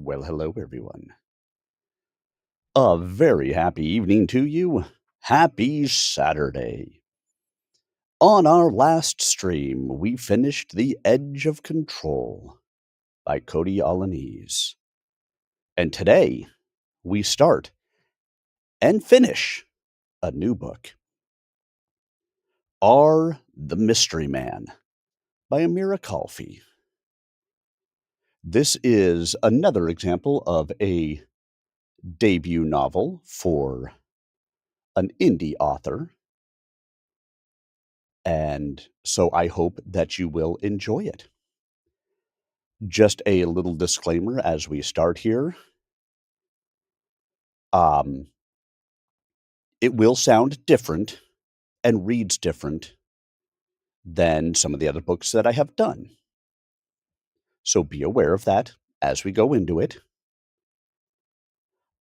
Well, hello, everyone. A very happy evening to you. Happy Saturday. On our last stream, we finished The Edge of Control by Cody Alaniz. And today, we start and finish a new book, R. the Mystery Man by Amira Khalfi. This is another example of a debut novel for an indie author. And so I hope that you will enjoy it. Just a little disclaimer as we start here. Um, it will sound different and reads different than some of the other books that I have done. So be aware of that as we go into it.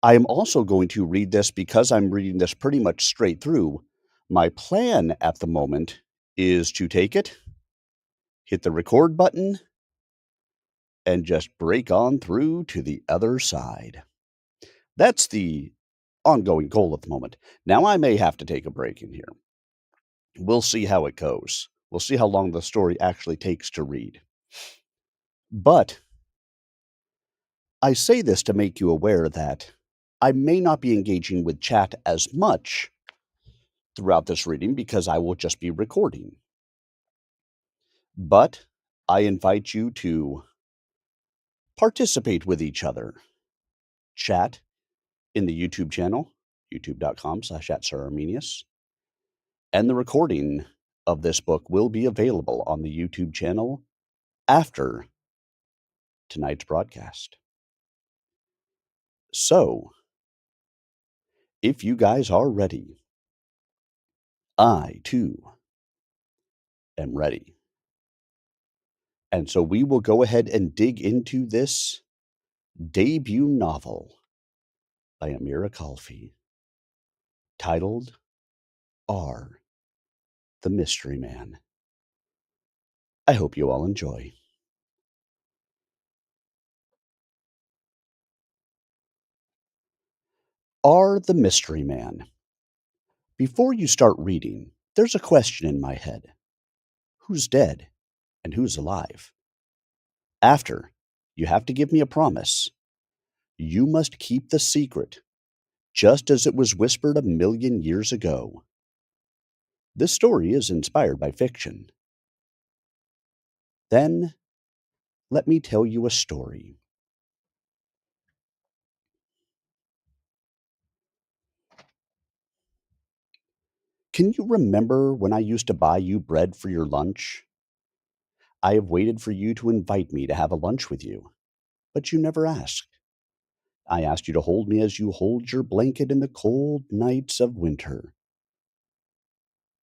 I am also going to read this because I'm reading this pretty much straight through. My plan at the moment is to take it, hit the record button, and just break on through to the other side. That's the ongoing goal at the moment. Now, I may have to take a break in here. We'll see how it goes. We'll see how long the story actually takes to read. But I say this to make you aware that I may not be engaging with chat as much throughout this reading because I will just be recording. But I invite you to participate with each other. Chat in the YouTube channel, youtube.com/@SirArminius. And the recording of this book will be available on the YouTube channel after tonight's broadcast. So, if you guys are ready, I too am ready. And so we will go ahead and dig into this debut novel by Amira Khalfi, titled R. the Mystery Man. I hope you all enjoy. R. the Mystery Man. Before you start reading, there's a question in my head. Who's dead and who's alive? After, you have to give me a promise. You must keep the secret, just as it was whispered 1,000,000 years ago. This story is inspired by fiction. Then, let me tell you a story. Can you remember when I used to buy you bread for your lunch? I have waited for you to invite me to have a lunch with you, but you never asked. I asked you to hold me as you hold your blanket in the cold nights of winter.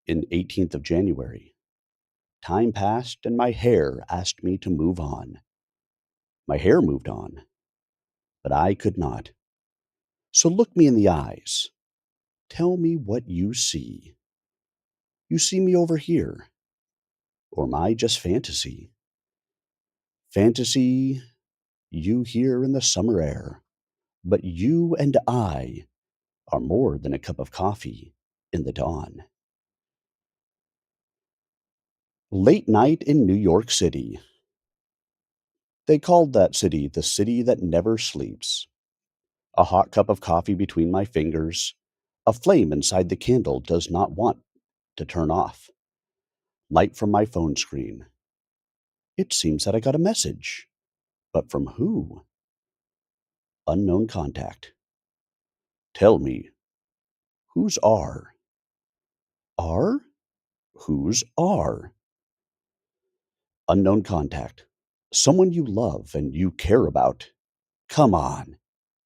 In 18th of January, time passed and my hair asked me to move on. My hair moved on, but I could not. So look me in the eyes. Tell me what you see. You see me over here. Or am I just fantasy? Fantasy, you here in the summer air. But you and I are more than a cup of coffee in the dawn. Late night in New York City. They called that city the city that never sleeps. A hot cup of coffee between my fingers. A flame inside the candle does not want to turn off. Light from my phone screen. It seems that I got a message. But from who? Unknown contact. Tell me, who's R? R? Who's R? Unknown contact. Someone you love and you care about. Come on.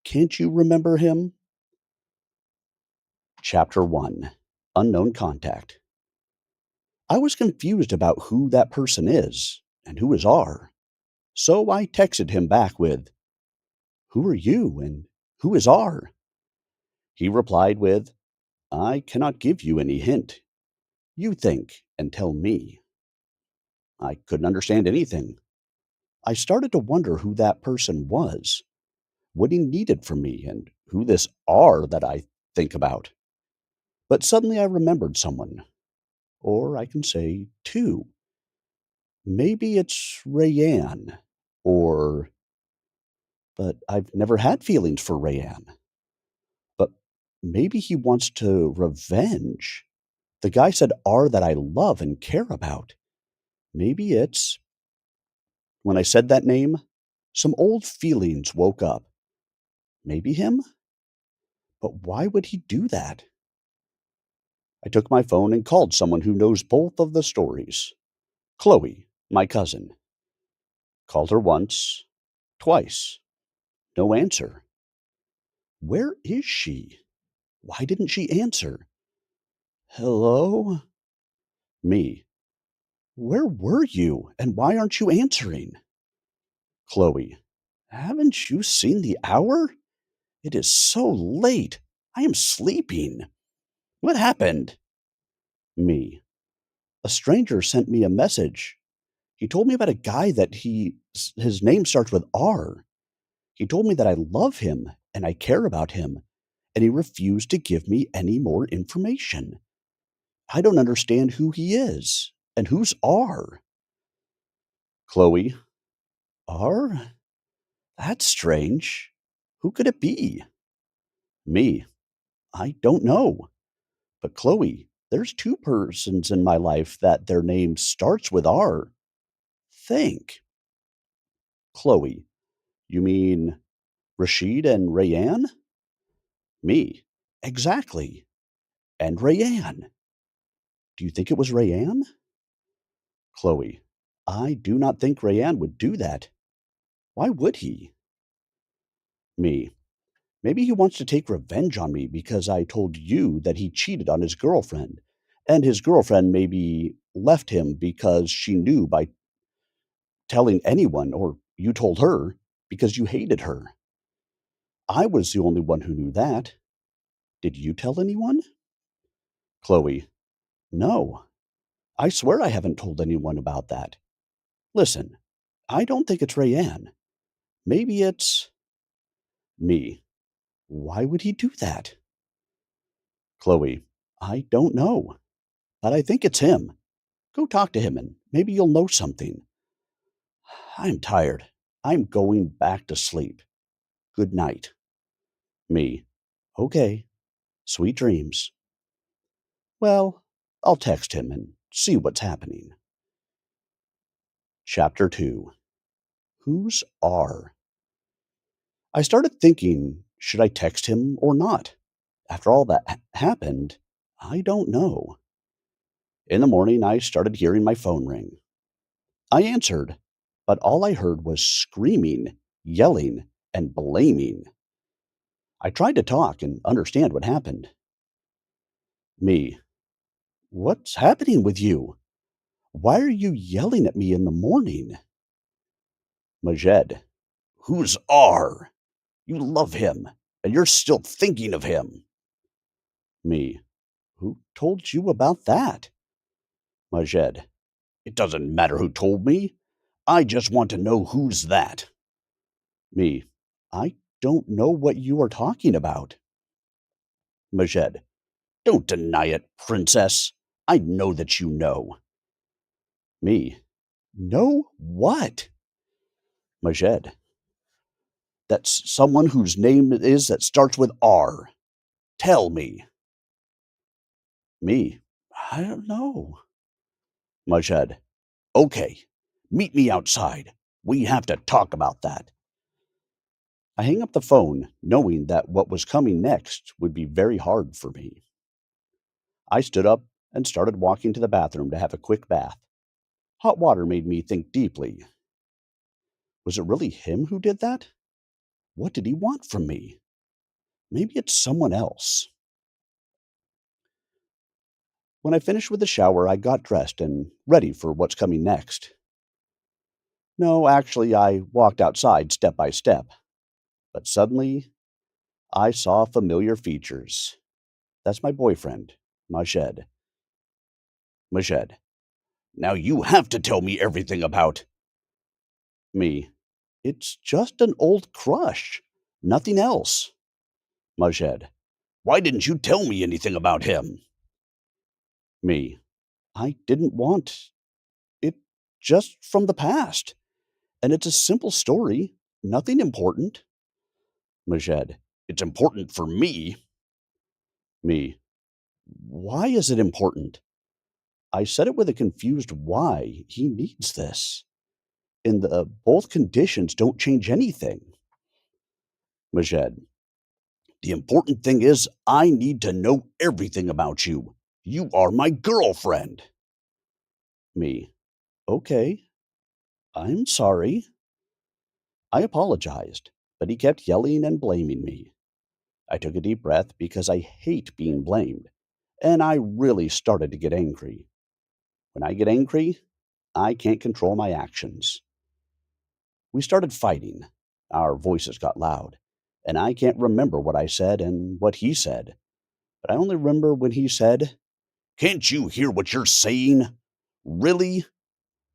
Can't you remember him? Chapter 1. Unknown contact. I was confused about who that person is and who is R. So I texted him back with, "Who are you and who is R?" He replied with, "I cannot give you any hint. You think and tell me." I couldn't understand anything. I started to wonder who that person was. what he needed from me, and who this R that I think about. But suddenly I remembered someone, or I can say two. Maybe it's Rayanne, or, but I've never had feelings for Rayanne. But maybe he wants to revenge. The guy said R that I love and care about. Maybe it's. When I said that name, some old feelings woke up. Maybe him? But why would he do that? I took my phone and called someone who knows both of the stories. Chloe, my cousin. Called her once, twice. No answer. Where is she? Why didn't she answer? Hello? Me. Where were you, and why aren't you answering? Chloe. Haven't you seen the hour? It is so late. I am sleeping. What happened? Me. A stranger sent me a message. He told me about a guy that his name starts with R. He told me that I love him and I care about him, and he refused to give me any more information. I don't understand who he is, and who's R? Chloe. R? That's strange. Who could it be? Me. I don't know. But Chloe, there's two persons in my life that their name starts with R. Think. Chloe. You mean Rashid and Rayanne? Me. Exactly. And Rayanne. Do you think it was Rayanne? Chloe. I do not think Rayanne would do that. Why would he? Me. Maybe he wants to take revenge on me because I told you that he cheated on his girlfriend, and his girlfriend maybe left him because she knew by telling anyone, or you told her because you hated her. I was the only one who knew that. Did you tell anyone? Chloe. No. I swear I haven't told anyone about that. Listen, I don't think it's Rayanne. Maybe it's me. Why would he do that? Chloe. I don't know, but I think it's him. Go talk to him and maybe you'll know something. I'm tired. I'm going back to sleep. Good night. Me. Okay. Sweet dreams. Well, I'll text him and see what's happening. Chapter 2. Who's R? I started thinking, should I text him or not? After all that happened, I don't know. In the morning, I started hearing my phone ring. I answered, but all I heard was screaming, yelling, and blaming. I tried to talk and understand what happened. Me. What's happening with you? Why are you yelling at me in the morning? Majed. Who's R? You love him, and you're still thinking of him. Me. Who told you about that? Majed. It doesn't matter who told me. I just want to know who's that. Me. I don't know what you are talking about. Majed. Don't deny it, princess. I know that you know. Me. Know what? Majed. That's someone whose name it is that starts with R. Tell me. Me. I don't know. Majed. Okay. Meet me outside. We have to talk about that. I hang up the phone, knowing that what was coming next would be very hard for me. I stood up and started walking to the bathroom to have a quick bath. Hot water made me think deeply. Was it really him who did that? What did he want from me? Maybe it's someone else. When I finished with the shower, I got dressed and ready for what's coming next. No, actually, I walked outside step by step. But suddenly, I saw familiar features. That's my boyfriend, Majed. Majed. Now you have to tell me everything about me. It's just an old crush. Nothing else. Majed. Why didn't you tell me anything about him? Me. I didn't want it, just from the past. And it's a simple story, nothing important. Majed. It's important for me. Me. Why is it important? I said it with a confused why. He needs this. And both conditions don't change anything. Majed. The important thing is I need to know everything about you. You are my girlfriend. Me. Okay. I'm sorry. I apologized, but he kept yelling and blaming me. I took a deep breath because I hate being blamed, and I really started to get angry. When I get angry, I can't control my actions. We started fighting. Our voices got loud, and I can't remember what I said and what he said, but I only remember when he said, "Can't you hear what you're saying? Really?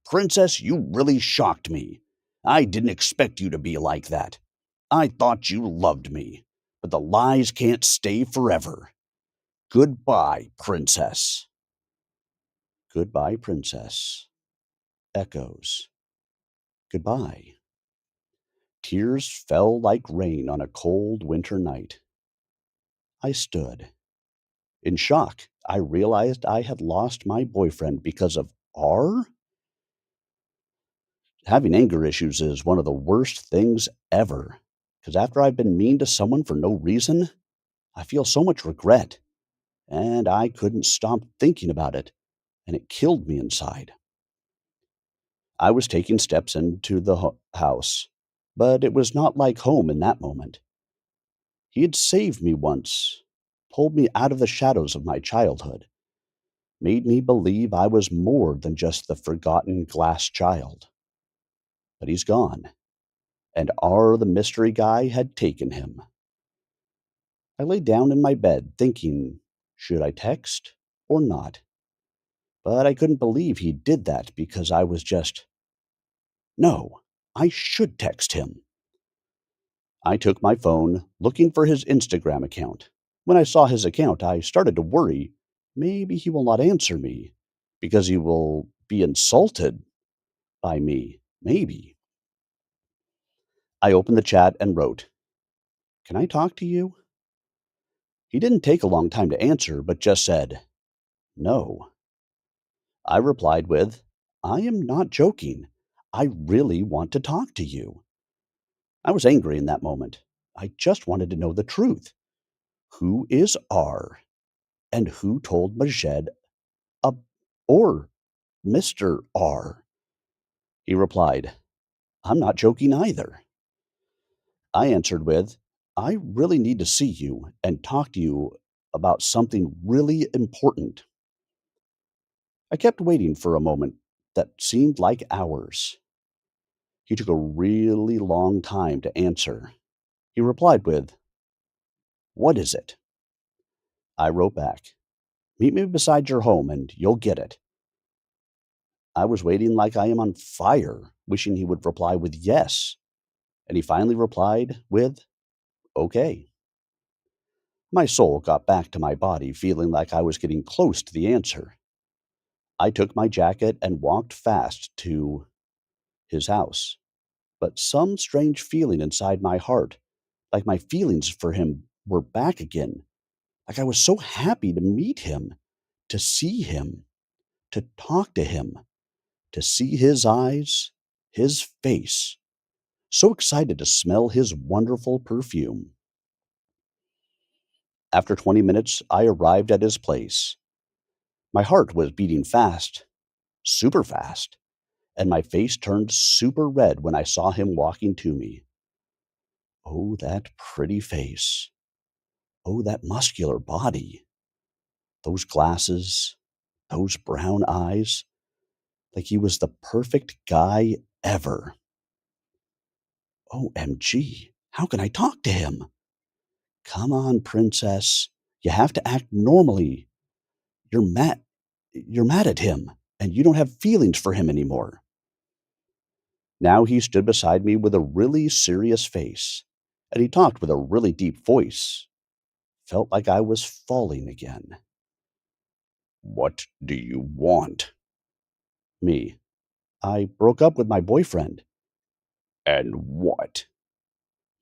Princess, you really shocked me. I didn't expect you to be like that. I thought you loved me, but the lies can't stay forever. Goodbye, Princess." Goodbye, Princess. Echoes. Goodbye. Tears fell like rain on a cold winter night. I stood. In shock, I realized I had lost my boyfriend because of R? Having anger issues is one of the worst things ever. Because after I've been mean to someone for no reason, I feel so much regret. And I couldn't stop thinking about it, and it killed me inside. I was taking steps into the house, but it was not like home in that moment. He had saved me once, pulled me out of the shadows of my childhood, made me believe I was more than just the forgotten glass child. But he's gone, and R, the mystery guy, had taken him. I lay down in my bed thinking, should I text or not? But I couldn't believe he did that because I was just, no, I should text him. I took my phone, looking for his Instagram account. When I saw his account, I started to worry. Maybe he will not answer me because he will be insulted by me. Maybe. I opened the chat and wrote, "Can I talk to you?" He didn't take a long time to answer, but just said, "No." I replied with, "I am not joking. I really want to talk to you." I was angry in that moment. I just wanted to know the truth. Who is R? And who told Majed a, or Mr. R? He replied, "I'm not joking either." I answered with, "I really need to see you and talk to you about something really important." I kept waiting for a moment that seemed like hours. He took a really long time to answer. He replied with, "What is it?" I wrote back, "Meet me beside your home and you'll get it." I was waiting like I am on fire, wishing he would reply with yes. And he finally replied with, "Okay." My soul got back to my body, feeling like I was getting close to the answer. I took my jacket and walked fast to his house. But some strange feeling inside my heart, like my feelings for him were back again. Like I was so happy to meet him, to see him, to talk to him, to see his eyes, his face. So excited to smell his wonderful perfume. After 20 minutes, I arrived at his place. My heart was beating fast, super fast, and my face turned super red when I saw him walking to me. Oh, that pretty face. Oh, that muscular body. Those glasses, those brown eyes, like he was the perfect guy ever. OMG, how can I talk to him? Come on, princess. You have to act normally. You're mad. You're mad at him, and you don't have feelings for him anymore. Now he stood beside me with a really serious face, and he talked with a really deep voice. Felt like I was falling again. What do you want? Me. I broke up with my boyfriend. And what?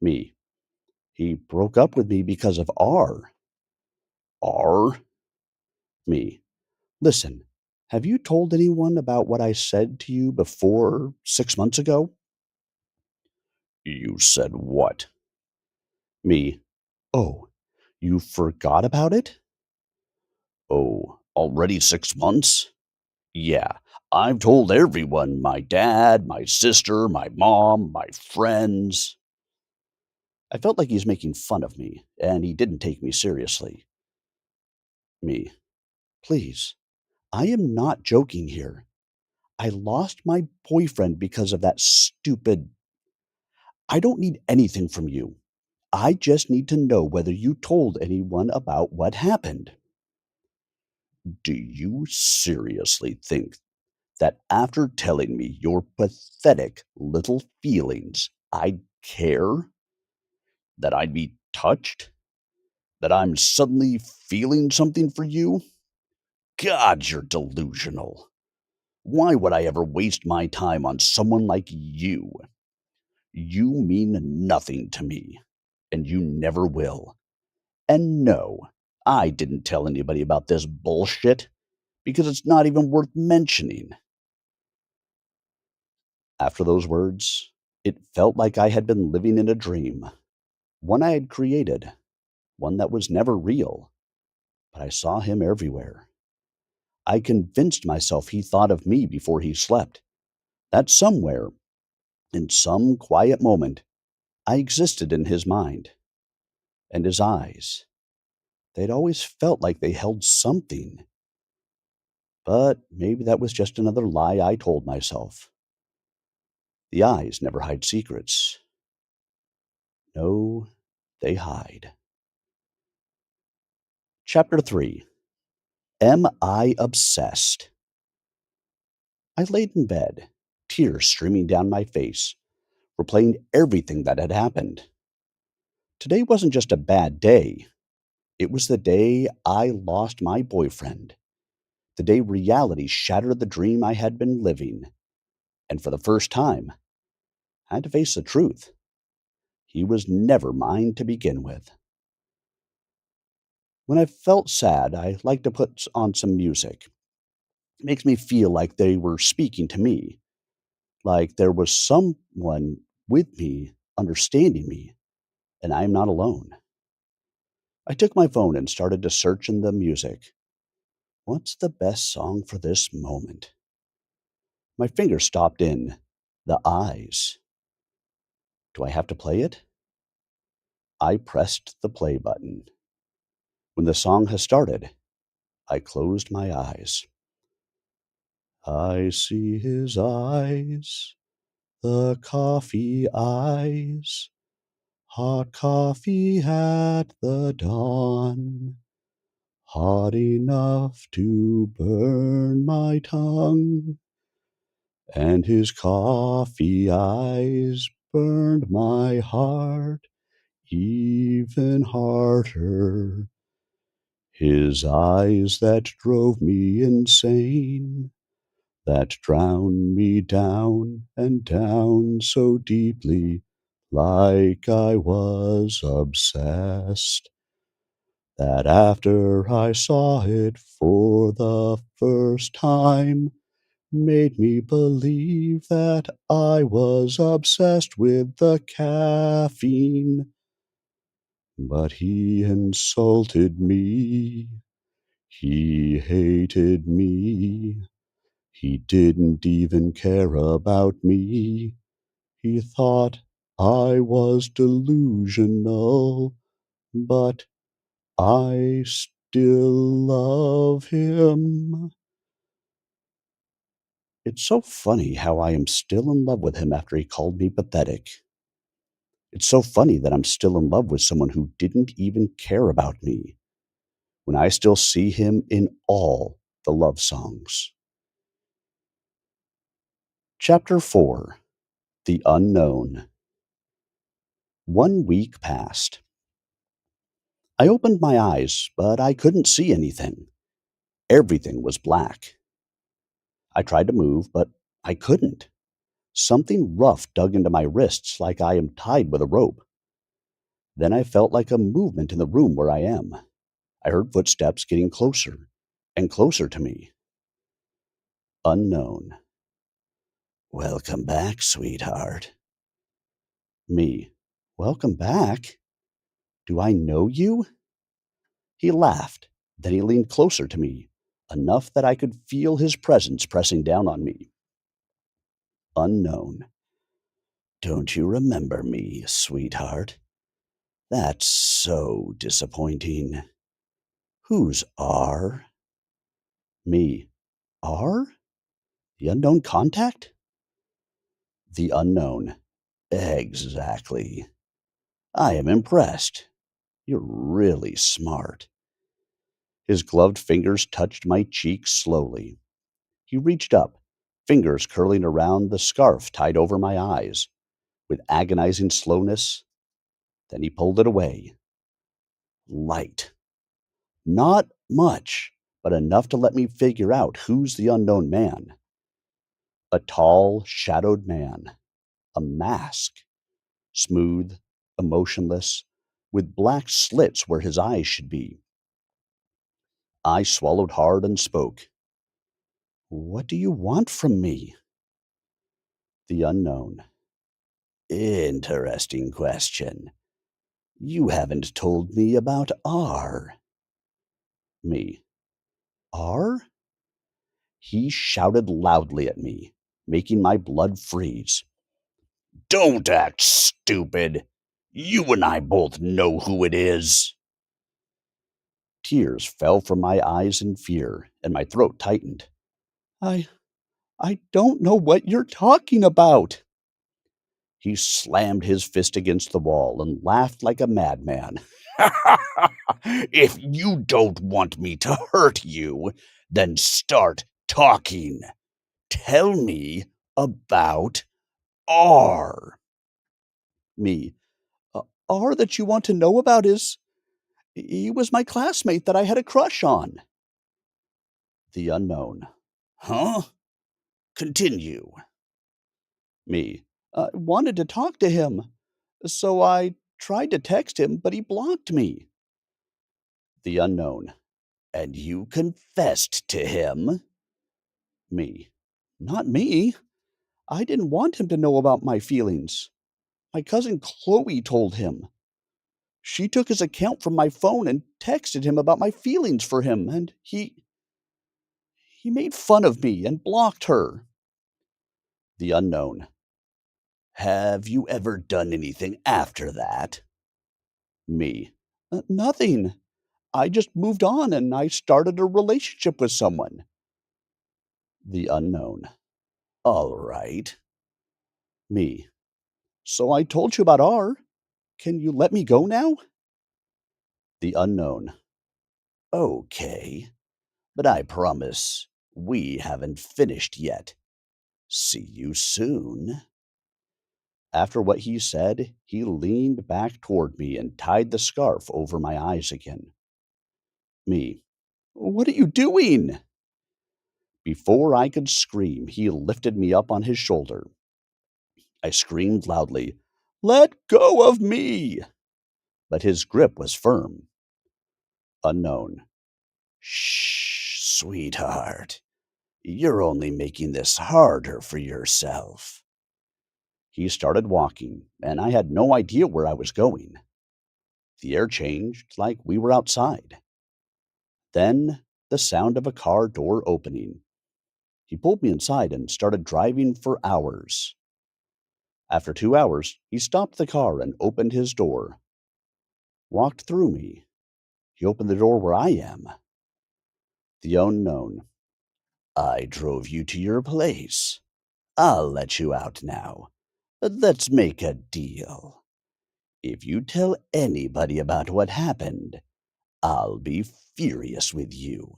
Me. He broke up with me because of R. R? Me. Listen, have you told anyone about what I said to you before 6 months ago? You said what? Me. Oh, you forgot about it? Oh, already 6 months? Yeah, I've told everyone, my dad, my sister, my mom, my friends. I felt like he's making fun of me, and he didn't take me seriously. Me. Please, I am not joking here. I lost my boyfriend because of that stupid. I don't need anything from you. I just need to know whether you told anyone about what happened. Do you seriously think that after telling me your pathetic little feelings, I'd care? That I'd be touched? That I'm suddenly feeling something for you? God, you're delusional. Why would I ever waste my time on someone like you? You mean nothing to me, and you never will. And no, I didn't tell anybody about this bullshit because it's not even worth mentioning. After those words, it felt like I had been living in a dream, one I had created, one that was never real, but I saw him everywhere. I convinced myself he thought of me before he slept, that somewhere, in some quiet moment, I existed in his mind. And his eyes, they'd always felt like they held something. But maybe that was just another lie I told myself. The eyes never hide secrets. No, they hide. Chapter 3. Am I Obsessed? I laid in bed, tears streaming down my face, replaying everything that had happened. Today wasn't just a bad day. It was the day I lost my boyfriend. The day reality shattered the dream I had been living. And for the first time, I had to face the truth. He was never mine to begin with. When I felt sad, I liked to put on some music. It makes me feel like they were speaking to me, like there was someone with me, understanding me, and I am not alone. I took my phone and started to search in the music. What's the best song for this moment? My finger stopped in The Eyes. Do I have to play it? I pressed the play button. When the song has started, I closed my eyes. I see his eyes, the coffee eyes, hot coffee at the dawn, hot enough to burn my tongue. And his coffee eyes burned my heart even harder. His eyes that drove me insane, that drowned me down and down so deeply, like I was obsessed, that after I saw it for the first time, made me believe that I was obsessed with the caffeine. But he insulted me. He hated me. He didn't even care about me. He thought I was delusional, but I still love him. It's so funny how I am still in love with him after he called me pathetic. It's so funny that I'm still in love with someone who didn't even care about me, when I still see him in all the love songs. Chapter 4. The Unknown. 1 week passed. I opened my eyes, but I couldn't see anything. Everything was black. I tried to move, but I couldn't. Something rough dug into my wrists like I am tied with a rope. Then I felt like a movement in the room where I am. I heard footsteps getting closer and closer to me. Unknown. Welcome back, sweetheart. Me. Welcome back? Do I know you? He laughed. Then he leaned closer to me, enough that I could feel his presence pressing down on me. Unknown. Don't you remember me, sweetheart? That's so disappointing. Who's R? Me. R? The unknown contact? The unknown. Exactly. I am impressed. You're really smart. His gloved fingers touched my cheek slowly. He reached up, fingers curling around the scarf tied over my eyes. With agonizing slowness, then he pulled it away. Light. Not much, but enough to let me figure out who's the unknown man. A tall, shadowed man. A mask. Smooth, emotionless, with black slits where his eyes should be. I swallowed hard and spoke. What do you want from me? The unknown. Interesting question. You haven't told me about R. Me. R? He shouted loudly at me, making my blood freeze. Don't act stupid. You and I both know who it is. Tears fell from my eyes in fear, and my throat tightened. I I don't know what you're talking about. He slammed his fist against the wall and laughed like a madman. If you don't want me to hurt you, then start talking. Tell me about R. Me. R that you want to know about is. He was my classmate that I had a crush on. The unknown. Huh? Continue. Me. I wanted to talk to him, so I tried to text him, but he blocked me. The unknown. And you confessed to him? Me. Not me. I didn't want him to know about my feelings. My cousin Chloe told him. She took his account from my phone and texted him about my feelings for him, and he made fun of me and blocked her. The unknown. Have you ever done anything after that? Me. Nothing. I just moved on and I started a relationship with someone. The unknown. All right. Me. So I told you about R. Can you let me go now? The unknown. Okay. But I promise we haven't finished yet. See you soon. After what he said, he leaned back toward me and tied the scarf over my eyes again. Me. What are you doing? Before I could scream, he lifted me up on his shoulder. I screamed loudly, Let go of me! But his grip was firm. Unknown. Shh, sweetheart. You're only making this harder for yourself. He started walking, and I had no idea where I was going. The air changed like we were outside. Then the sound of a car door opening. He pulled me inside and started driving for hours. After 2 hours, he stopped the car and opened his door. Walked through me. He opened the door where I am. The unknown. I drove you to your place. I'll let you out now. Let's make a deal. If you tell anybody about what happened, I'll be furious with you.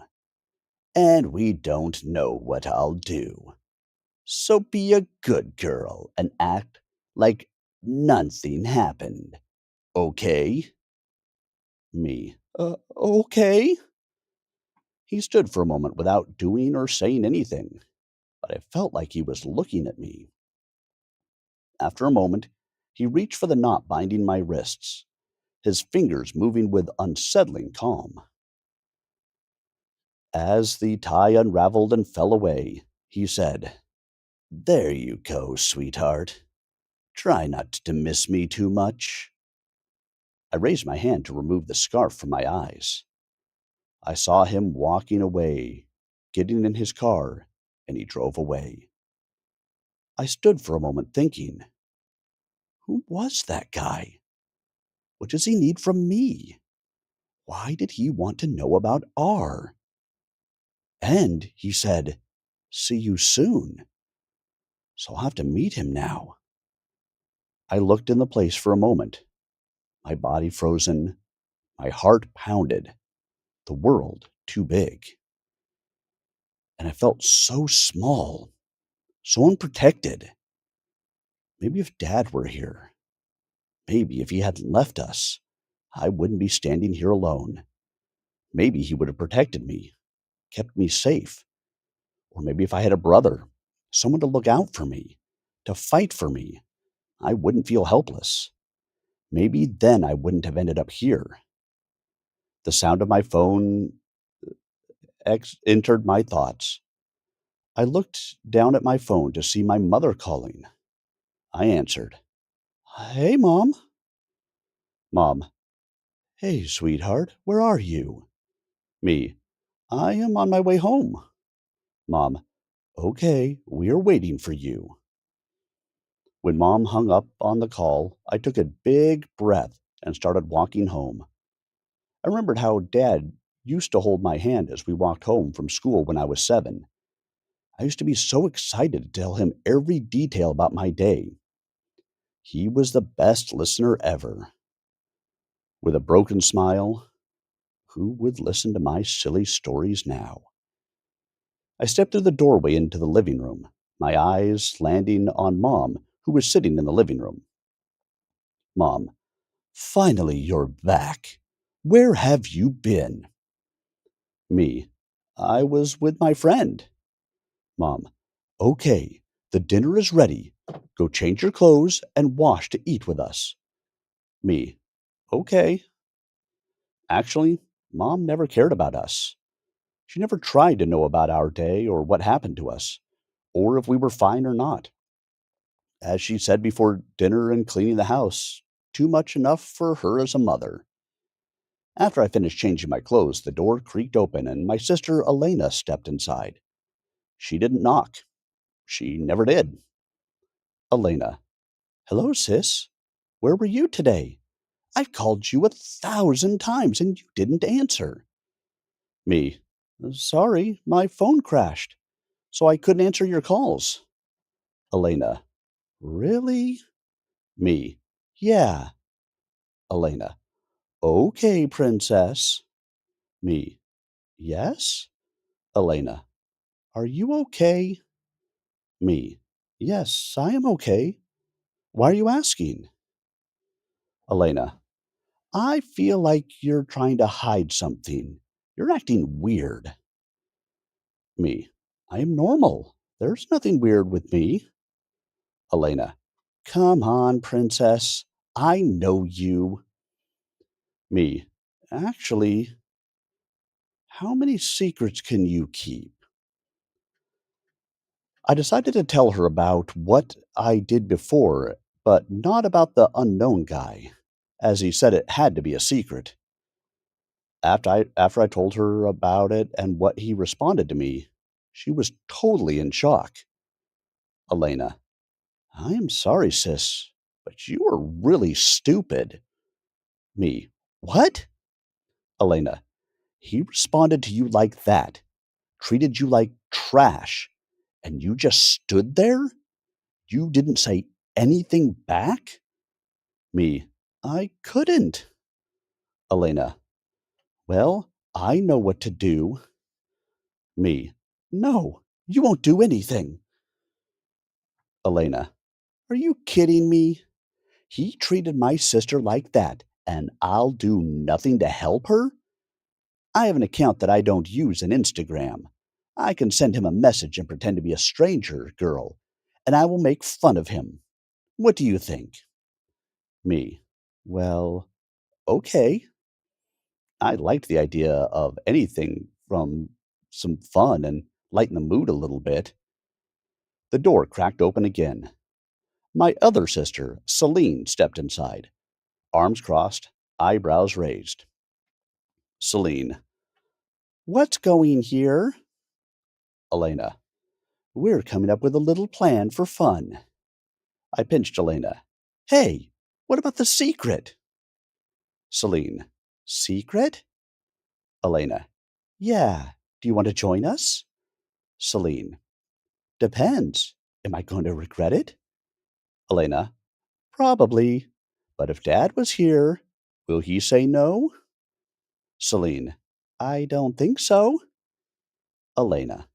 And we don't know what I'll do. So be a good girl and act like Nothing happened. Okay? Me. Okay? He stood for a moment without doing or saying anything, but I felt like he was looking at me. After a moment, he reached for the knot binding my wrists, his fingers moving with unsettling calm. As the tie unraveled and fell away, he said, "There you go, sweetheart. Try not to miss me too much." I raised my hand to remove the scarf from my eyes. I saw him walking away, getting in his car, and he drove away. I stood for a moment thinking, who was that guy? What does he need from me? Why did he want to know about R? And he said, "See you soon." So I'll have to meet him now. I looked in the place for a moment, my body frozen, my heart pounded, the world too big. And I felt so small, so unprotected. Maybe if Dad were here, maybe if he hadn't left us, I wouldn't be standing here alone. Maybe he would have protected me, kept me safe. Or maybe if I had a brother, someone to look out for me, to fight for me, I wouldn't feel helpless. Maybe then I wouldn't have ended up here. The sound of my phone entered my thoughts. I looked down at my phone to see my mother calling. I answered. "Hey, Mom." Mom. "Hey, sweetheart, where are you?" Me. "I am on my way home." Mom. "Okay, we are waiting for you." When Mom hung up on the call, I took a big breath and started walking home. I remembered how Dad used to hold my hand as we walked home from school when I was 7. I used to be so excited to tell him every detail about my day. He was the best listener ever. With a broken smile, who would listen to my silly stories now? I stepped through the doorway into the living room, my eyes landing on Mom, who was sitting in the living room. Mom. "Finally, you're back. Where have you been?" Me. "I was with my friend." Mom. "Okay, the dinner is ready. Go change your clothes and wash to eat with us." Me. "Okay." Actually, Mom never cared about us. She never tried to know about our day or what happened to us, or if we were fine or not. As she said before dinner and cleaning the house, too much enough for her as a mother. After I finished changing my clothes, the door creaked open and my sister Elena stepped inside. She didn't knock. She never did. Elena. "Hello, sis. Where were you today? I've called you 1,000 times and you didn't answer." Me. "Sorry, my phone crashed, so I couldn't answer your calls." Elena. "Really?" Me. "Yeah." Elena. "Okay, princess." Me. "Yes?" Elena. "Are you okay?" Me. "Yes, I am okay. Why are you asking?" Elena. "I feel like you're trying to hide something. You're acting weird." Me. "I am normal. There's nothing weird with me." Elena. "Come on, princess. I know you." Me. "Actually, how many secrets can you keep?" I decided to tell her about what I did before, but not about the unknown guy, as he said it had to be a secret. After I told her about it and what he responded to me, she was totally in shock. Elena. "I am sorry, sis, but you are really stupid." Me. "What?" Elena. "He responded to you like that, treated you like trash, and you just stood there? You didn't say anything back?" Me. "I couldn't." Elena. "Well, I know what to do." Me. "No, you won't do anything." Elena. "Are you kidding me? He treated my sister like that, and I'll do nothing to help her? I have an account that I don't use in Instagram. I can send him a message and pretend to be a stranger girl, and I will make fun of him. What do you think? Me. Well, okay. I liked the idea of anything from some fun and lighten the mood a little bit. The door cracked open again. My other sister, Celine, stepped inside, arms crossed, eyebrows raised. Celine. What's going here? Elena. We're coming up with a little plan for fun. I pinched Elena. Hey, what about the secret? Celine. Secret? Elena. Yeah. Do you want to join us? Celine. Depends. Am I going to regret it? Elena. Probably. But if Dad was here, will he say no? Celine. I don't think so. Elena.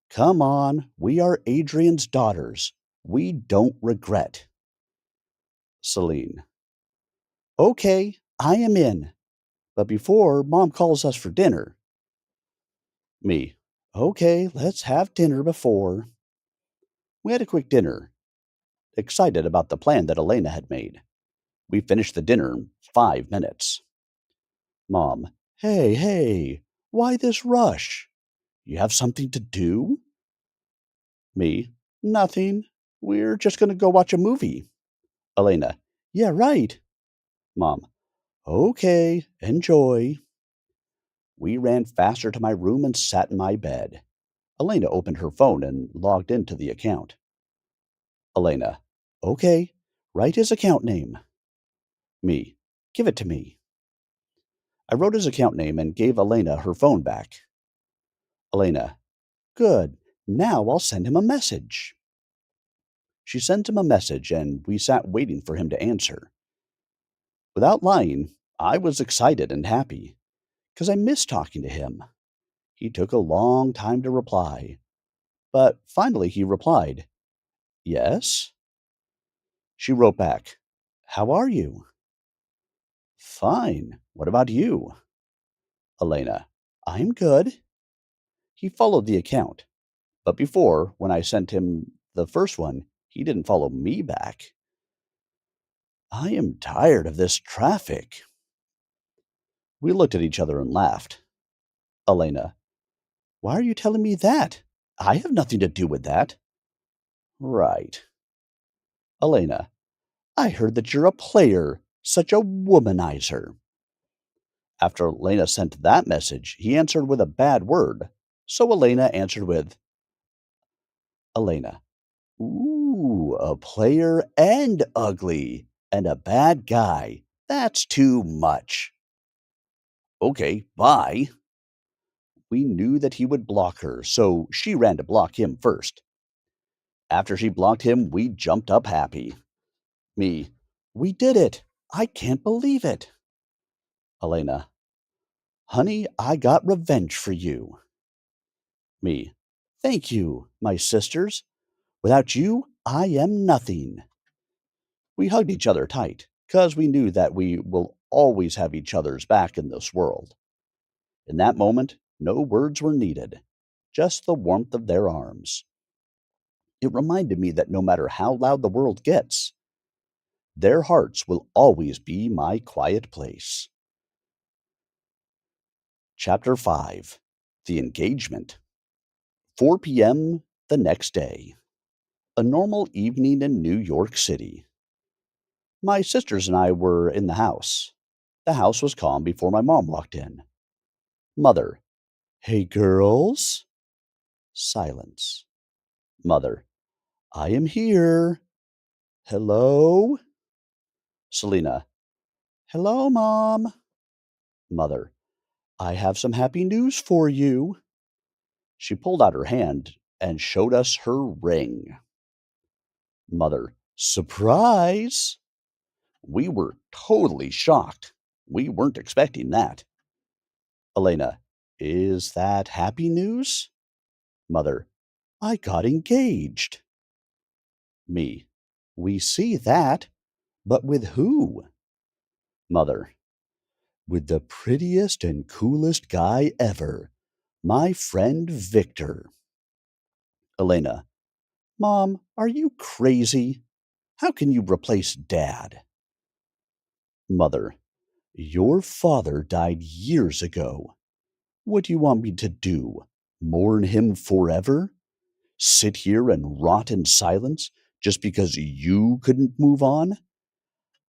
Come on, we are Adrian's daughters. We don't regret. Celine. Okay, I am in. But before Mom calls us for dinner. Me. Okay, let's have dinner before. We had a quick dinner, excited about the plan that Elena had made. We finished the dinner in 5 minutes. Mom. Hey, why this rush? You have something to do? Me. Nothing. We're just going to go watch a movie. Elena. Yeah, right. Mom. Okay, enjoy. We ran faster to my room and sat in my bed. Elena opened her phone and logged into the account. Elena. Okay, write his account name. Me. Give it to me. I wrote his account name and gave Elena her phone back. Elena. Good. Now I'll send him a message. She sent him a message, and we sat waiting for him to answer. Without lying, I was excited and happy, because I missed talking to him. He took a long time to reply, but finally he replied, Yes? She wrote back, How are you? Fine. What about you? Elena. I'm good. He followed the account, but before, when I sent him the first one, he didn't follow me back. I am tired of this traffic. We looked at each other and laughed. Elena. Why are you telling me that? I have nothing to do with that. Right. Elena. I heard that you're a player, such a womanizer. After Elena sent that message, he answered with a bad word. So Elena answered with Elena. Ooh, a player and ugly, and a bad guy. That's too much. Okay, bye. We knew that he would block her, so she ran to block him first. After she blocked him, we jumped up happy. Me. We did it. I can't believe it. Elena. Honey, I got revenge for you. Me. Thank you, my sisters. Without you, I am nothing. We hugged each other tight, 'cause we knew that we will always have each other's back in this world. In that moment, no words were needed, just the warmth of their arms. It reminded me that no matter how loud the world gets, their hearts will always be my quiet place. Chapter 5. The Engagement. 4 p.m. the next day. A normal evening in New York City. My sisters and I were in the house. The house was calm before my mom walked in. Mother. Hey, girls. Silence. Mother. I am here. Hello? Selena. Hello, Mom. Mother. I have some happy news for you. She pulled out her hand and showed us her ring. Mother. Surprise! We were totally shocked. We weren't expecting that. Elena. Is that happy news? Mother. I got engaged. Me. We see that. But with who? Mother. With the prettiest and coolest guy ever, my friend Victor. Elena. Mom, are you crazy? How can you replace Dad? Mother. Your father died years ago. What do you want me to do? Mourn him forever? Sit here and rot in silence just because you couldn't move on?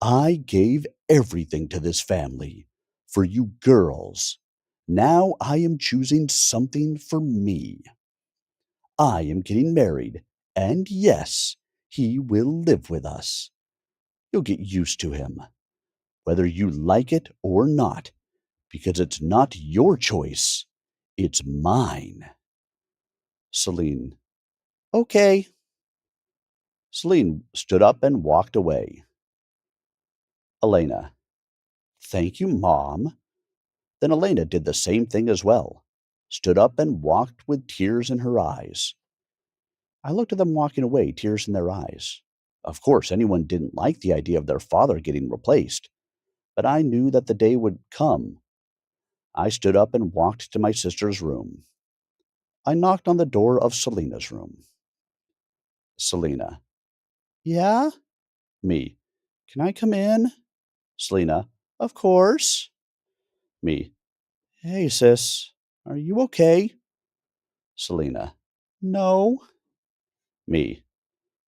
I gave everything to this family for you girls. Now I am choosing something for me. I am getting married, and yes, he will live with us. You'll get used to him, whether you like it or not, because it's not your choice, it's mine. Celine. Okay. Celine stood up and walked away. Elena. Thank you, Mom. Then Elena did the same thing as well, stood up and walked with tears in her eyes. I looked at them walking away, tears in their eyes. Of course, anyone didn't like the idea of their father getting replaced, but I knew that the day would come. I stood up and walked to my sister's room. I knocked on the door of Selena's room. Selena. Yeah? Me. Can I come in? Selena. Of course. Me. Hey, sis. Are you okay? Selena. No. Me.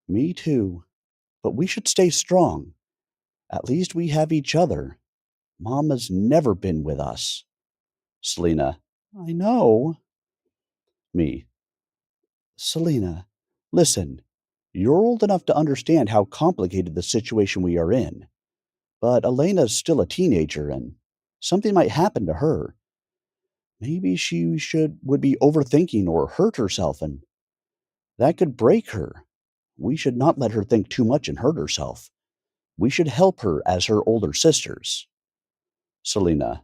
Me too. But we should stay strong. At least we have each other. Mama's never been with us. Selena. I know. Me. Selena, listen. You're old enough to understand how complicated the situation we are in. But Elena's still a teenager and something might happen to her. Maybe she would be overthinking or hurt herself, and that could break her. We should not let her think too much and hurt herself. We should help her as her older sisters. Selena.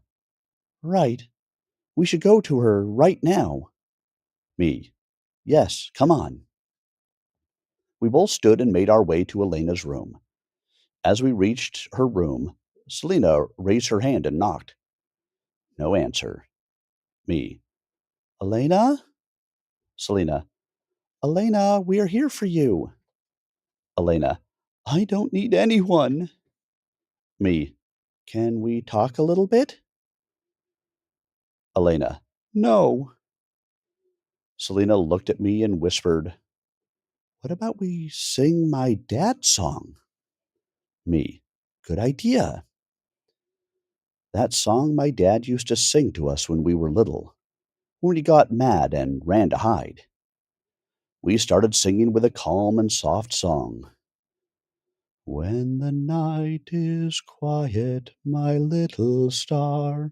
Right. We should go to her right now. Me. Yes, come on. We both stood and made our way to Elena's room. As we reached her room, Selena raised her hand and knocked. No answer. Me. Elena? Selena. Elena, we are here for you. Elena. I don't need anyone. Me. Can we talk a little bit? Elena. No. Selena looked at me and whispered, What about we sing my dad's song? Me. Good idea. That song my dad used to sing to us when we were little, when he got mad and ran to hide. We started singing with a calm and soft song. When the night is quiet, my little star,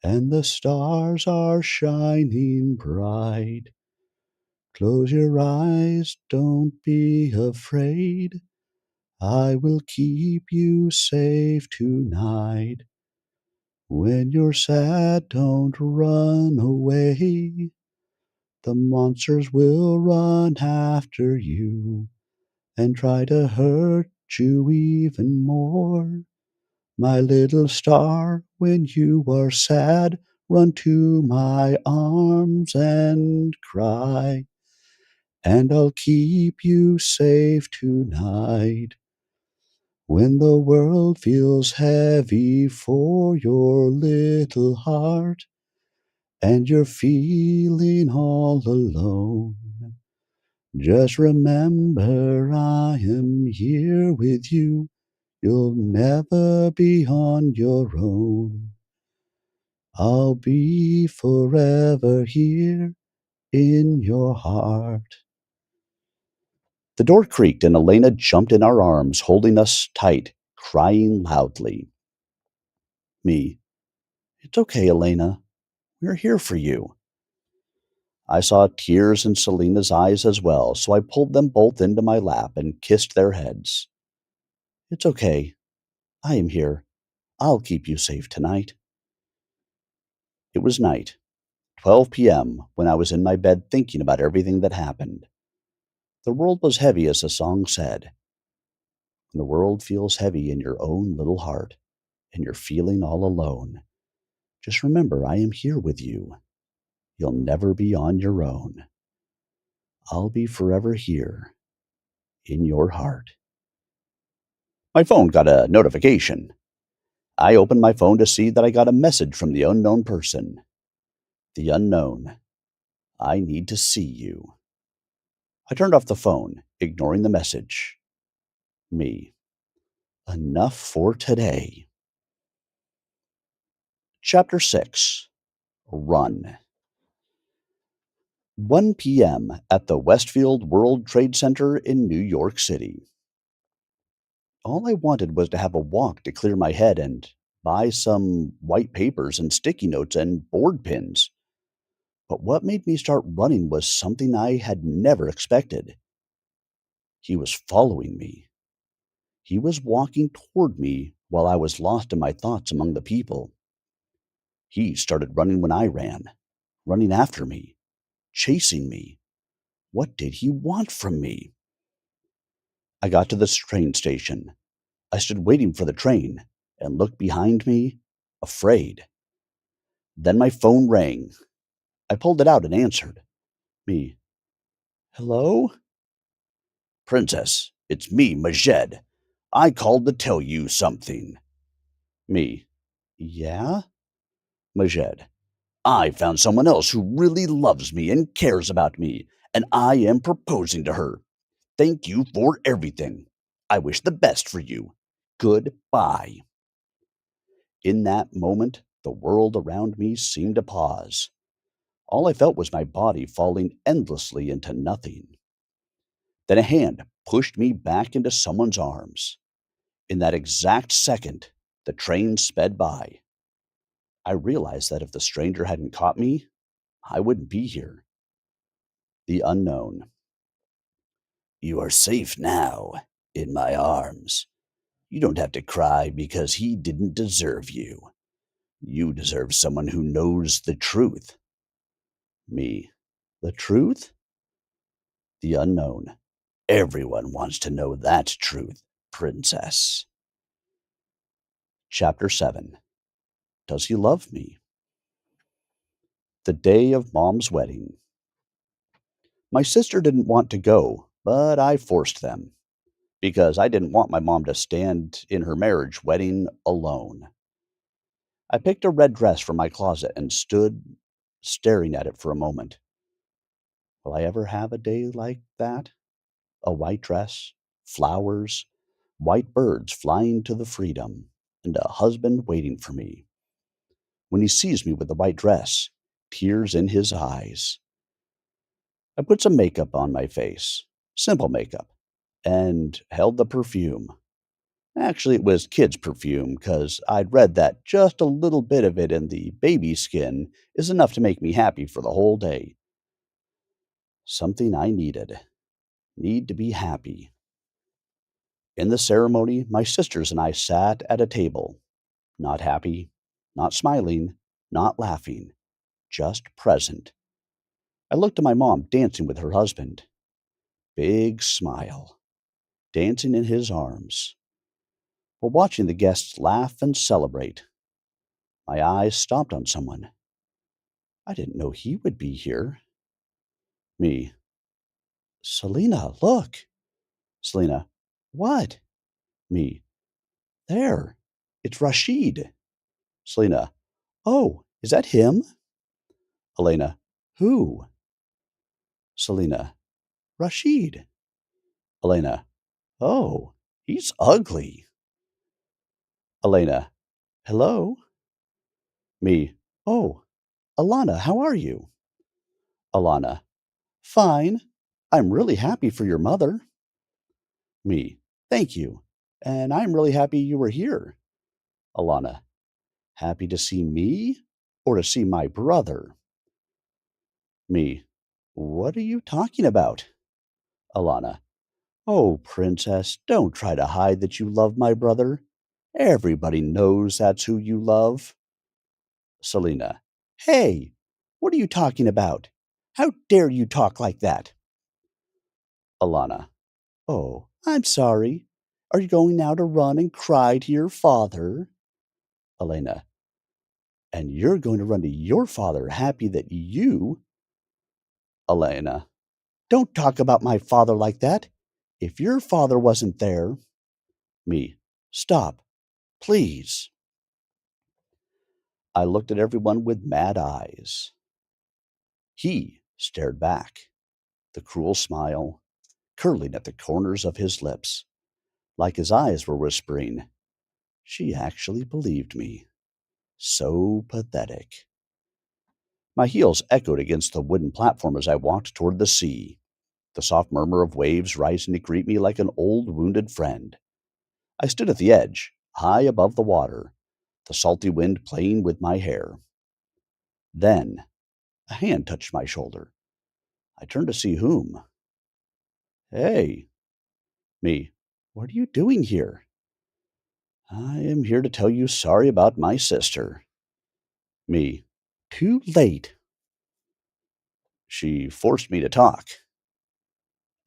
and the stars are shining bright, close your eyes, don't be afraid. I will keep you safe tonight. When you're sad, don't run away. The monsters will run after you and try to hurt you even more. My little star, when you are sad, run to my arms and cry, and I'll keep you safe tonight. When the world feels heavy for your little heart, and you're feeling all alone, just remember I am here with you. You'll never be on your own. I'll be forever here in your heart. The door creaked and Elena jumped in our arms, holding us tight, crying loudly. Me. It's okay, Elena. We're here for you. I saw tears in Selena's eyes as well, so I pulled them both into my lap and kissed their heads. It's okay. I am here. I'll keep you safe tonight. It was night, 12 p.m., when I was in my bed thinking about everything that happened. The world was heavy, as the song said. When the world feels heavy in your own little heart and you're feeling all alone, just remember I am here with you. You'll never be on your own. I'll be forever here in your heart. My phone got a notification. I opened my phone to see that I got a message from the unknown person. The unknown. I need to see you. I turned off the phone, ignoring the message. Me. Enough for today. Chapter 6. Run. 1 p.m. at the Westfield World Trade Center in New York City. All I wanted was to have a walk to clear my head and buy some white papers and sticky notes and board pins. But what made me start running was something I had never expected. He was following me. He was walking toward me while I was lost in my thoughts among the people. He started running when I ran, running after me, chasing me. What did he want from me? I got to the train station. I stood waiting for the train and looked behind me, afraid. Then my phone rang. I pulled it out and answered. Me. Hello? Princess, it's me, Majed. I called to tell you something. Me. Yeah? Majed. I found someone else who really loves me and cares about me, and I am proposing to her. Thank you for everything. I wish the best for you. Goodbye. In that moment, the world around me seemed to pause. All I felt was my body falling endlessly into nothing. Then a hand pushed me back into someone's arms. In that exact second, the train sped by. I realized that if the stranger hadn't caught me, I wouldn't be here. The unknown. You are safe now, in my arms. You don't have to cry because he didn't deserve you. You deserve someone who knows the truth. Me. The truth? The unknown. Everyone wants to know that truth, princess. Chapter 7. Does he love me? The day of Mom's wedding. My sister didn't want to go, but I forced them because I didn't want my mom to stand in her marriage wedding alone. I picked a red dress from my closet and stood staring at it for a moment. Will I ever have a day like that? A white dress, flowers, white birds flying to the freedom, and a husband waiting for me. When he sees me with the white dress, tears in his eyes. I put some makeup on my face, simple makeup, and held the perfume. Actually, it was kids' perfume, because I'd read that just a little bit of it in the baby skin is enough to make me happy for the whole day. Something I needed. Need to be happy. In the ceremony, my sisters and I sat at a table, not happy, not smiling, not laughing, just present. I looked at my mom dancing with her husband. Big smile, dancing in his arms. While watching the guests laugh and celebrate, my eyes stopped on someone. I didn't know he would be here. Me. Selena, look. Selena. What? Me. There. It's Rashid. Selena. Oh, is that him? Elena. Who? Selena. Rashid. Elena. Oh, he's ugly. Elena. Hello? Me. Oh, Alana, how are you? Alana. Fine. I'm really happy for your mother. Me. Thank you. And I'm really happy you were here. Alana. Happy to see me or to see my brother? Me. What are you talking about? Alana. Oh, princess, don't try to hide that you love my brother. Everybody knows that's who you love. Selena. Hey, what are you talking about? How dare you talk like that? Alana. Oh, I'm sorry. Are you going now to run and cry to your father? Elena. And you're going to run to your father happy that you. Elena. Don't talk about my father like that. If your father wasn't there. Me. Stop, please. I looked at everyone with mad eyes. He stared back, the cruel smile curling at the corners of his lips, like his eyes were whispering, "She actually believed me. So pathetic." My heels echoed against the wooden platform as I walked toward the sea, the soft murmur of waves rising to greet me like an old wounded friend. I stood at the edge, high above the water, the salty wind playing with my hair. Then a hand touched my shoulder. I turned to see whom. Hey, me. What are you doing here? I am here to tell you sorry about my sister. Me. Too late. She forced me to talk.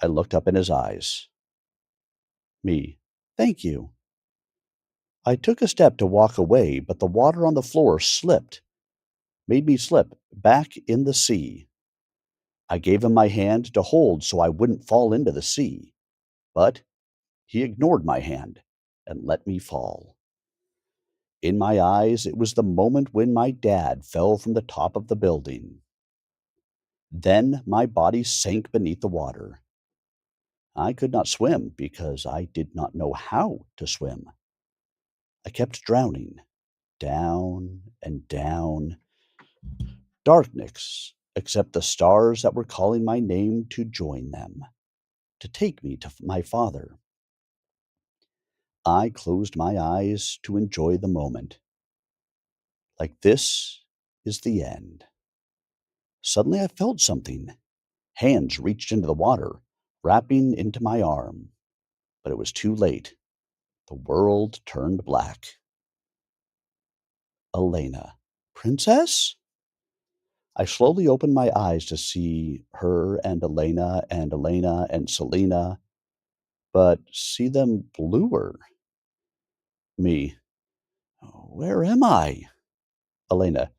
I looked up in his eyes. Me. Thank you. I took a step to walk away, but the water on the floor made me slip back in the sea. I gave him my hand to hold so I wouldn't fall into the sea, but he ignored my hand and let me fall. In my eyes, it was the moment when my dad fell from the top of the building. Then my body sank beneath the water. I could not swim because I did not know how to swim. I kept drowning, down and down. Darkness, except the stars that were calling my name to join them, to take me to my father. I closed my eyes to enjoy the moment. Like this is the end. Suddenly I felt something. Hands reached into the water, wrapping into my arm. But it was too late. The world turned black. Elena. Princess? I slowly opened my eyes to see her and Elena and Selena, but see them bluer. Me. Where am I? Elena.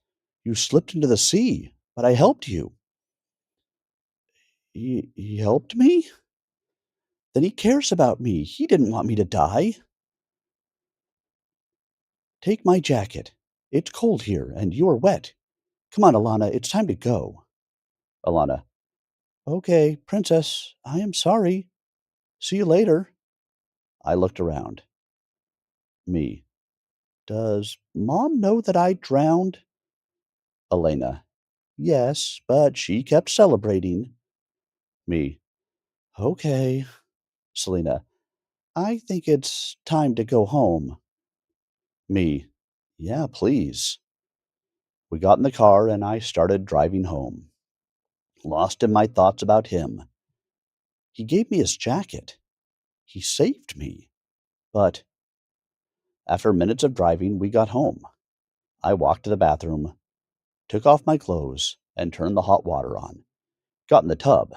You slipped into the sea, but I helped you. He helped me? Then he cares about me. He didn't want me to die. Take my jacket. It's cold here, and you are wet. Come on, Alana, it's time to go. Alana. Okay, Princess, I am sorry. See you later. I looked around. Me. Does Mom know that I drowned? Elena. Yes, but she kept celebrating. Me. Okay. Selena. I think it's time to go home. Me. Yeah, please. We got in the car and I started driving home, lost in my thoughts about him. He gave me his jacket. He saved me. But after minutes of driving, we got home. I walked to the bathroom, took off my clothes, and turned the hot water on. Got in the tub.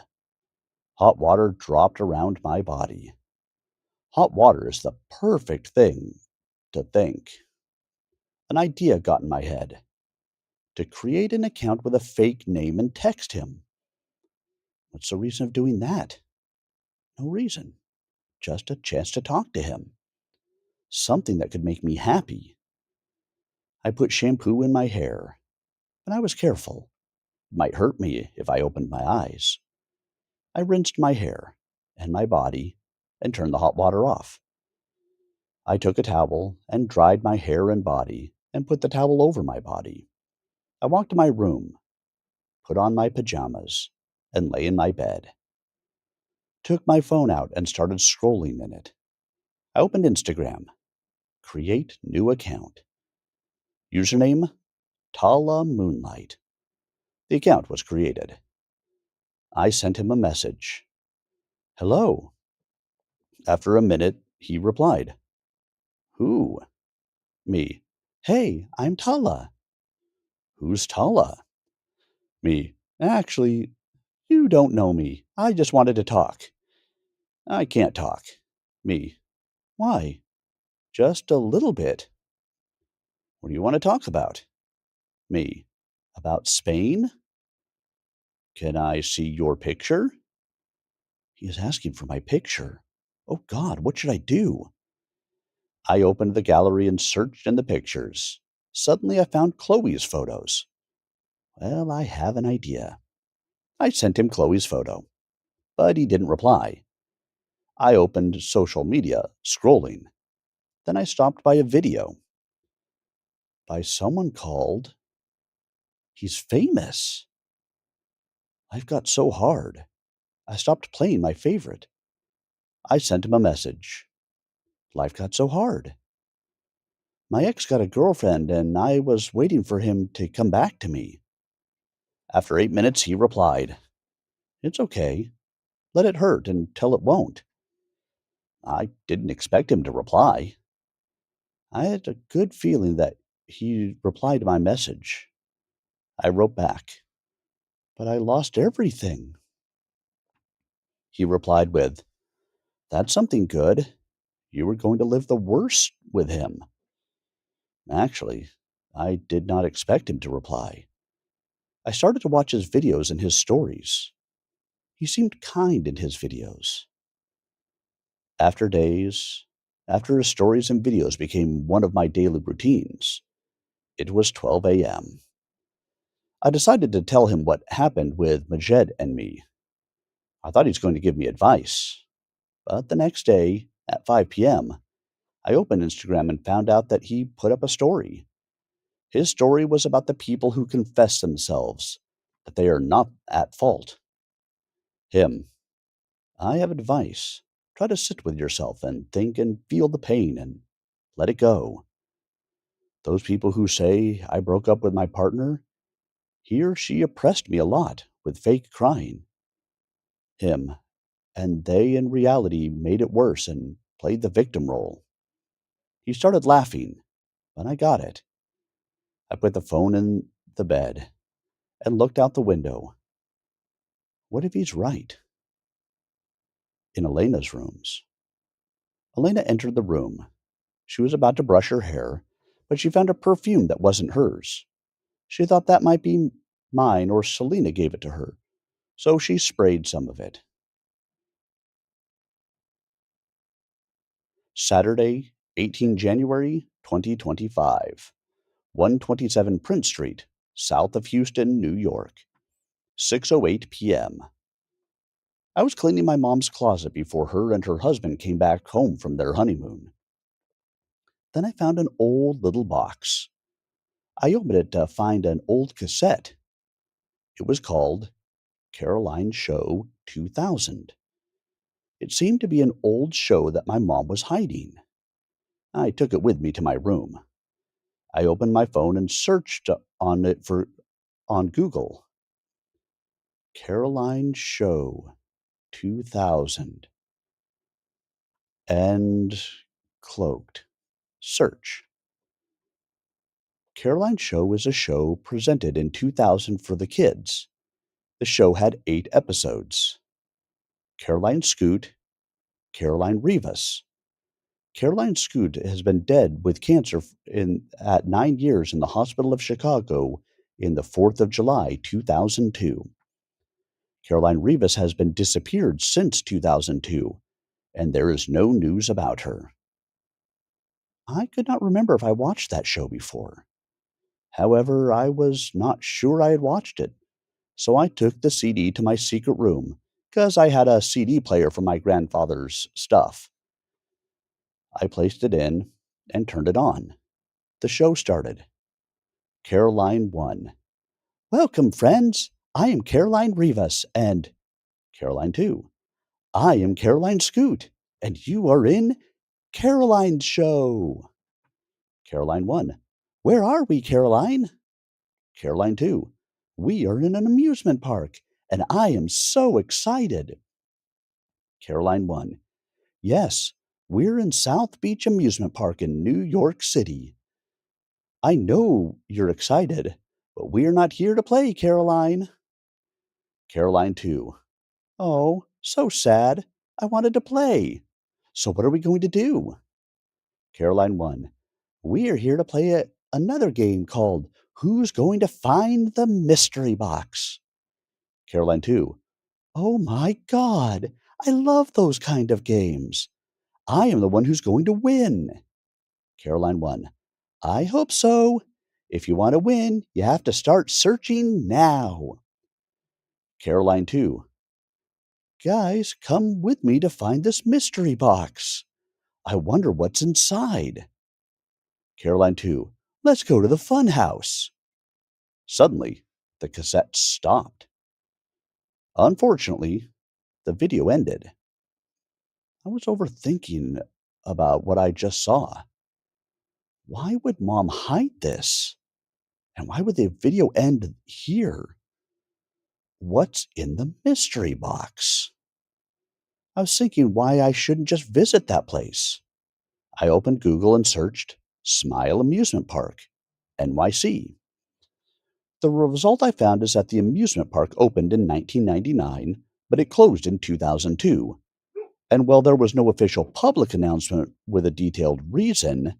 Hot water dropped around my body. Hot water is the perfect thing to think. An idea got in my head. To create an account with a fake name and text him. What's the reason of doing that? No reason. Just a chance to talk to him. Something that could make me happy. I put shampoo in my hair, but I was careful. It might hurt me if I opened my eyes. I rinsed my hair and my body and turned the hot water off. I took a towel and dried my hair and body and put the towel over my body. I walked to my room, put on my pajamas, and lay in my bed. Took my phone out and started scrolling in it. I opened Instagram. Create new account. Username Tala Moonlight. The account was created. I sent him a message. Hello. After a minute, he replied. Who? Me. Hey, I'm Tala. Who's Tala? Me. Actually, you don't know me. I just wanted to talk. I can't talk. Me. Why? Just a little bit. What do you want to talk about? Me. About Spain? Can I see your picture? He is asking for my picture. Oh God, what should I do? I opened the gallery and searched in the pictures. Suddenly I found Chloe's photos. Well, I have an idea. I sent him Chloe's photo, but he didn't reply. I opened social media, scrolling. Then I stopped by a video by someone called. He's famous. Life got so hard. I stopped playing my favorite. I sent him a message. Life got so hard. My ex got a girlfriend, and I was waiting for him to come back to me. After 8 minutes, he replied, It's okay. Let it hurt until it won't. I didn't expect him to reply. I had a good feeling that he replied to my message. I wrote back, But I lost everything. He replied with, That's something good. You were going to live the worst with him. Actually, I did not expect him to reply. I started to watch his videos and his stories. He seemed kind in his videos. After days, after his stories and videos became one of my daily routines, it was 12 a.m. I decided to tell him what happened with Majed and me. I thought he was going to give me advice. But the next day, at 5 p.m., I opened Instagram and found out that he put up a story. His story was about the people who confess themselves that they are not at fault. Him. I have advice. Try to sit with yourself and think and feel the pain and let it go. Those people who say I broke up with my partner, he or she oppressed me a lot with fake crying. Him. And they in reality made it worse and played the victim role. He started laughing, but I got it. I put the phone in the bed and looked out the window. What if he's right? In Elena's rooms. Elena entered the room. She was about to brush her hair, but she found a perfume that wasn't hers. She thought that might be mine or Selena gave it to her, so she sprayed some of it. Saturday, 18 January 2025, 127 Prince Street, south of Houston, New York, 6:08 p.m. I was cleaning my mom's closet before her and her husband came back home from their honeymoon. Then I found an old little box. I opened it to find an old cassette. It was called Caroline Show 2000. It seemed to be an old show that my mom was hiding. I took it with me to my room. I opened my phone and searched on it on Google. Caroline Show 2000. And cloaked. Search. Caroline Show is a show presented in 2000 for the kids. The show had 8 episodes. Caroline Scoot, Caroline Rivas. Caroline Scoot has been dead with cancer at 9 years in the Hospital of Chicago in the 4th of July, 2002. Caroline Rivas has been disappeared since 2002, and there is no news about her. I could not remember if I watched that show before. However, I was not sure I had watched it, so I took the CD to my secret room, because I had a CD player from my grandfather's stuff. I placed it in and turned it on. The show started. Caroline 1. Welcome, friends. I am Caroline Rivas, and Caroline 2. I am Caroline Scoot, and you are in Caroline's Show. Caroline 1. Where are we, Caroline? Caroline 2. We are in an amusement park, and I am so excited. Caroline 1. Yes, we're in South Beach Amusement Park in New York City. I know you're excited, but we're not here to play, Caroline. Caroline 2. Oh, so sad. I wanted to play. So what are we going to do? Caroline 1. We are here to play another game called Who's Going to Find the Mystery Box? Caroline 2. Oh my God! I love those kind of games. I am the one who's going to win. Caroline 1. I hope so. If you want to win, you have to start searching now. Caroline 2. Guys, come with me to find this mystery box. I wonder what's inside. Caroline 2. Let's go to the fun house. Suddenly, the cassette stopped. Unfortunately, the video ended. I was overthinking about what I just saw. Why would Mom hide this? And why would the video end here? What's in the mystery box? I was thinking why I shouldn't just visit that place. I opened Google and searched Smile Amusement Park, NYC. The result I found is that the amusement park opened in 1999, but it closed in 2002. And while there was no official public announcement with a detailed reason,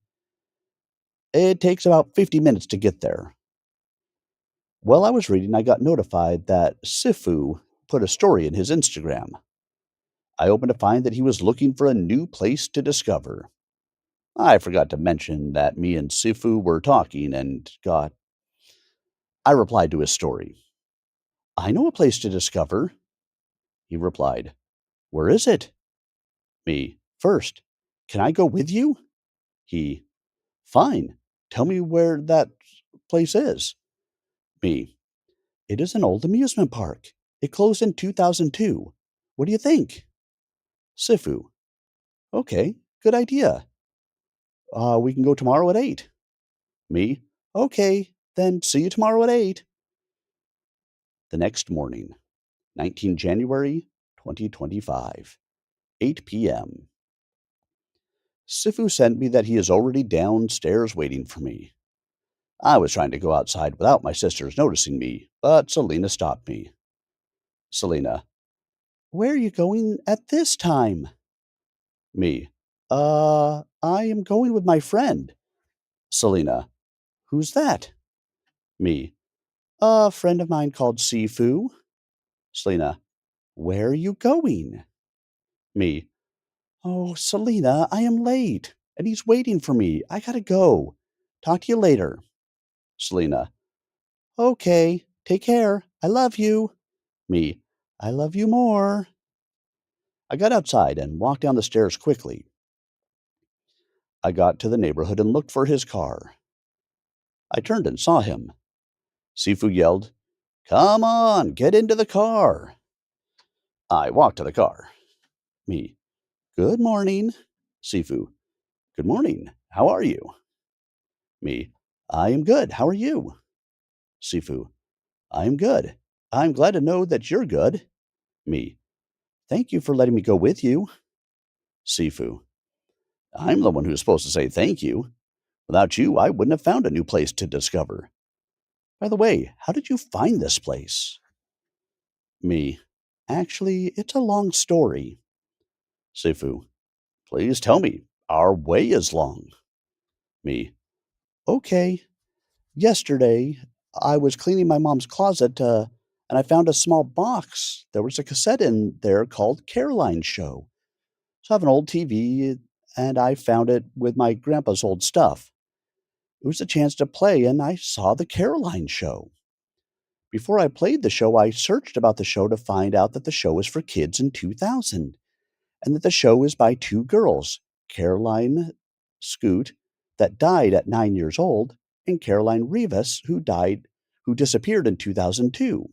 it takes about 50 minutes to get there. While I was reading, I got notified that Sifu put a story in his Instagram. I opened to find that he was looking for a new place to discover. I forgot to mention that me and Sifu were talking and I replied to his story. I know a place to discover. He replied, Where is it? Me, first, can I go with you? He, Fine, tell me where that place is. Me, it is an old amusement park. It closed in 2002. What do you think? Sifu, okay, good idea. We can go tomorrow at 8. Me, okay, then see you tomorrow at 8. The next morning, 19 January 2025, 8 p.m. Sifu sent me that he is already downstairs waiting for me. I was trying to go outside without my sisters noticing me, but Selena stopped me. Selena, where are you going at this time? Me, I am going with my friend. Selena, who's that? Me, a friend of mine called Sifu. Selena, where are you going? Me, oh, Selena, I am late, and he's waiting for me. I gotta go. Talk to you later. Selena, okay, take care. I love you. Me, I love you more. I got outside and walked down the stairs quickly. I got to the neighborhood and looked for his car. I turned and saw him. Sifu yelled, Come on, get into the car. I walked to the car. Me, good morning. Sifu, good morning. How are you? Me, I am good. How are you? Sifu, I am good. I'm glad to know that you're good. Me, thank you for letting me go with you. Sifu, I'm the one who's supposed to say thank you. Without you, I wouldn't have found a new place to discover. By the way, how did you find this place? Me, actually, it's a long story. Sifu, please tell me. Our way is long. Me, okay. Yesterday, I was cleaning my mom's closet and I found a small box. There was a cassette in there called Caroline's Show. So I have an old TV and I found it with my grandpa's old stuff. It was a chance to play and I saw the Caroline Show. Before I played the show, I searched about the show to find out that the show was for kids in 2000 and that the show is by two girls, Caroline Scoot, that died at 9 years old, and Caroline Rivas, who disappeared in 2002.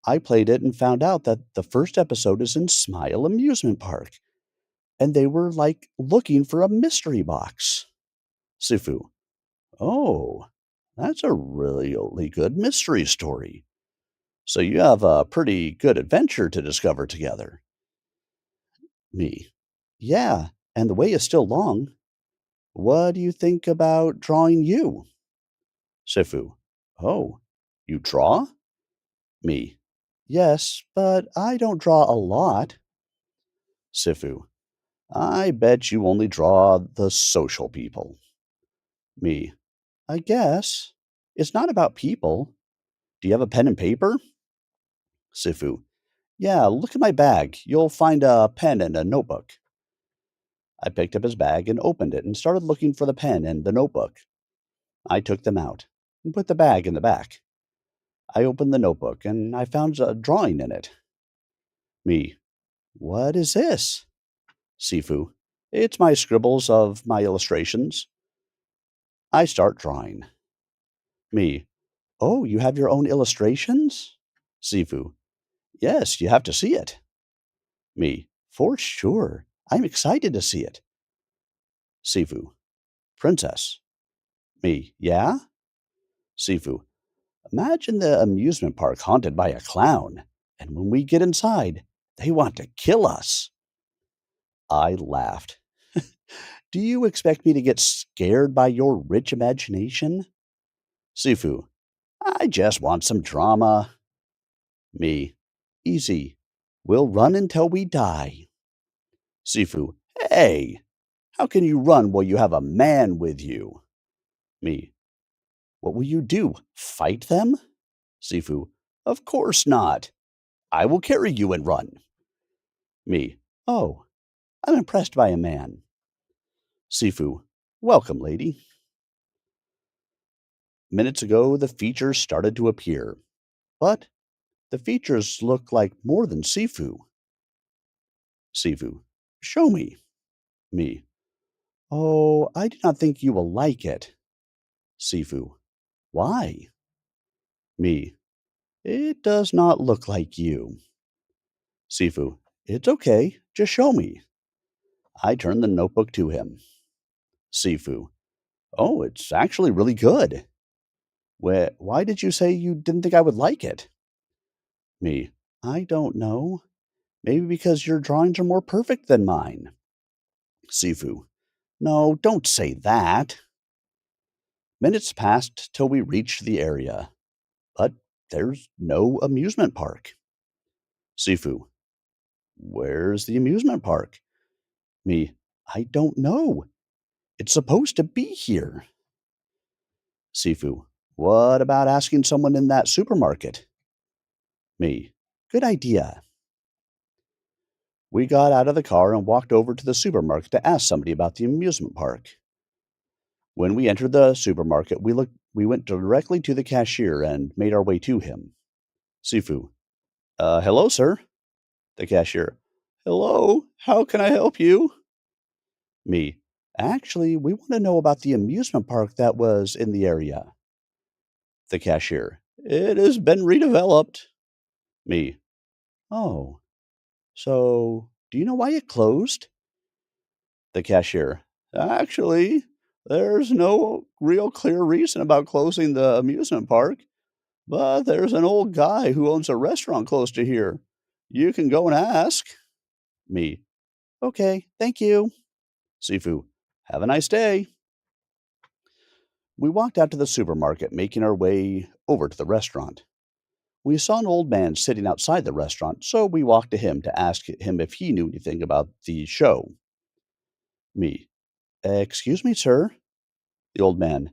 I played it and found out that the first episode is in Smile Amusement Park, and they were like looking for a mystery box. Sifu, oh, that's a really good mystery story. So you have a pretty good adventure to discover together. Me, yeah, and the way is still long. What do you think about drawing you? Sifu, oh, you draw? Me, yes, but I don't draw a lot. Sifu, I bet you only draw the social people. Me. I guess. It's not about people. Do you have a pen and paper? Sifu. Yeah, look at my bag. You'll find a pen and a notebook. I picked up his bag and opened it and started looking for the pen and the notebook. I took them out and put the bag in the back. I opened the notebook and I found a drawing in it. Me. What is this? Sifu. It's my scribbles of my illustrations. I start drawing. Me. Oh, you have your own illustrations? Sifu. Yes, you have to see it. Me. For sure. I'm excited to see it. Sifu. Princess. Me. Yeah? Sifu. Imagine the amusement park haunted by a clown, and when we get inside, they want to kill us. I laughed. Do you expect me to get scared by your rich imagination? Sifu. I just want some drama. Me. Easy. We'll run until we die. Sifu. Hey! How can you run while you have a man with you? Me. What will you do? Fight them? Sifu. Of course not. I will carry you and run. Me. Oh, I'm impressed by a man. Sifu. Welcome, lady. Minutes ago, the features started to appear. But the features look like more than Sifu. Sifu. Show me. Me. Oh, I do not think you will like it. Sifu. Why? Me. It does not look like you. Sifu. It's okay. Just show me. I turned the notebook to him. Sifu. Oh, it's actually really good. Why did you say you didn't think I would like it? Me. I don't know. Maybe because your drawings are more perfect than mine. Sifu. No, don't say that. Minutes passed till we reached the area, but there's no amusement park. Sifu. Where's the amusement park? Me. I don't know. It's supposed to be here. Sifu. What about asking someone in that supermarket? Me. Good idea. We got out of the car and walked over to the supermarket to ask somebody about the amusement park. When we entered the supermarket, we went directly to the cashier and made our way to him. Sifu. Hello, sir. The cashier. Hello, how can I help you? Me. Actually, we want to know about the amusement park that was in the area. The cashier. It has been redeveloped. Me. Oh, so do you know why it closed? The cashier. Actually, there's no real clear reason about closing the amusement park, but there's an old guy who owns a restaurant close to here. You can go and ask. Me. Okay, thank you. Sifu. Have a nice day. We walked out to the supermarket, making our way over to the restaurant. We saw an old man sitting outside the restaurant, so we walked to him to ask him if he knew anything about the show. Me. Excuse me, sir. The old man.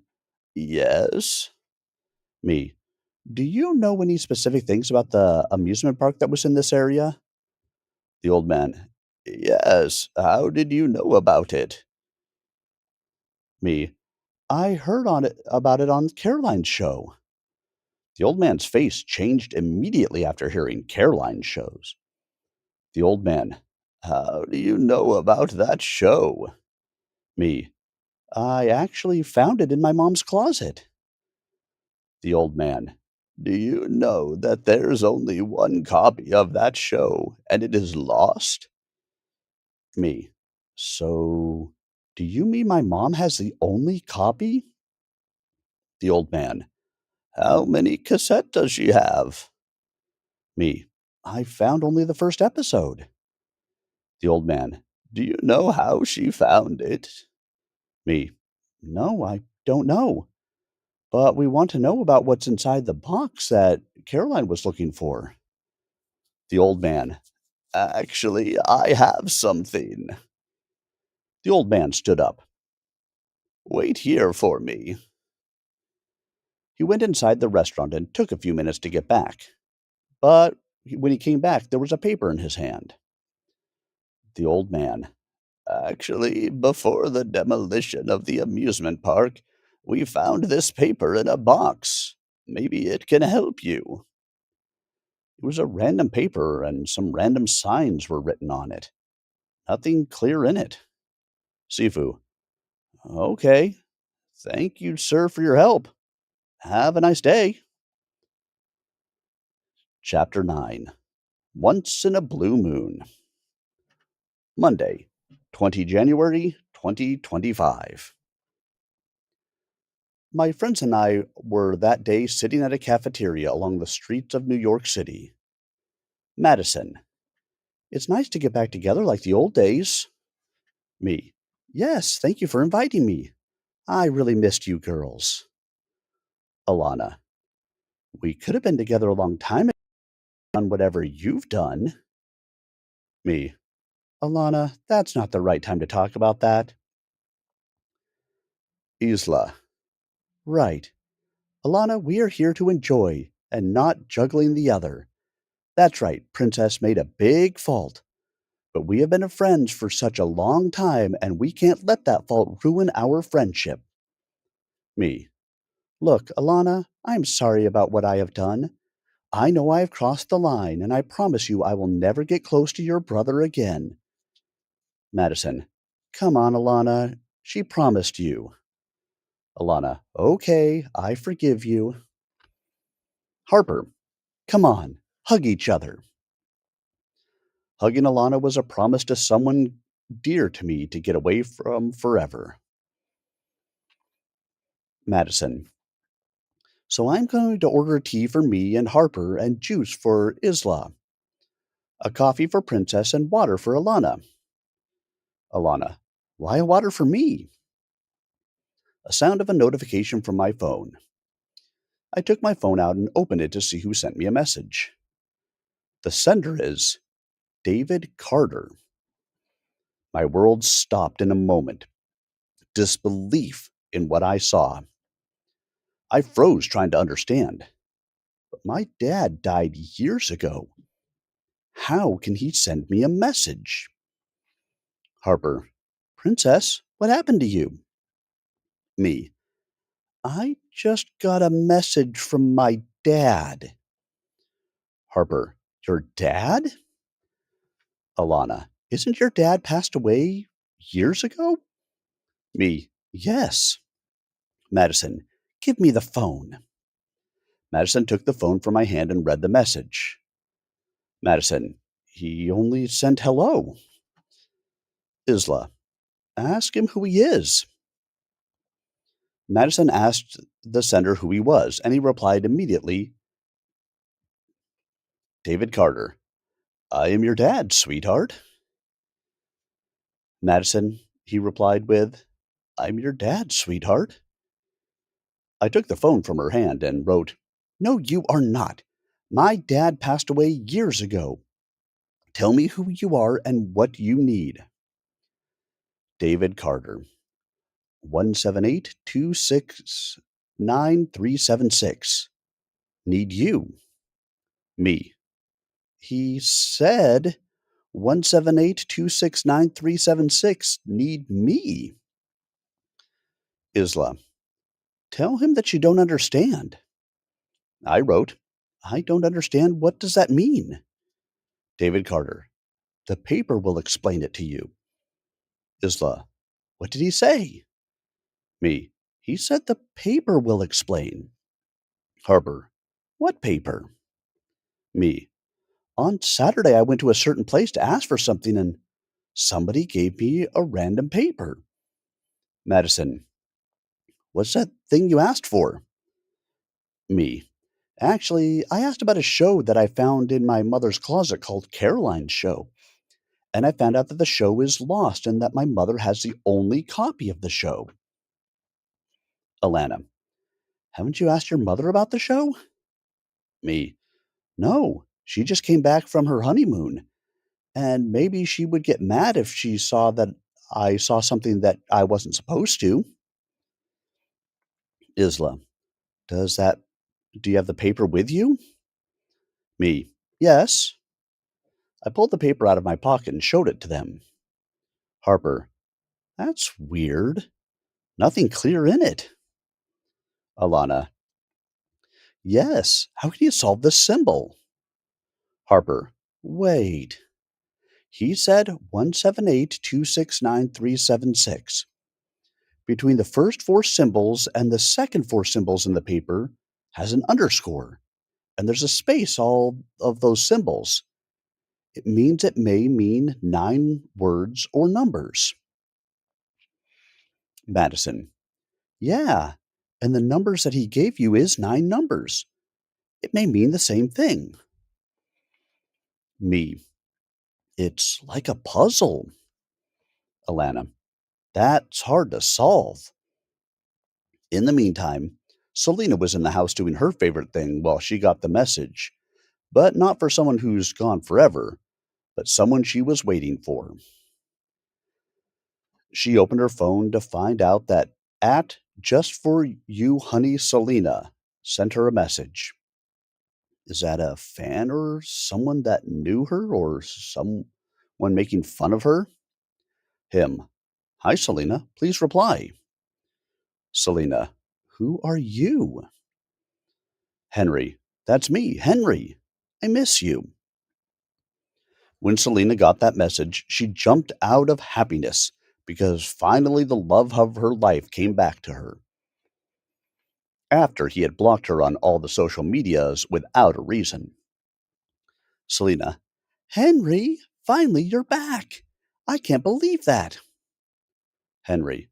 Yes. Me. Do you know any specific things about the amusement park that was in this area? The old man. Yes. How did you know about it? Me. I heard on it about it on Caroline's show. The old man's face changed immediately after hearing Caroline's shows. The old man. How do you know about that show? Me. I actually found it in my mom's closet. The old man. Do you know that there's only one copy of that show and it is lost? Me. So, do you mean my mom has the only copy? The old man. How many cassettes does she have? Me. I found only the first episode. The old man. Do you know how she found it? Me. No, I don't know. But we want to know about what's inside the box that Caroline was looking for. The old man. Actually, I have something. The old man stood up. Wait here for me. He went inside the restaurant and took a few minutes to get back. But when he came back, there was a paper in his hand. The old man. Actually, before the demolition of the amusement park, we found this paper in a box. Maybe it can help you. It was a random paper, and some random signs were written on it. Nothing clear in it. Sifu. Okay. Thank you, sir, for your help. Have a nice day. Chapter 9. Once in a Blue Moon. Monday, 20 January 2025. My friends and I were that day sitting at a cafeteria along the streets of New York City. Madison. It's nice to get back together like the old days. Me. Yes, thank you for inviting me. I really missed you girls. Alana. We could have been together a long time ago on whatever you've done. Me. Alana, that's not the right time to talk about that. Isla. Right. Alana, we are here to enjoy and not juggling the other. That's right, Princess made a big fault. But we have been friends for such a long time, and we can't let that fault ruin our friendship. Me. Look, Alana, I'm sorry about what I have done. I know I have crossed the line, and I promise you I will never get close to your brother again. Madison. Come on, Alana. She promised you. Alana. Okay, I forgive you. Harper. Come on, hug each other. Hugging Alana was a promise to someone dear to me to get away from forever. Madison. So I'm going to order tea for me and Harper and juice for Isla. A coffee for Princess and water for Alana. Alana. Why water for me? A sound of a notification from my phone. I took my phone out and opened it to see who sent me a message. The sender is David Carter. My world stopped in a moment. Disbelief in what I saw. I froze trying to understand. But my dad died years ago. How can he send me a message? Harper. Princess, what happened to you? Me. I just got a message from my dad. Harper. Your dad? Alana. Isn't your dad passed away years ago? Me. Yes. Madison. Give me the phone. Madison took the phone from my hand and read the message. Madison. He only sent hello. Isla. Ask him who he is. Madison asked the sender who he was, and he replied immediately, David Carter. I am your dad, sweetheart. Madison, he replied with, I'm your dad, sweetheart. I took the phone from her hand and wrote, No, you are not. My dad passed away years ago. Tell me who you are and what you need. David Carter. 178-269-376. Need you. Me. He said 178-269-376. Need me. Isla. Tell him that you don't understand. I wrote, I don't understand. What does that mean? David Carter. The paper will explain it to you. Isla. What did he say? Me. He said the paper will explain. Harper. What paper? Me. On Saturday, I went to a certain place to ask for something, and somebody gave me a random paper. Madison. What's that thing you asked for? Me. Actually, I asked about a show that I found in my mother's closet called Caroline's Show. And I found out that the show is lost and that my mother has the only copy of the show. Alana. Haven't you asked your mother about the show? Me. No, she just came back from her honeymoon. And maybe she would get mad if she saw that I saw something that I wasn't supposed to. Isla, does that, do you have the paper with you? Me, yes. I pulled the paper out of my pocket and showed it to them. Harper, that's weird. Nothing clear in it. Alana, yes. How can you solve this symbol? Harper, wait. He said 178269376. Between the first four symbols and the second four symbols in the paper has an underscore, and there's a space all of those symbols. It means it may mean 9 words or numbers. Madison, yeah, and the numbers that he gave you is 9 numbers. It may mean the same thing. Me, it's like a puzzle. Alana, that's hard to solve. In the meantime, Selena was in the house doing her favorite thing while she got the message, but not for someone who's gone forever, but someone she was waiting for. She opened her phone to find out that at Just For You Honey Selena sent her a message. Is that a fan or someone that knew her or someone making fun of her? Him. Hi, Selena. Please reply. Selena. Who are you? Henry. That's me, Henry. I miss you. When Selena got that message, she jumped out of happiness because finally the love of her life came back to her. After he had blocked her on all the social medias without a reason. Selena. Henry, finally you're back. I can't believe that. Henry.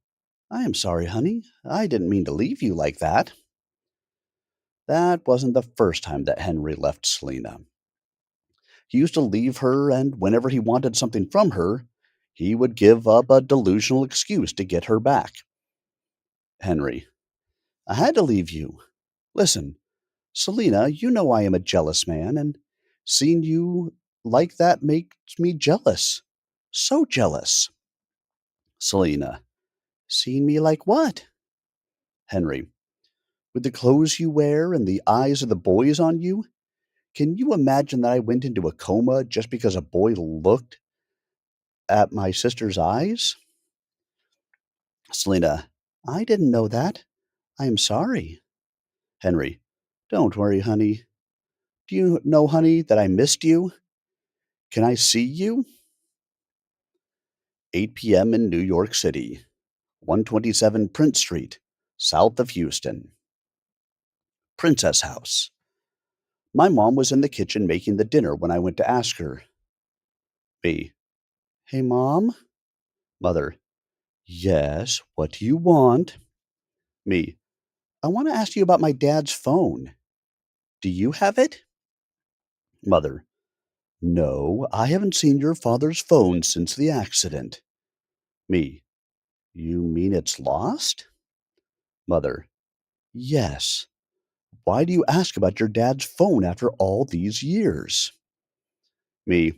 I am sorry, honey. I didn't mean to leave you like that. That wasn't the first time that Henry left Selena. He used to leave her, and whenever he wanted something from her, he would give up a delusional excuse to get her back. Henry. I had to leave you. Listen, Selena, you know I am a jealous man, and seeing you like that makes me jealous. So jealous. Selena. Seeing me like what? Henry. With the clothes you wear and the eyes of the boys on you? Can you imagine that I went into a coma just because a boy looked at my sister's eyes? Selena. I didn't know that. I am sorry. Henry. Don't worry, honey. Do you know, honey, that I missed you? Can I see you? 8 p.m. in New York City, 127 Prince Street, south of Houston. Princess House. My mom was in the kitchen making the dinner when I went to ask her. B. Hey, Mom? Mother. Yes, what do you want? Me. I want to ask you about my dad's phone. Do you have it? Mother. No, I haven't seen your father's phone since the accident. Me. You mean it's lost? Mother. Yes. Why do you ask about your dad's phone after all these years? Me.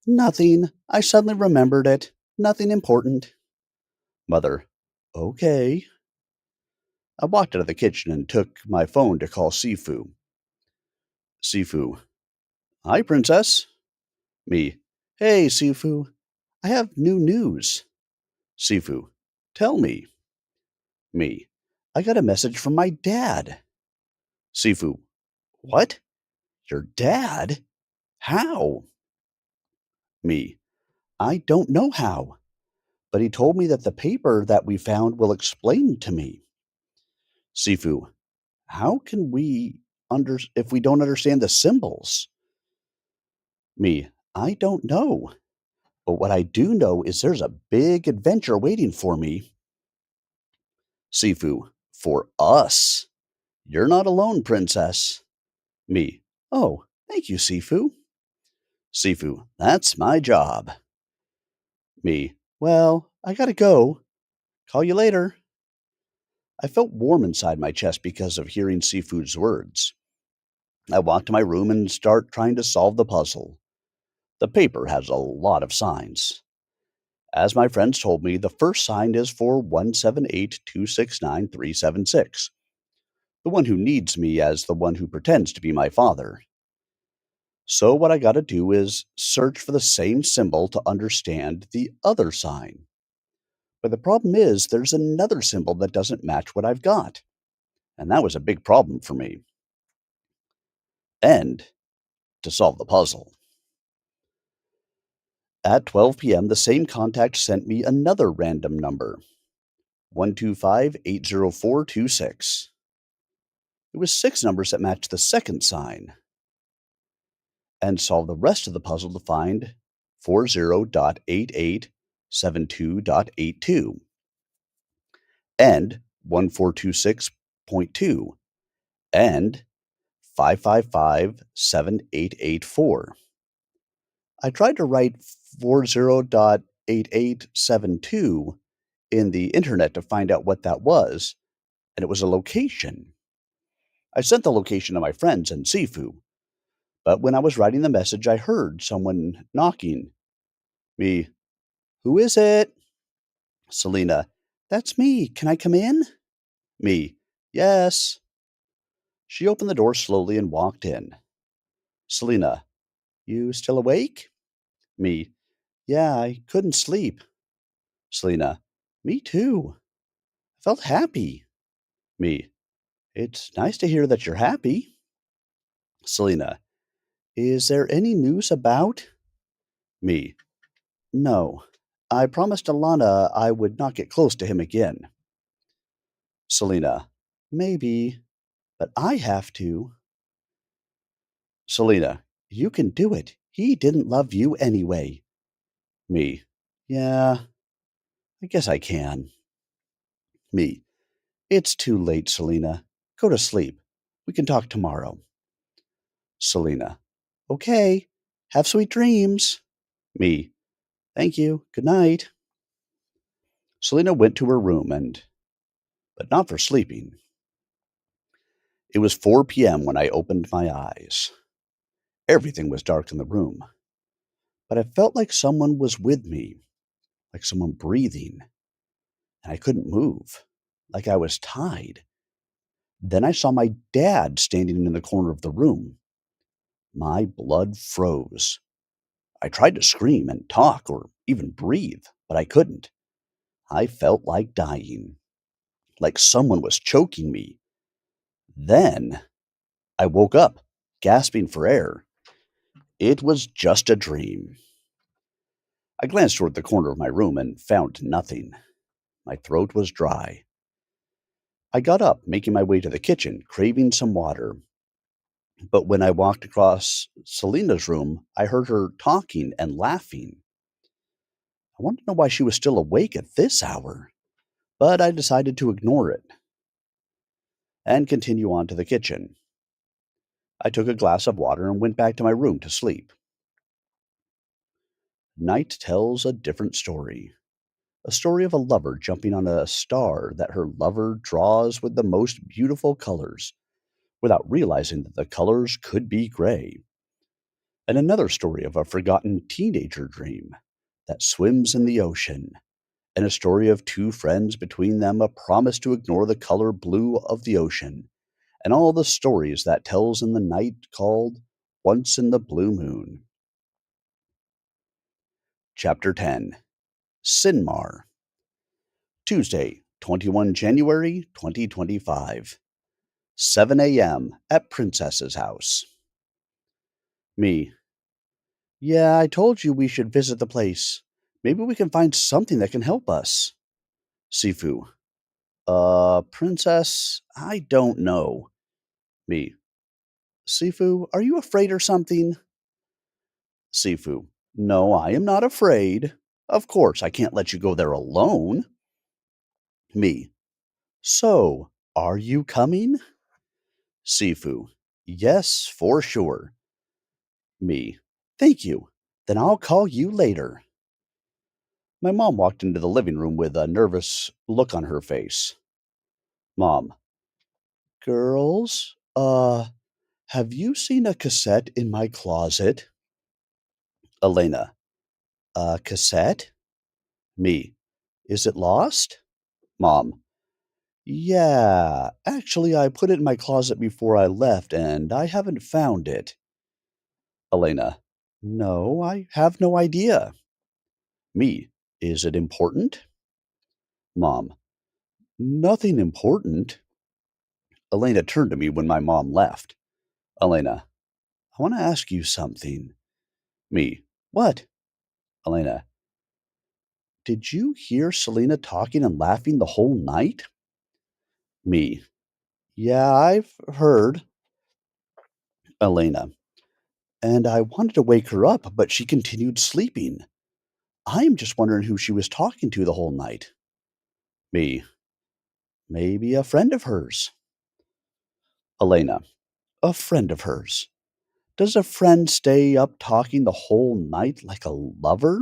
Nothing. I suddenly remembered it. Nothing important. Mother. Okay. I walked out of the kitchen and took my phone to call Sifu. Sifu. Hi, Princess. Me. Hey, Sifu. I have new news. Sifu. Tell me. Me. I got a message from my dad. Sifu. What? Your dad? How? Me. I don't know how, but he told me that the paper that we found will explain to me. Sifu. How can we if we don't understand the symbols? Me. I don't know. But what I do know is there's a big adventure waiting for me. Sifu. For us. You're not alone, Princess. Me. Oh, thank you, Sifu. Sifu. That's my job. Me. Well, I gotta go. Call you later. I felt warm inside my chest because of hearing Sifu's words. I walked to my room and start trying to solve the puzzle. The paper has a lot of signs. As my friends told me, the first sign is for 178269376, the one who needs me as the one who pretends to be my father. So, what I gotta do is search for the same symbol to understand the other sign. But the problem is, there's another symbol that doesn't match what I've got. And that was a big problem for me. And to solve the puzzle. At 12 p.m., the same contact sent me another random number 125-80426. It was six numbers that matched the second sign, and solve the rest of the puzzle to find 40.8872.82 and 1426.2 and 5557884. I tried to write 40.8872 in the internet to find out what that was, and it was a location. I sent the location to my friends and Sifu, but when I was writing the message, I heard someone knocking. Me, who is it? Selena, that's me. Can I come in? Me, yes. She opened the door slowly and walked in. Selena, you still awake? Me, yeah, I couldn't sleep. Selena, me too. I felt happy. Me, it's nice to hear that you're happy. Selena, is there any news about? Me, no. I promised Alana I would not get close to him again. Selena, maybe, but I have to. Selena, you can do it. He didn't love you anyway. Me, yeah, I guess I can. Me, it's too late, Selena. Go to sleep. We can talk tomorrow. Selena, okay. Have sweet dreams. Me, thank you. Good night. Selena went to her room but not for sleeping. It was 4 p.m. when I opened my eyes. Everything was dark in the room, but I felt like someone was with me, like someone breathing, and I couldn't move, like I was tied. Then I saw my dad standing in the corner of the room. My blood froze. I tried to scream and talk or even breathe, but I couldn't. I felt like dying, like someone was choking me. Then I woke up, gasping for air. It was just a dream. I glanced toward the corner of my room and found nothing. My throat was dry. I got up, making my way to the kitchen, craving some water. But when I walked across Selena's room, I heard her talking and laughing. I wanted to know why she was still awake at this hour, but I decided to ignore it and continue on to the kitchen. I took a glass of water and went back to my room to sleep. Night tells a different story. A story of a lover jumping on a star that her lover draws with the most beautiful colors, without realizing that the colors could be gray. And another story of a forgotten teenager dream that swims in the ocean, and a story of two friends between them a promise to ignore the color blue of the ocean, and all the stories that tells in the night called Once in the Blue Moon. Chapter 10 Sinmar. Tuesday, 21 January 2025. 7 a.m. at Princess's house. Me. Yeah, I told you we should visit the place. Maybe we can find something that can help us. Sifu. Princess, I don't know. Me. Sifu, are you afraid or something? Sifu. No, I am not afraid. Of course, I can't let you go there alone. Me. So, are you coming? Sifu. Yes, for sure. Me. Thank you. Then I'll call you later. My mom walked into the living room with a nervous look on her face. Mom. Girls, have you seen a cassette in my closet? Elena. A cassette? Me. Is it lost? Mom. Yeah, actually, I put it in my closet before I left and I haven't found it. Elena. No, I have no idea. Me. Is it important? Mom. Nothing important. Elena turned to me when my mom left. Elena. I want to ask you something. Me. What? Elena. Did you hear Selena talking and laughing the whole night? Me. Yeah, I've heard. Elena. And I wanted to wake her up, but she continued sleeping. I'm just wondering who she was talking to the whole night. Me. Maybe a friend of hers. Elena. A friend of hers. Does a friend stay up talking the whole night like a lover?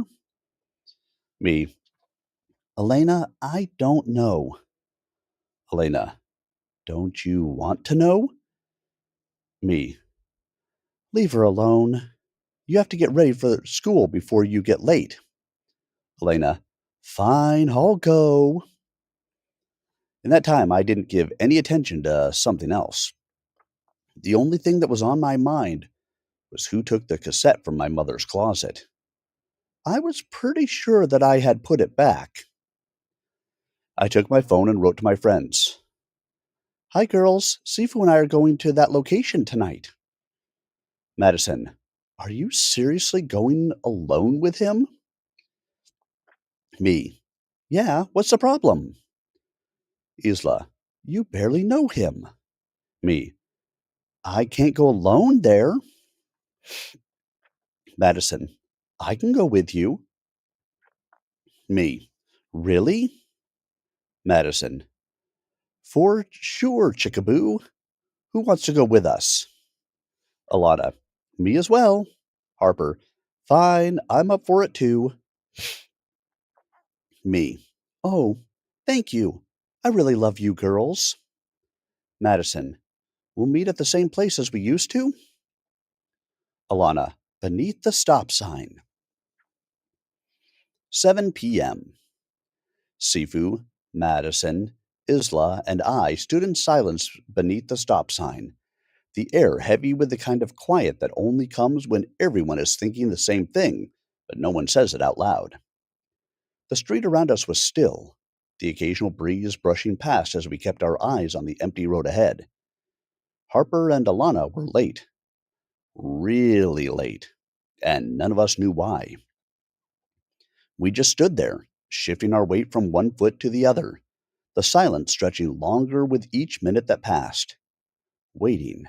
Me. Elena, I don't know. Elena. Don't you want to know? Me. Leave her alone. You have to get ready for school before you get late. Elena. Fine, I'll go. In that time, I didn't give any attention to something else. The only thing that was on my mind was who took the cassette from my mother's closet. I was pretty sure that I had put it back. I took my phone and wrote to my friends. Hi, girls. Sifu and I are going to that location tonight. Madison. Are you seriously going alone with him? Me. Yeah, what's the problem? Isla. You barely know him. Me. I can't go alone there. Madison. I can go with you. Me. Really? Madison. For sure, Chickaboo. Who wants to go with us? Alana. Me as well. Harper. Fine, I'm up for it too. Me. Oh, thank you. I really love you girls. Madison. We'll meet at the same place as we used to? Alana. Beneath the stop sign. 7 p.m. Sifu, Madison, Isla, and I stood in silence beneath the stop sign, the air heavy with the kind of quiet that only comes when everyone is thinking the same thing, but no one says it out loud. The street around us was still, the occasional breeze brushing past as we kept our eyes on the empty road ahead. Harper and Alana were late, really late, and none of us knew why. We just stood there, shifting our weight from one foot to the other, the silence stretching longer with each minute that passed. Waiting.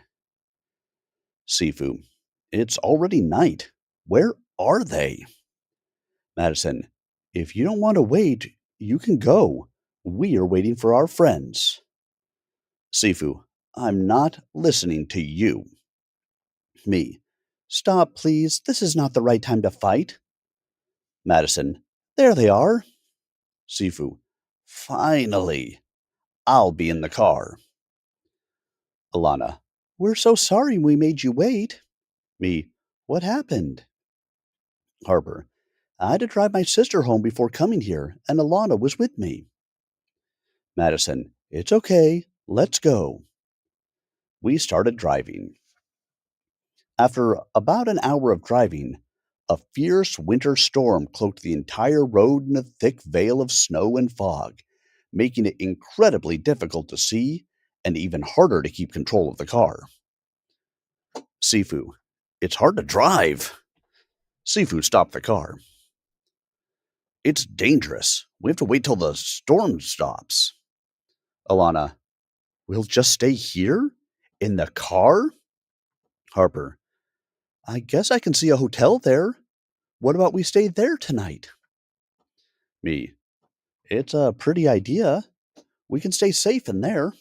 Sifu. It's already night. Where are they? Madison. If you don't want to wait, you can go. We are waiting for our friends. Sifu. I'm not listening to you. Me. Stop, please. This is not the right time to fight. Madison. There they are. Sifu. Finally. I'll be in the car. Alana. We're so sorry we made you wait. Me. What happened? Harper. I had to drive my sister home before coming here, and Alana was with me. Madison. It's okay. Let's go. We started driving. After about an hour of driving, a fierce winter storm cloaked the entire road in a thick veil of snow and fog, making it incredibly difficult to see and even harder to keep control of the car. Sifu. It's hard to drive. Sifu stopped the car. It's dangerous. We have to wait till the storm stops. Alana. We'll just stay here? In the car? Harper. I guess I can see a hotel there. What about we stay there tonight? Me. It's a pretty idea. We can stay safe in there.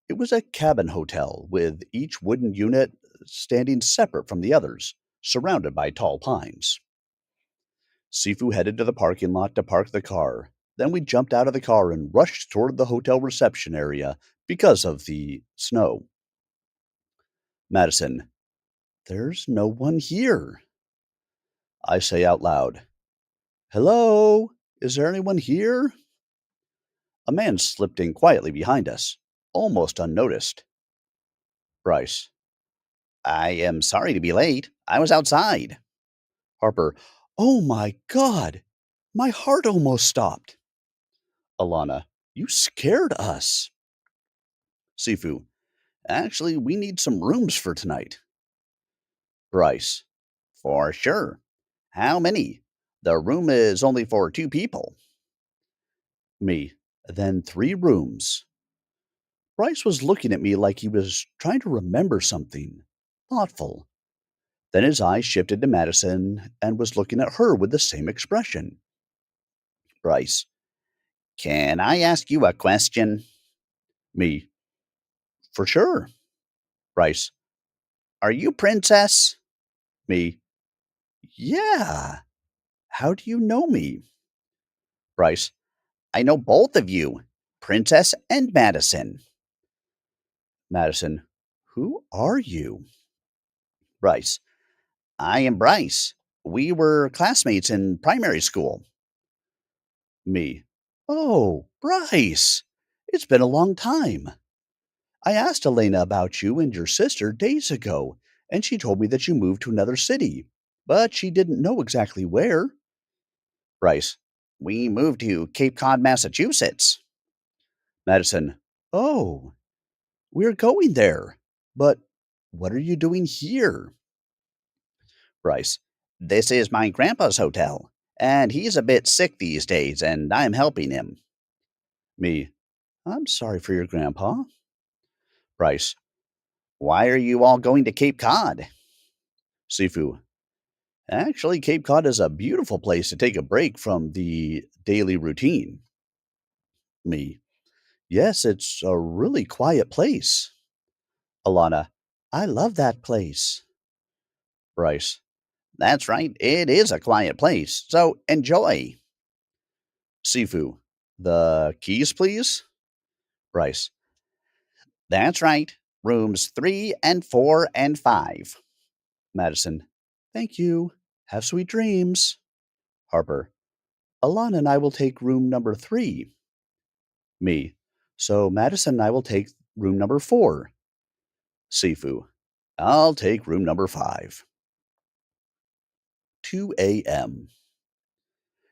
It was a cabin hotel, with each wooden unit standing separate from the others, surrounded by tall pines. Sifu headed to the parking lot to park the car. Then we jumped out of the car and rushed toward the hotel reception area because of the snow. Madison. There's no one here. I say out loud. Hello? Is there anyone here? A man slipped in quietly behind us, almost unnoticed. Bryce. I am sorry to be late. I was outside. Harper. Oh my God! My heart almost stopped. Alana. You scared us. Sifu. Actually, we need some rooms for tonight. Bryce. For sure. How many? The room is only for 2 people. Me. Then 3 rooms. Bryce was looking at me like he was trying to remember something. Thoughtful. Then his eyes shifted to Madison and was looking at her with the same expression. Bryce. Can I ask you a question? Me. For sure. Bryce. Are you Princess? Me. Yeah. How do you know me? Bryce. I know both of you, Princess and Madison. Madison. Who are you? Bryce. I am Bryce. We were classmates in primary school. Me. Oh, Bryce. It's been a long time. I asked Elena about you and your sister days ago, and she told me that you moved to another city, but she didn't know exactly where. Bryce. We moved to Cape Cod, Massachusetts. Madison. Oh, we're going there. But what are you doing here? Bryce. This is my grandpa's hotel, and he's a bit sick these days, and I'm helping him. Me. I'm sorry for your grandpa. Bryce. Why are you all going to Cape Cod? Sifu. Actually, Cape Cod is a beautiful place to take a break from the daily routine. Me. Yes, it's a really quiet place. Alana. I love that place. Bryce. That's right, it is a quiet place, so enjoy. Sifu. The keys, please? Bryce. That's right. Rooms 3 and 4 and 5. Madison. Thank you. Have sweet dreams. Harper. Alana and I will take room number 3. Me. So Madison and I will take room number 4. Sifu. I'll take room number 5. 2 a.m.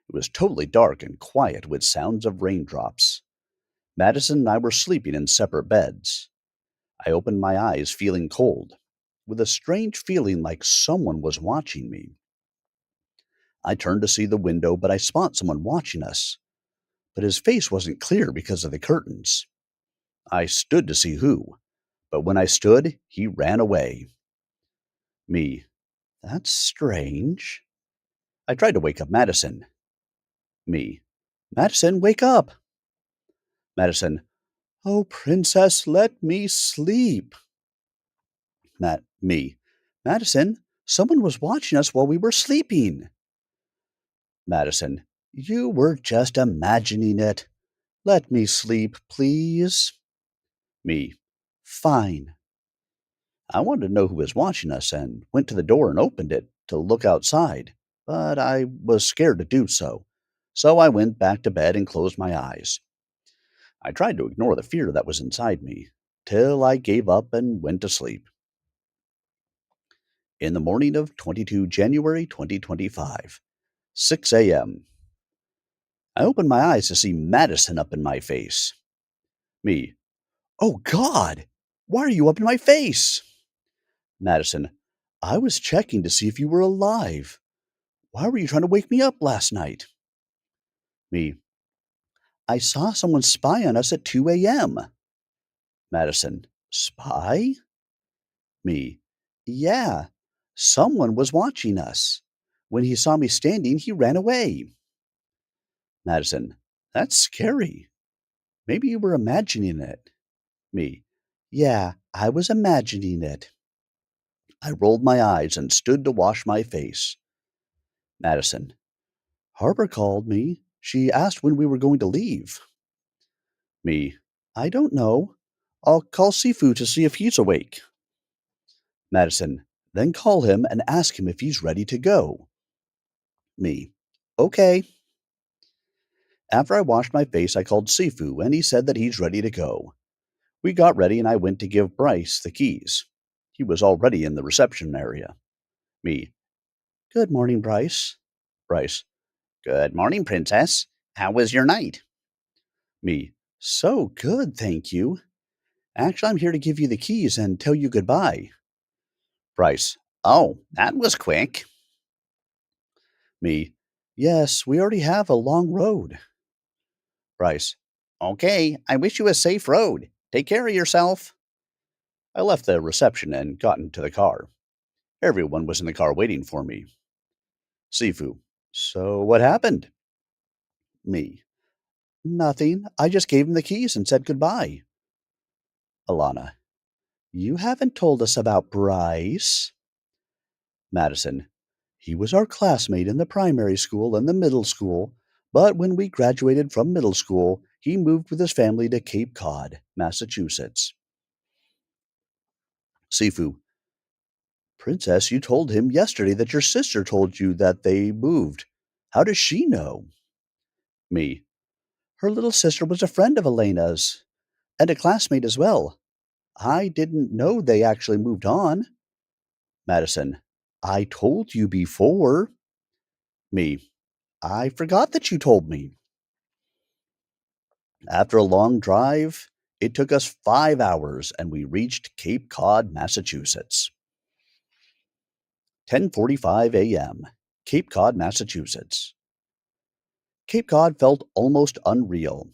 It was totally dark and quiet with sounds of raindrops. Madison and I were sleeping in separate beds. I opened my eyes feeling cold, with a strange feeling like someone was watching me. I turned to see the window, but I spot someone watching us. But his face wasn't clear because of the curtains. I stood to see who, but when I stood, he ran away. Me. That's strange. I tried to wake up Madison. Me. Madison, wake up! Madison. Oh, princess, let me sleep. Me. Madison, someone was watching us while we were sleeping. Madison. You were just imagining it. Let me sleep, please. Me. Fine. I wanted to know who was watching us and went to the door and opened it to look outside, but I was scared to do so. So I went back to bed and closed my eyes. I tried to ignore the fear that was inside me, till I gave up and went to sleep. In the morning of 22 January 2025, 6 a.m., I opened my eyes to see Madison up in my face. Me. Oh, God! Why are you up in my face? Madison. I was checking to see if you were alive. Why were you trying to wake me up last night? Me. I saw someone spy on us at 2 a.m. Madison. Spy? Me. Yeah. Someone was watching us. When he saw me standing, he ran away. Madison. That's scary. Maybe you were imagining it. Me. Yeah, I was imagining it. I rolled my eyes and stood to wash my face. Madison. Harper called me. She asked when we were going to leave. Me. I don't know. I'll call Sifu to see if he's awake. Madison. Then call him and ask him if he's ready to go. Me. Okay. After I washed my face, I called Sifu, and he said that he's ready to go. We got ready, and I went to give Bryce the keys. He was already in the reception area. Me. Good morning, Bryce. Bryce. Good morning, Princess. How was your night? Me. So good, thank you. Actually, I'm here to give you the keys and tell you goodbye. Bryce. Oh, that was quick. Me. Yes, we already have a long road. Bryce. Okay, I wish you a safe road. Take care of yourself. I left the reception and got into the car. Everyone was in the car waiting for me. Sifu. So what happened? Me. Nothing. I just gave him the keys and said goodbye. Alana. You haven't told us about Bryce. Madison. He was our classmate in the primary school and the middle school, but when we graduated from middle school, he moved with his family to Cape Cod, Massachusetts. Sifu. Princess, you told him yesterday that your sister told you that they moved. How does she know? Me. Her little sister was a friend of Elena's, and a classmate as well. I didn't know they actually moved on. Madison. I told you before. Me. I forgot that you told me. After a long drive, it took us 5 hours and we reached Cape Cod, Massachusetts. 10:45 a.m. Cape Cod, Massachusetts. Cape Cod felt almost unreal.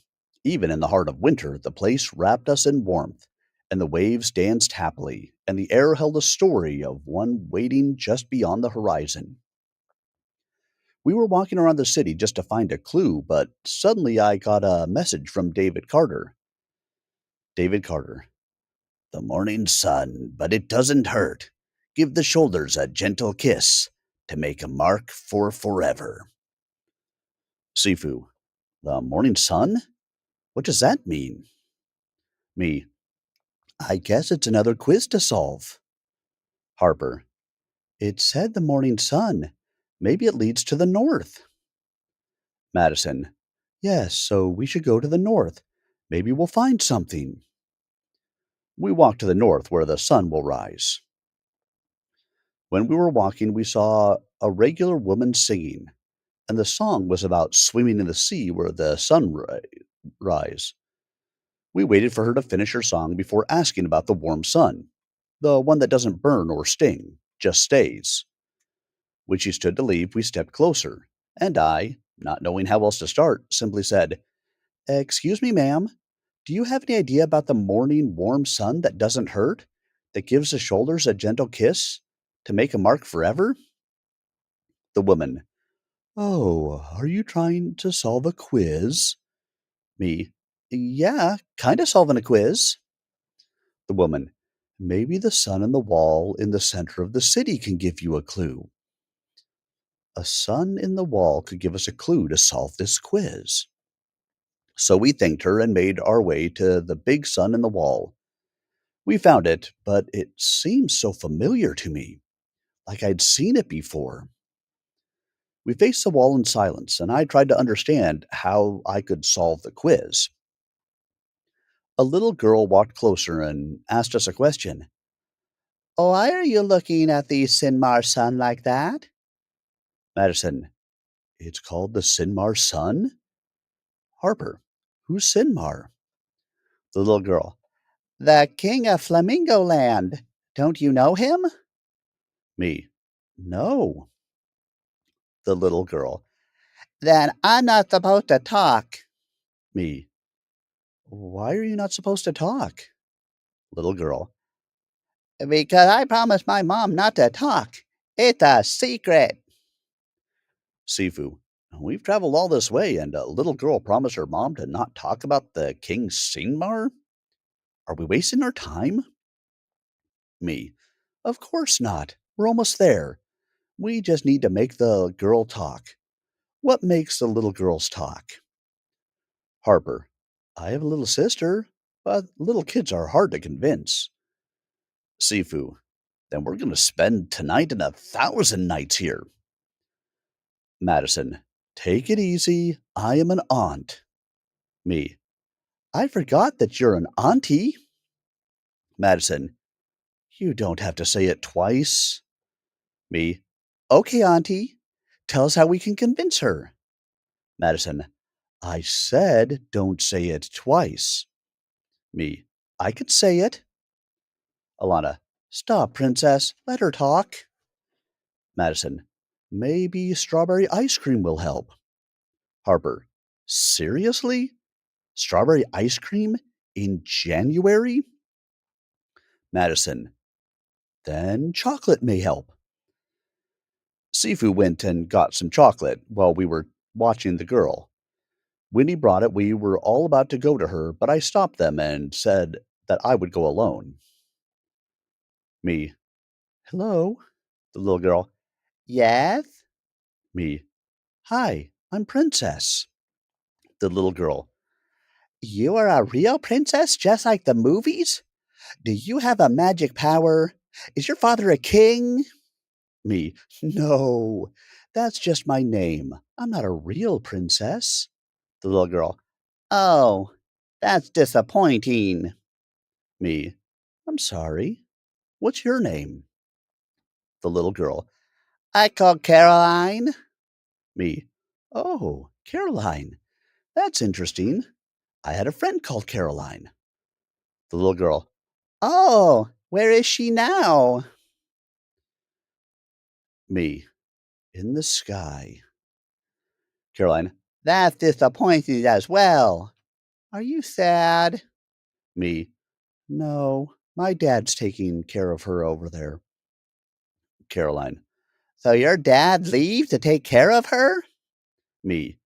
Even in the heart of winter, the place wrapped us in warmth, and the waves danced happily, and the air held a story of one waiting just beyond the horizon. We were walking around the city just to find a clue, but suddenly I got a message from David Carter. David Carter. The morning sun, but it doesn't hurt. Give the shoulders a gentle kiss to make a mark for forever. Sifu. The morning sun? What does that mean? Me. I guess it's another quiz to solve. Harper. It said the morning sun. Maybe it leads to the north. Madison. Yes, so we should go to the north. Maybe we'll find something. We walked to the north where the sun will rise. When we were walking, we saw a regular woman singing, and the song was about swimming in the sea where the sun rise. We waited for her to finish her song before asking about the warm sun, the one that doesn't burn or sting, just stays. When she stood to leave, we stepped closer, and I, not knowing how else to start, simply said, Excuse me, ma'am, do you have any idea about the morning warm sun that doesn't hurt, that gives the shoulders a gentle kiss, to make a mark forever? The woman. Oh, are you trying to solve a quiz? Me. Yeah, kinda solving a quiz. The woman. Maybe the sun on the wall in the center of the city can give you a clue. A sun in the wall could give us a clue to solve this quiz. So we thanked her and made our way to the big sun in the wall. We found it, but it seemed so familiar to me, like I'd seen it before. We faced the wall in silence, and I tried to understand how I could solve the quiz. A little girl walked closer and asked us a question. Why are you looking at the Sinmar sun like that? Madison. It's called the Sinmar sun? Harper. Who's Sinmar? The little girl. The king of Flamingo Land. Don't you know him? Me. No. The little girl. Then I'm not supposed to talk. Me. Why are you not supposed to talk? Little girl. Because I promised my mom not to talk. It's a secret. Sifu. We've traveled all this way, and a little girl promised her mom to not talk about the King Singmar? Are we wasting our time? Me. Of course not. We're almost there. We just need to make the girl talk. What makes the little girls talk? Harper. I have a little sister, but little kids are hard to convince. Sifu. Then we're going to spend tonight and 1,000 nights here. Madison. Take it easy. I am an aunt. Me. I forgot that you're an auntie. Madison. You don't have to say it twice. Me. Okay, auntie. Tell us how we can convince her. Madison. I said don't say it twice. Me. I could say it. Alana. Stop, princess. Let her talk. Madison. Maybe strawberry ice cream will help. Harper. Seriously? Strawberry ice cream in January? Madison. Then chocolate may help. Sifu went and got some chocolate while we were watching the girl. When he brought it, we were all about to go to her, but I stopped them and said that I would go alone. Me. Hello? The little girl. Yes? Me. Hi, I'm Princess. The little girl. You are a real princess just like the movies? Do you have a magic power? Is your father a king? Me. No, that's just my name. I'm not a real princess. The little girl. Oh, that's disappointing. Me. I'm sorry. What's your name? The little girl. I call Caroline. Me. Oh, Caroline. That's interesting. I had a friend called Caroline. The little girl. Oh, where is she now? Me. In the sky. Caroline. That's disappointing as well. Are you sad? Me. No, my dad's taking care of her over there. Caroline. So your dad leaves to take care of her? Me.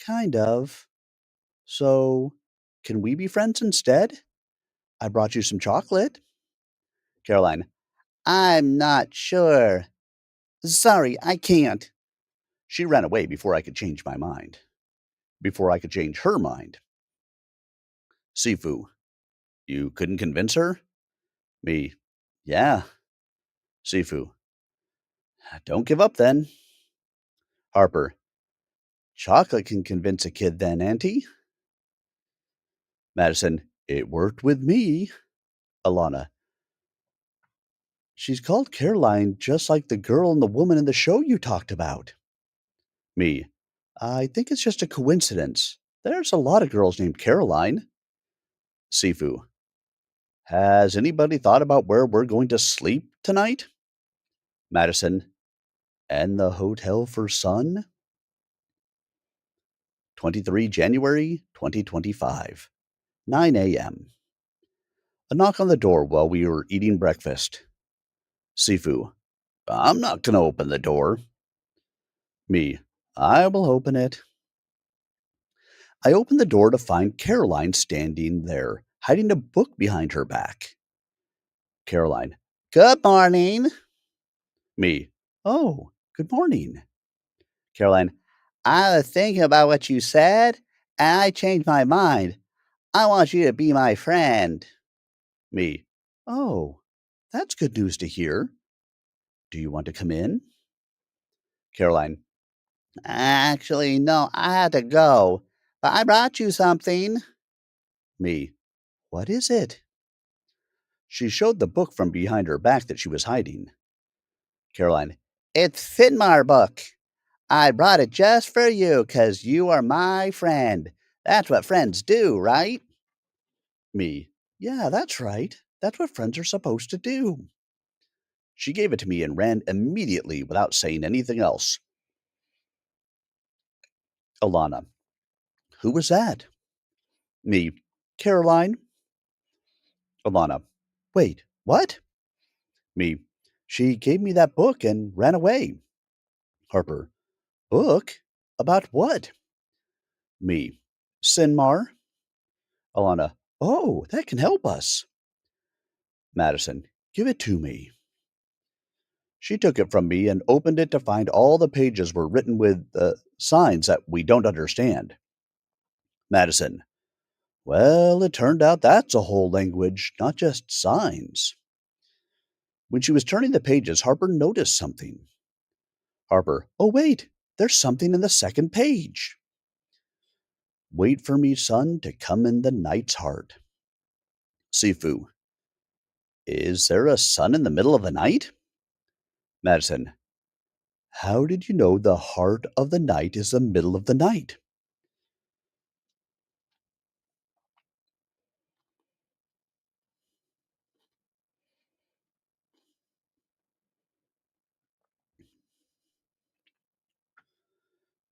Kind of. So, can we be friends instead? I brought you some chocolate. Caroline. I'm not sure. Sorry, I can't. She ran away before I could change my mind. Before I could change her mind. Sifu. You couldn't convince her? Me. Yeah. Sifu. Don't give up then. Harper. Chocolate can convince a kid then, Auntie. Madison. It worked with me. Alana. She's called Caroline just like the girl and the woman in the show you talked about. Me. I think it's just a coincidence. There's a lot of girls named Caroline. Sifu. Has anybody thought about where we're going to sleep tonight? Madison. And the hotel for Sun? 23 January 2025. 9 a.m. A knock on the door while we were eating breakfast. Sifu. I'm not going to open the door. Me. I will open it. I opened the door to find Caroline standing there, hiding a book behind her back. Caroline. Good morning. Me. Oh, good morning. Caroline. I was thinking about what you said, and I changed my mind. I want you to be my friend. Me. Oh, that's good news to hear. Do you want to come in? Caroline. Actually, no, I had to go, but I brought you something. Me. What is it? She showed the book from behind her back that she was hiding. Caroline. It's Finmar book. I brought it just for you, 'cause you are my friend. That's what friends do, right? Me. Yeah, that's right. That's what friends are supposed to do. She gave it to me and ran immediately without saying anything else. Alana. Who was that? Me. Caroline. Alana. Wait, what? Me. She gave me that book and ran away. Harper. Book? About what? Me. Sinmar. Alana. Oh, that can help us. Madison. Give it to me. She took it from me and opened it to find all the pages were written with signs that we don't understand. Madison. Well, it turned out that's a whole language, not just signs. When she was turning the pages, Harper noticed something. Harper. Oh, wait. There's something in the second page. Wait for me, son, to come in the night's heart. Sifu. Is there a sun in the middle of the night? Madison. How did you know the heart of the night is the middle of the night?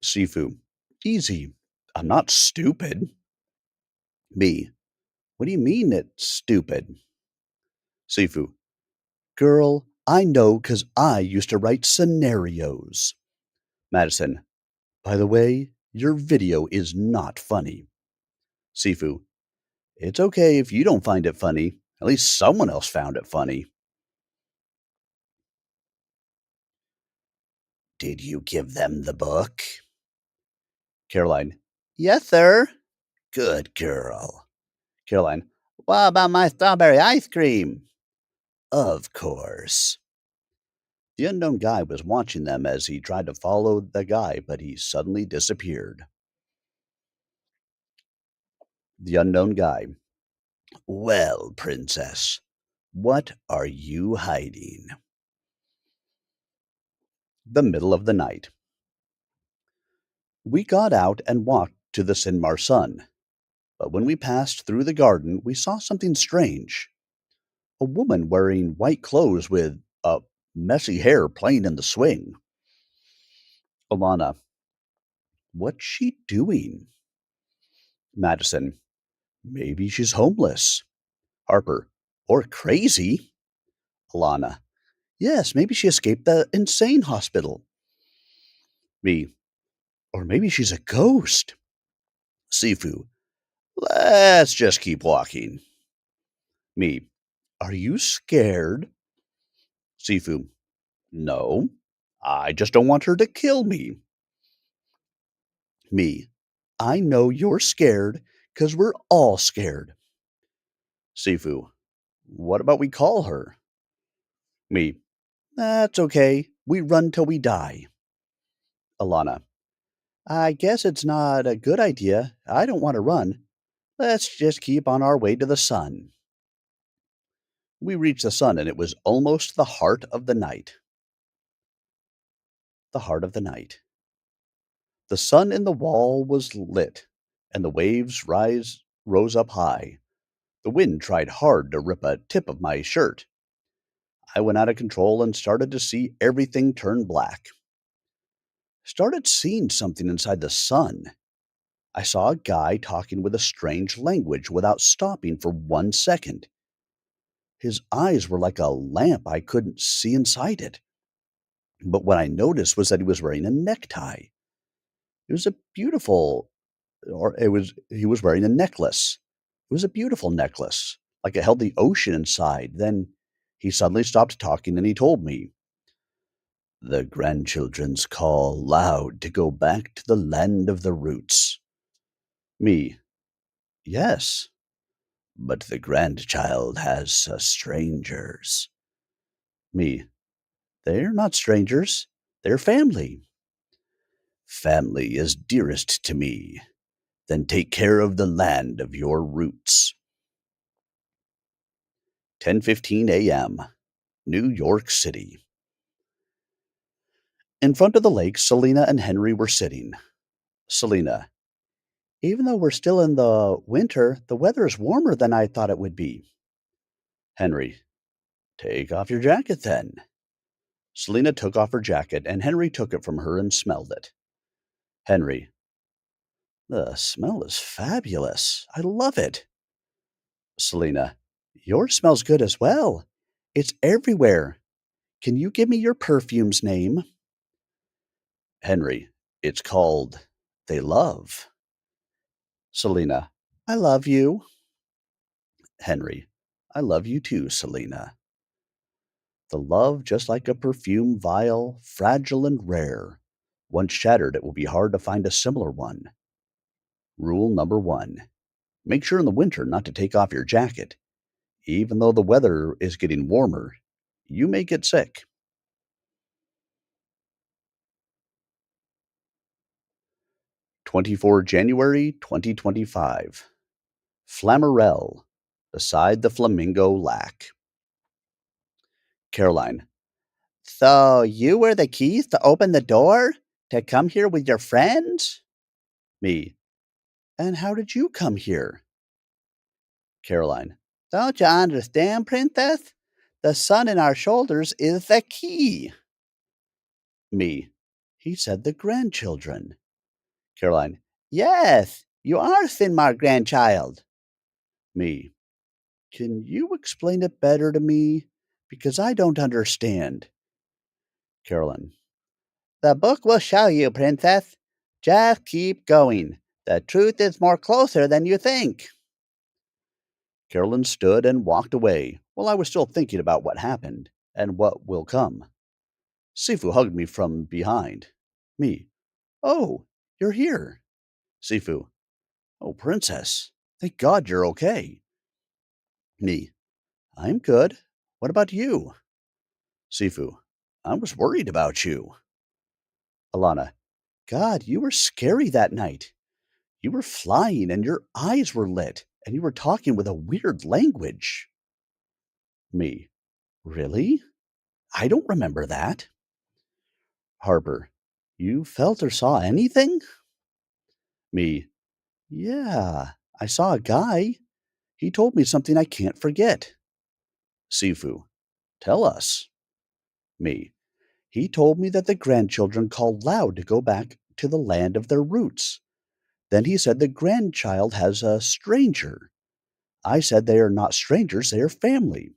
Sifu. Easy. I'm not stupid. Me. What do you mean it's stupid? Sifu. Girl, I know 'cause I used to write scenarios. Madison. By the way, your video is not funny. Sifu. It's okay if you don't find it funny. At least someone else found it funny. Did you give them the book? Caroline. Yes, sir. Good girl. Caroline. What about my strawberry ice cream? Of course. The unknown guy was watching them as he tried to follow the guy, but he suddenly disappeared. The unknown guy. Well, princess, what are you hiding? The middle of the night. We got out and walked to the Sinmar Sun, but when we passed through the garden, we saw something strange. A woman wearing white clothes with messy hair playing in the swing. Alana. What's she doing? Madison. Maybe she's homeless. Harper. Or crazy. Alana. Yes, maybe she escaped the insane hospital. Me. Or maybe she's a ghost. Sifu. Let's just keep walking. Me. Are you scared? Sifu. No. I just don't want her to kill me. Me. I know you're scared because we're all scared. Sifu. What about we call her? Me. That's okay. We run till we die. Alana. I guess it's not a good idea. I don't want to run. Let's just keep on our way to the sun. We reached the sun, and it was almost the heart of the night. The heart of the night. The sun in the wall was lit, and the waves rose up high. The wind tried hard to rip a tip of my shirt. I went out of control and started to see everything turn black. Started seeing something inside the sun. I saw a guy talking with a strange language without stopping for 1 second. His eyes were like a lamp. I couldn't see inside it. But what I noticed was that he was wearing a necktie. It was a beautiful, or it was, he was wearing a necklace. It was a beautiful necklace, like it held the ocean inside. Then he suddenly stopped talking and he told me, the grandchildren's call loud to go back to the land of the roots. Me, yes, but the grandchild has strangers. Me, they're not strangers, they're family. Family is dearest to me. Then take care of the land of your roots. 10:15 a.m. New York City. In front of the lake, Selena and Henry were sitting. Selena, even though we're still in the winter, the weather is warmer than I thought it would be. Henry, take off your jacket then. Selena took off her jacket, and Henry took it from her and smelled it. Henry, the smell is fabulous. I love it. Selena, yours smells good as well. It's everywhere. Can you give me your perfume's name? Henry, it's called They Love. Selena, I love you. Henry, I love you too, Selena. The love, just like a perfume vial, fragile and rare. Once shattered, it will be hard to find a similar one. Rule number 1. Make sure in the winter not to take off your jacket. Even though the weather is getting warmer, you may get sick. 24 January 2025. Flamarel, beside the flamingo lack. Caroline. So you were the keys to open the door? To come here with your friends? Me. And how did you come here? Caroline. Don't you understand, Princess? The sun in our shoulders is the key. Me. He said the grandchildren. Caroline. Yes, you are Finmar grandchild. Me. Can you explain it better to me? Because I don't understand. Caroline. The book will show you, Princess. Just keep going. The truth is more closer than you think. Carolyn stood and walked away while I was still thinking about what happened and what will come. Sifu hugged me from behind. Me. Oh, you're here. Sifu. Oh, Princess. Thank God you're okay. Me. I'm good. What about you? Sifu. I was worried about you. Alana. God, you were scary that night. You were flying and your eyes were lit and you were talking with a weird language. Me. Really? I don't remember that. Harper. You felt or saw anything? Me. Yeah, I saw a guy. He told me something I can't forget. Sifu. Tell us. Me. He told me that the grandchildren called loud to go back to the land of their roots. Then he said the grandchild has a stranger. I said they are not strangers, they are family.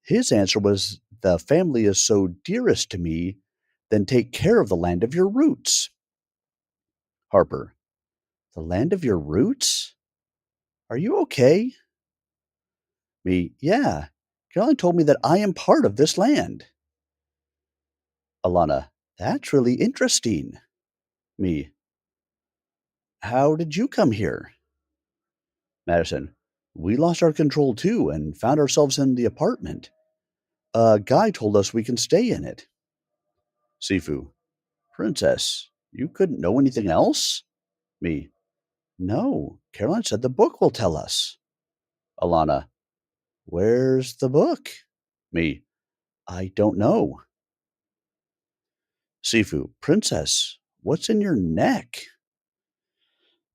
His answer was, the family is so dearest to me, then take care of the land of your roots. Harper. The land of your roots? Are you okay? Me. Yeah. Caroline told me that I am part of this land. Alana. That's really interesting. Me. How did you come here? Madison. We lost our control too and found ourselves in the apartment. A guy told us we can stay in it. Sifu. Princess, you couldn't know anything else? Me. No, Caroline said the book will tell us. Alana. Where's the book? Me. I don't know. Sifu. Princess, what's in your neck?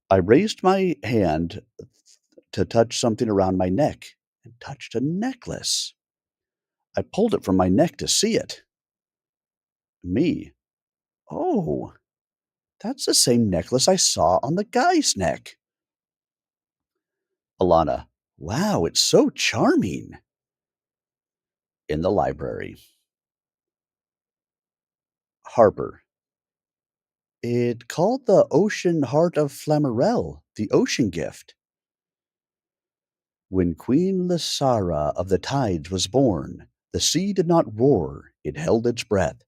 I raised my hand to touch something around my neck and touched a necklace. I pulled it from my neck to see it. Me. Oh, that's the same necklace I saw on the guy's neck. Alana. Wow, it's so charming. In the library. Harper. It called the ocean heart of Flamarel, the ocean gift. When Queen Lysara of the tides was born, the sea did not roar, it held its breath.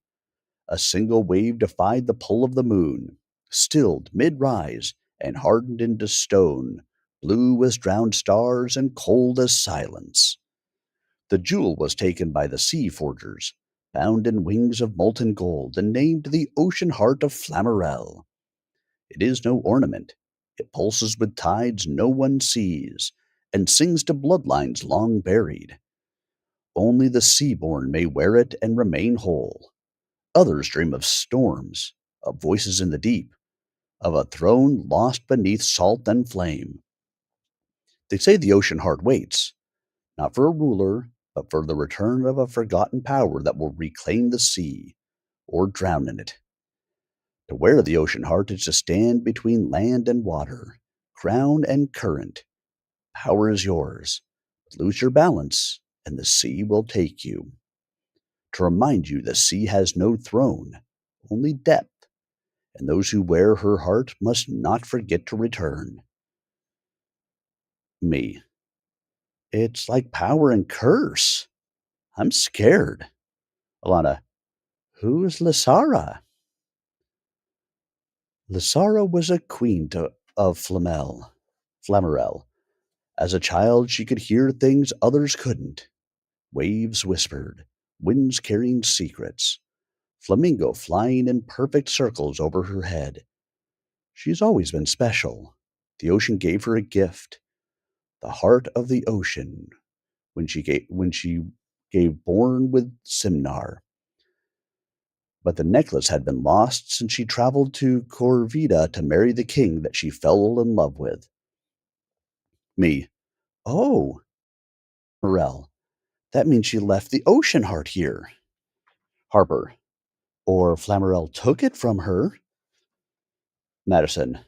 A single wave defied the pull of the moon, stilled mid-rise, and hardened into stone, blue as drowned stars and cold as silence. The jewel was taken by the sea forgers, bound in wings of molten gold, and named the ocean heart of Flamarel. It is no ornament. It pulses with tides no one sees, and sings to bloodlines long buried. Only the sea-born may wear it and remain whole. Others dream of storms, of voices in the deep, of a throne lost beneath salt and flame. They say the ocean heart waits, not for a ruler, but for the return of a forgotten power that will reclaim the sea, or drown in it. To wear the ocean heart is to stand between land and water, crown and current. Power is yours, but lose your balance, and the sea will take you. To remind you the sea has no throne, only depth, and those who wear her heart must not forget to return. Me. It's like power and curse. I'm scared. Alana. Who's Lysara? Lysara was a queen of Flamarel. As a child, she could hear things others couldn't. Waves whispered, winds carrying secrets, flamingo flying in perfect circles over her head. She's always been special. The ocean gave her a gift, the heart of the ocean, when she gave born with Simnar. But the necklace had been lost since she traveled to Corvida to marry the king that she fell in love with. Me. Oh, Morel. That means she left the ocean heart here. Harper. Or Flamarel took it from her. Madison.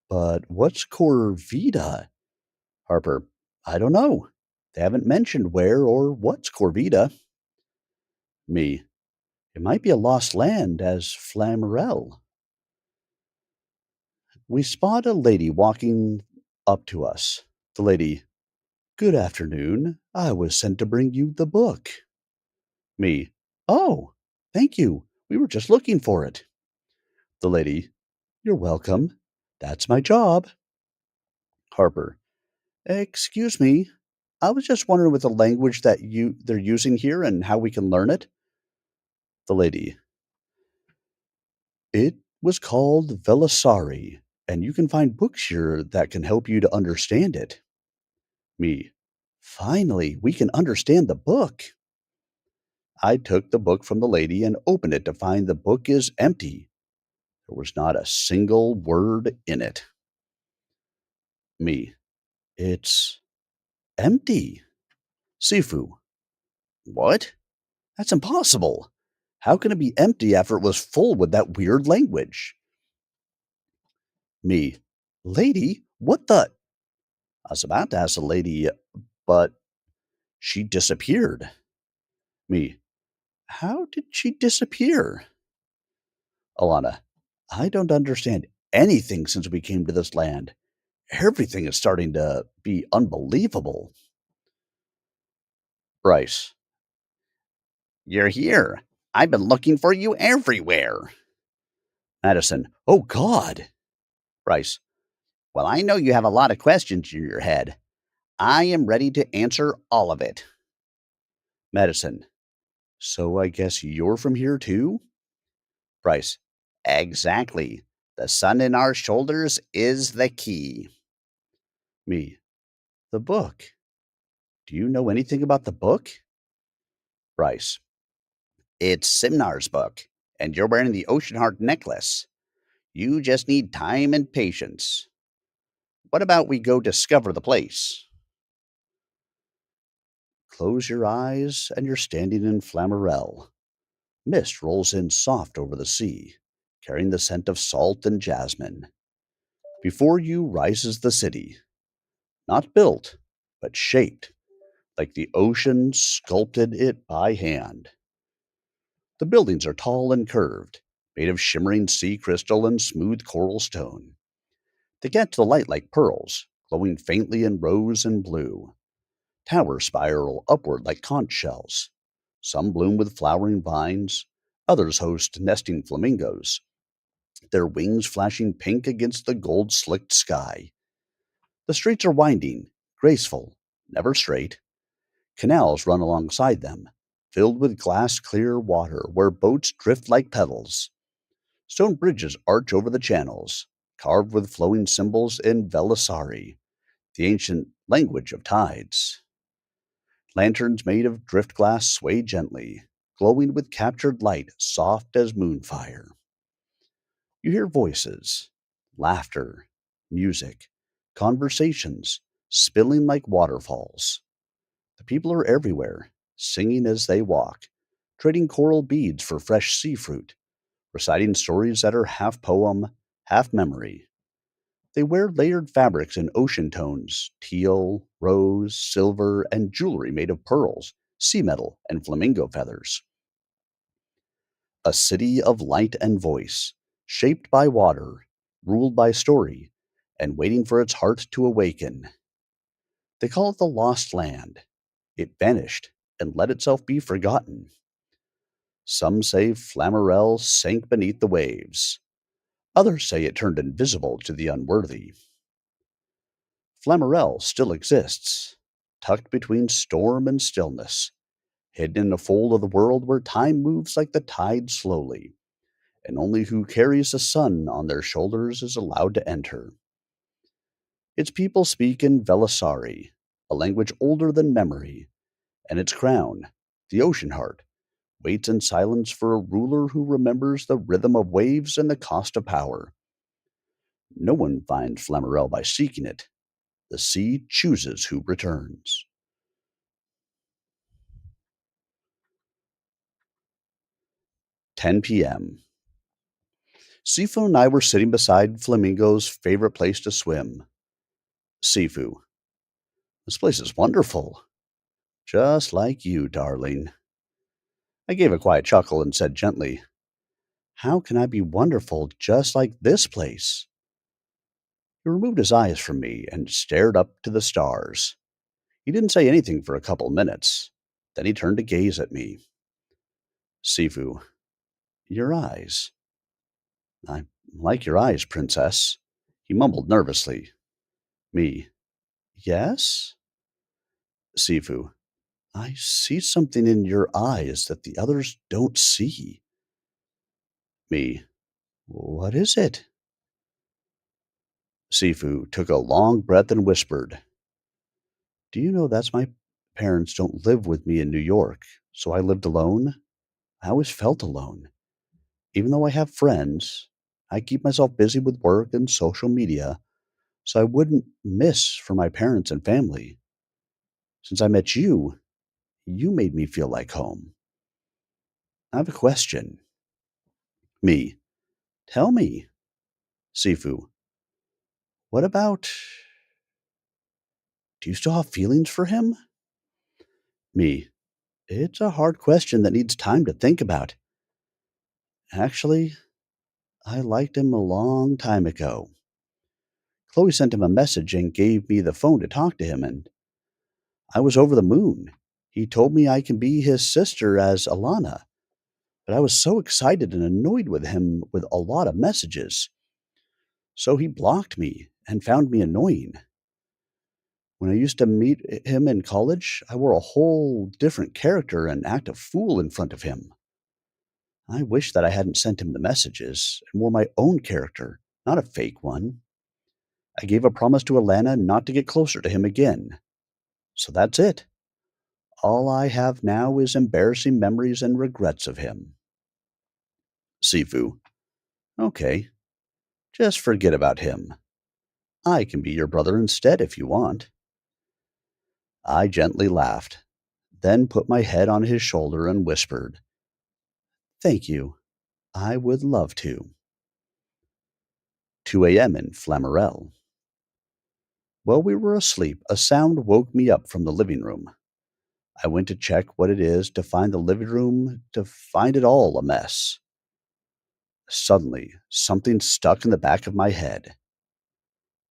But what's Corvida? Harper. I don't know. They haven't mentioned where or what's Corvida. Me. It might be a lost land as Flamarel. We spot a lady walking up to us. The lady. Good afternoon. I was sent to bring you the book. Me. Oh, thank you. We were just looking for it. The lady. You're welcome. That's my job. Harper. Excuse me. I was just wondering what the language that they're using here and how we can learn it. The lady. It was called Velasari, and you can find books here that can help you to understand it. Me. Finally, we can understand the book. I took the book from the lady and opened it to find the book is empty. There was not a single word in it. Me. It's empty. Sifu. What? That's impossible. How can it be empty after it was full with that weird language? Me. Lady, what the? I was about to ask the lady, but she disappeared. Me. How did she disappear? Alana. I don't understand anything since we came to this land. Everything is starting to be unbelievable. Bryce. You're here. I've been looking for you everywhere. Madison. Oh, God. Bryce. Well, I know you have a lot of questions in your head. I am ready to answer all of it. Madison. So I guess you're from here too? Bryce. Exactly. The sun in our shoulders is the key. Me. The book. Do you know anything about the book? Bryce. It's Simnar's book, and you're wearing the Ocean Heart necklace. You just need time and patience. What about we go discover the place? Close your eyes, and you're standing in Flamarel. Mist rolls in soft over the sea, carrying the scent of salt and jasmine. Before you rises the city, not built, but shaped, like the ocean sculpted it by hand. The buildings are tall and curved, made of shimmering sea crystal and smooth coral stone. They catch the light like pearls, glowing faintly in rose and blue. Towers spiral upward like conch shells. Some bloom with flowering vines, others host nesting flamingos, their wings flashing pink against the gold slicked sky. The streets are winding, graceful, never straight. Canals run alongside them, filled with glass clear water where boats drift like petals. Stone bridges arch over the channels, carved with flowing symbols in Velasari, the ancient language of tides. Lanterns made of drift glass sway gently, glowing with captured light soft as moonfire. You hear voices, laughter, music, conversations, spilling like waterfalls. The people are everywhere, singing as they walk, trading coral beads for fresh sea fruit, reciting stories that are half poem, half memory. They wear layered fabrics in ocean tones, teal, rose, silver, and jewelry made of pearls, sea metal, and flamingo feathers. A city of light and voice, shaped by water, ruled by story, and waiting for its heart to awaken. They call it the Lost Land. It vanished and let itself be forgotten. Some say Flamarel sank beneath the waves. Others say it turned invisible to the unworthy. Flamarel still exists, tucked between storm and stillness, hidden in a fold of the world where time moves like the tide slowly, and only who carries the sun on their shoulders is allowed to enter. Its people speak in Velasari, a language older than memory, and its crown, the ocean heart, waits in silence for a ruler who remembers the rhythm of waves and the cost of power. No one finds Flamarel by seeking it. The sea chooses who returns. 10 p.m. Sifu and I were sitting beside Flamingo's favorite place to swim. Sifu: "This place is wonderful. Just like you, darling." I gave a quiet chuckle and said gently, "How can I be wonderful just like this place?" He removed his eyes from me and stared up to the stars. He didn't say anything for a couple minutes. Then he turned to gaze at me. Sifu: "Your eyes." "I like your eyes, princess." He mumbled nervously. Me: "Yes?" Sifu: "I see something in your eyes that the others don't see." Me: "What is it?" Sifu took a long breath and whispered, "Do you know that's my parents don't live with me in New York, so I lived alone? I always felt alone. Even though I have friends, I keep myself busy with work and social media so I wouldn't miss for my parents and family. Since I met you, you made me feel like home. I have a question." Me: "Tell me." Sifu: "What about, do you still have feelings for him?" Me: "It's a hard question that needs time to think about. Actually, I liked him a long time ago. Chloe sent him a message and gave me the phone to talk to him, and I was over the moon. He told me I can be his sister as Alana, but I was so excited and annoyed with him with a lot of messages. So he blocked me and found me annoying. When I used to meet him in college, I wore a whole different character and act a fool in front of him. I wish that I hadn't sent him the messages and wore my own character, not a fake one. I gave a promise to Alana not to get closer to him again. So that's it. All I have now is embarrassing memories and regrets of him." Sifu: "Okay, just forget about him. I can be your brother instead if you want." I gently laughed, then put my head on his shoulder and whispered, "Thank you. I would love to." 2 a.m. in Flamarel. While we were asleep, a sound woke me up from the living room. I went to check what it is to find the living room to find it all a mess. Suddenly, something stuck in the back of my head.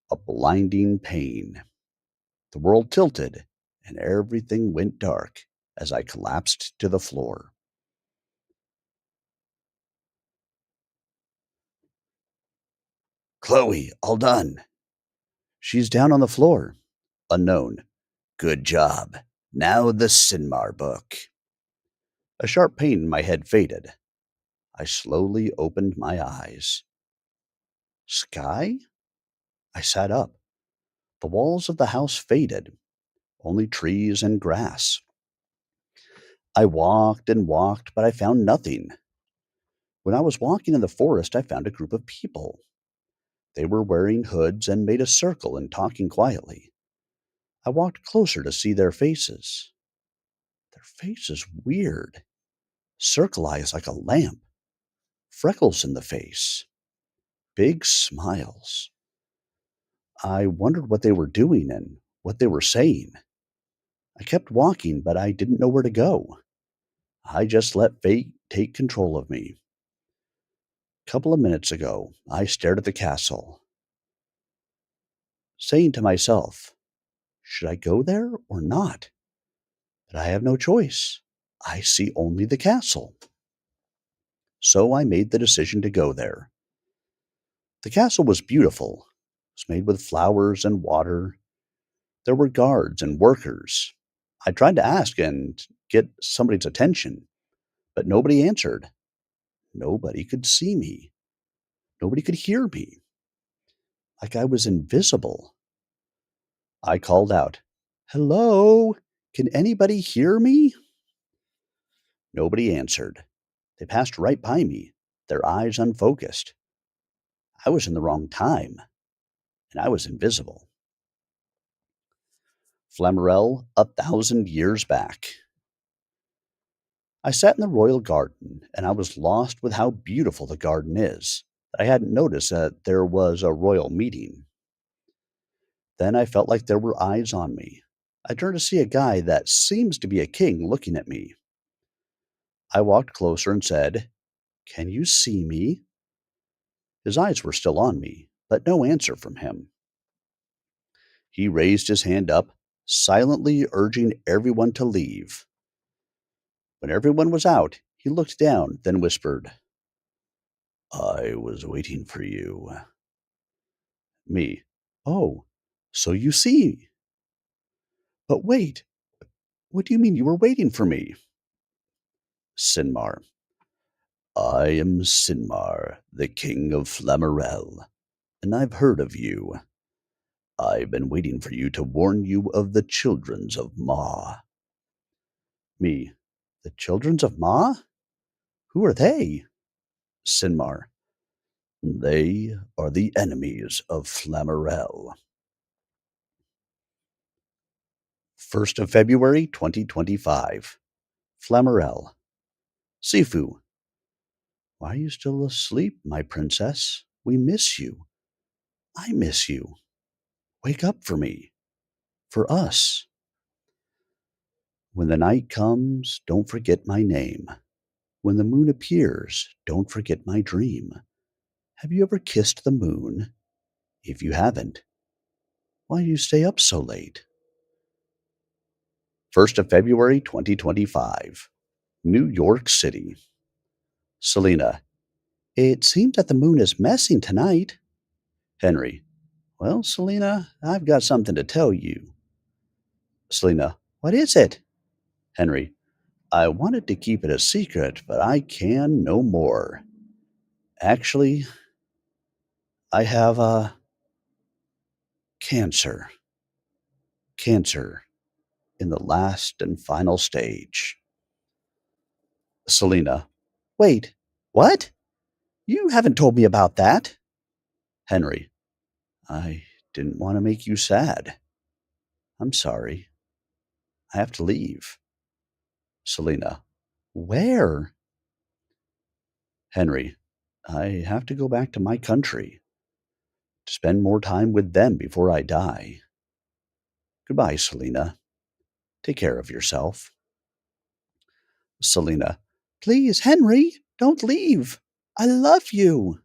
A blinding pain. The world tilted, and everything went dark as I collapsed to the floor. "Chloe, all done." "She's down on the floor." Unknown: "Good job. Now the Sinmar book." A sharp pain in my head faded. I slowly opened my eyes. Sky? I sat up. The walls of the house faded, only trees and grass. I walked and walked, but I found nothing. When I was walking in the forest, I found a group of people. They were wearing hoods and made a circle and talking quietly. I walked closer to see their faces. Their faces weird. Circle eyes like a lamp. Freckles in the face. Big smiles. I wondered what they were doing and what they were saying. I kept walking, but I didn't know where to go. I just let fate take control of me. A couple of minutes ago, I stared at the castle, saying to myself, should I go there or not? But I have no choice. I see only the castle. So I made the decision to go there. The castle was beautiful. It was made with flowers and water. There were guards and workers. I tried to ask and get somebody's attention, but nobody answered. nobody could see me. Nobody could hear me. Like I was invisible. I called out, "Hello? Can anybody hear me?" Nobody answered. They passed right by me, their eyes unfocused. I was in the wrong time, and I was invisible. Flamarel, 1,000 years back. I sat in the royal garden, and I was lost with how beautiful the garden is. I hadn't noticed that there was a royal meeting. Then I felt like there were eyes on me. I turned to see a guy that seems to be a king looking at me. I walked closer and said, "Can you see me?" His eyes were still on me, but no answer from him. He raised his hand up, silently urging everyone to leave. When everyone was out, he looked down, then whispered, "I was waiting for you." Me. "Oh, so you see. But wait, what do you mean you were waiting for me?" Sinmar. "I am Sinmar, the king of Flamarel, and I've heard of you. I've been waiting for you to warn you of the children of Ma." Me. "The children of Ma? Who are they?" Sinmar. "They are the enemies of Flamarel." 1st of February, 2025. Flamarel. Sifu. "Why are you still asleep, my princess? We miss you. I miss you. Wake up for me. For us. When the night comes, don't forget my name. When the moon appears, don't forget my dream. Have you ever kissed the moon? If you haven't, why do you stay up so late?" 1st of February, 2025. New York City. Selena. "It seems that the moon is messing tonight." Henry. "Well, Selena, I've got something to tell you." Selena. "What is it?" Henry. "I wanted to keep it a secret, but I can no more. Actually, I have cancer. Cancer in the last and final stage." Selena. "Wait, what? You haven't told me about that." Henry. "I didn't want to make you sad. I'm sorry. I have to leave." Selena. "Where?" Henry. "I have to go back to my country to spend more time with them before I die. Goodbye, Selena. Take care of yourself." Selena. "Please, Henry, don't leave. I love you."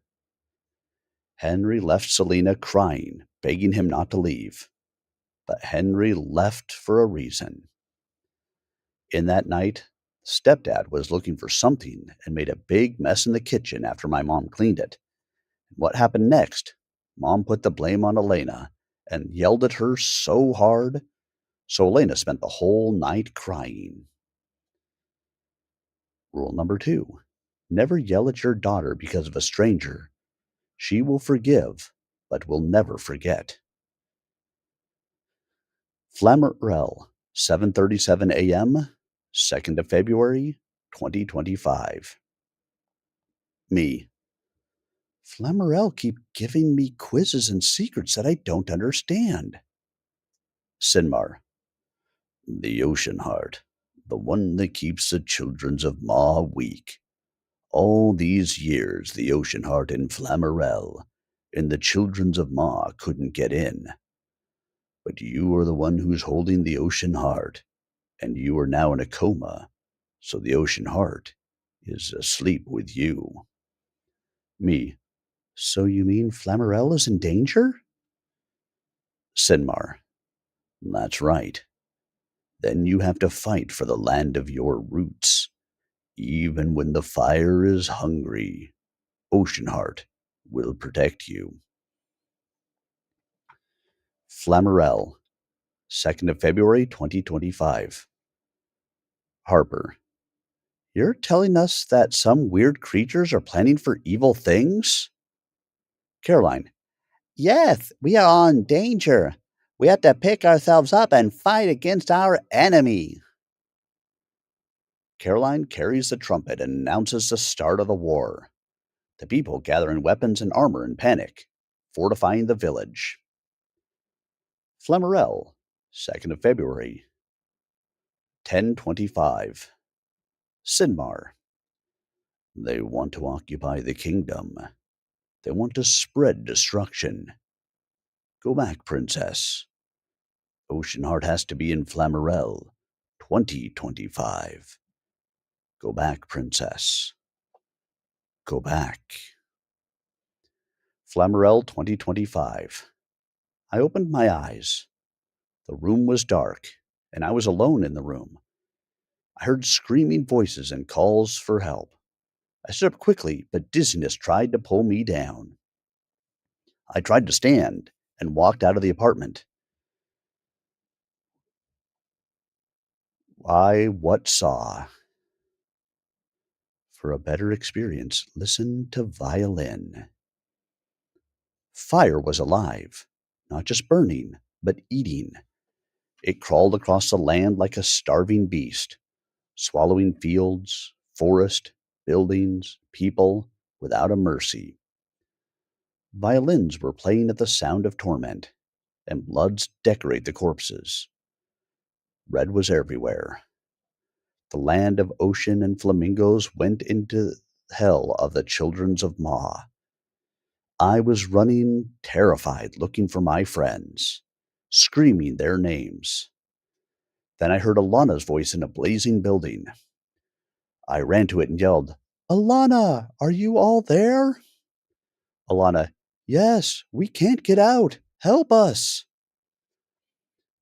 Henry left Selena crying, begging him not to leave. But Henry left for a reason. In that night, stepdad was looking for something and made a big mess in the kitchen after my mom cleaned it. What happened next? Mom put the blame on Elena and yelled at her so hard, so Elena spent the whole night crying. Rule number 2. Never yell at your daughter because of a stranger. She will forgive, but will never forget. Flamarel, 7:37 a.m., 2nd of February, 2025. Me. Flamarel keep giving me quizzes and secrets that I don't understand. Sinmar. The ocean heart, the one that keeps the children of Ma weak. All these years the ocean heart in Flamarel, and the children of Ma couldn't get in. But you are the one who's holding the ocean heart, and you are now in a coma, so the ocean heart is asleep with you. Me. So you mean Flamarel is in danger? Sinmar. That's right. Then you have to fight for the land of your roots. Even when the fire is hungry, Oceanheart will protect you. Flamarel, 2nd of February, 2025. Harper. You're telling us that some weird creatures are planning for evil things? Caroline. Yes, we are in danger. We have to pick ourselves up and fight against our enemy. Caroline carries the trumpet and announces the start of the war. The people gather in weapons and armor in panic, fortifying the village. Flamarel, 2nd of February, 1025. Sinmar. They want to occupy the kingdom. They want to spread destruction. Go back, princess. Oceanheart has to be in Flamarel, 2025. Go back, princess. Go back. Flamarel 2025. I opened my eyes. The room was dark, and I was alone in the room. I heard screaming voices and calls for help. I stood up quickly, but dizziness tried to pull me down. I tried to stand and walked out of the apartment. What saw? For a better experience, listen to violin. Fire was alive, not just burning, but eating. It crawled across the land like a starving beast, swallowing fields, forest, buildings, people, without a mercy. Violins were playing at the sound of torment, and bloods decorate the corpses. Red was everywhere. The land of ocean and flamingos went into hell of the children of Ma. I was running, terrified, looking for my friends, screaming their names. Then I heard Alana's voice in a blazing building. I ran to it and yelled, "Alana, are you all there?" Alana, "Yes, we can't get out. Help us."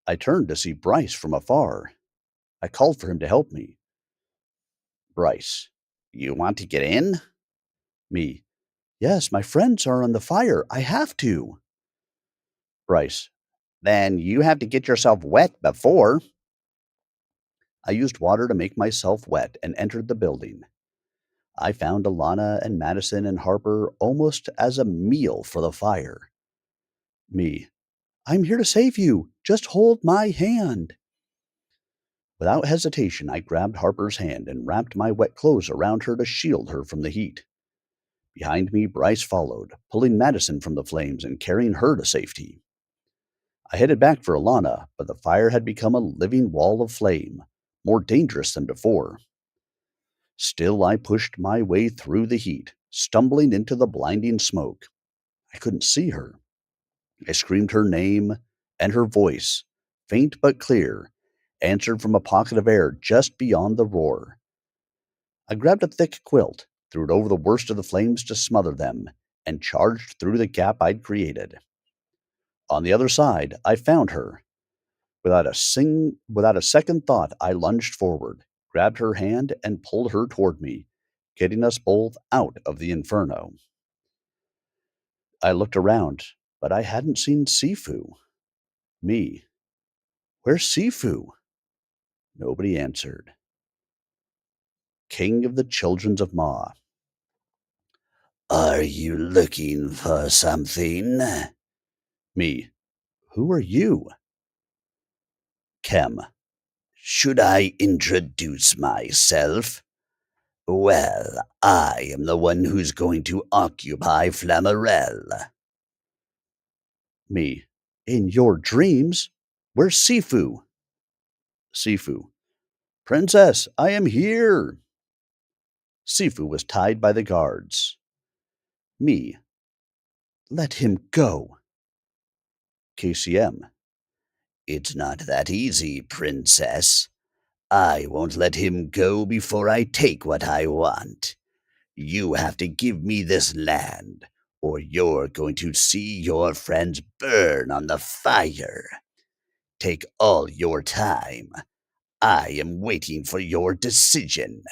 I turned to see Bryce from afar. I called for him to help me. Bryce, you want to get in? Me, yes, my friends are on the fire. I have to. Bryce, then you have to get yourself wet before. I used water to make myself wet and entered the building. I found Alana and Madison and Harper almost as a meal for the fire. Me, I'm here to save you. Just hold my hand. Without hesitation, I grabbed Harper's hand and wrapped my wet clothes around her to shield her from the heat. Behind me, Bryce followed, pulling Madison from the flames and carrying her to safety. I headed back for Alana, but the fire had become a living wall of flame, more dangerous than before. Still, I pushed my way through the heat, stumbling into the blinding smoke. I couldn't see her. I screamed her name, and her voice, faint but clear, answered from a pocket of air just beyond the roar. I grabbed a thick quilt, threw it over the worst of the flames to smother them, and charged through the gap I'd created. On the other side, I found her. Without a second thought, I lunged forward, grabbed her hand, and pulled her toward me, getting us both out of the inferno. I looked around, but I hadn't seen Sifu. Me. Where's Sifu? Nobody answered. King of the Children of Ma. Are you looking for something? Me. Who are you? Kem. Should I introduce myself? Well, I am the one who's going to occupy Flamarel. Me. In your dreams? Where's Sifu? Sifu. Princess, I am here. Sifu was tied by the guards. Me. Let him go. KCM. It's not that easy, princess. I won't let him go before I take what I want. You have to give me this land, or you're going to see your friends burn on the fire. Take all your time. I am waiting for your decision.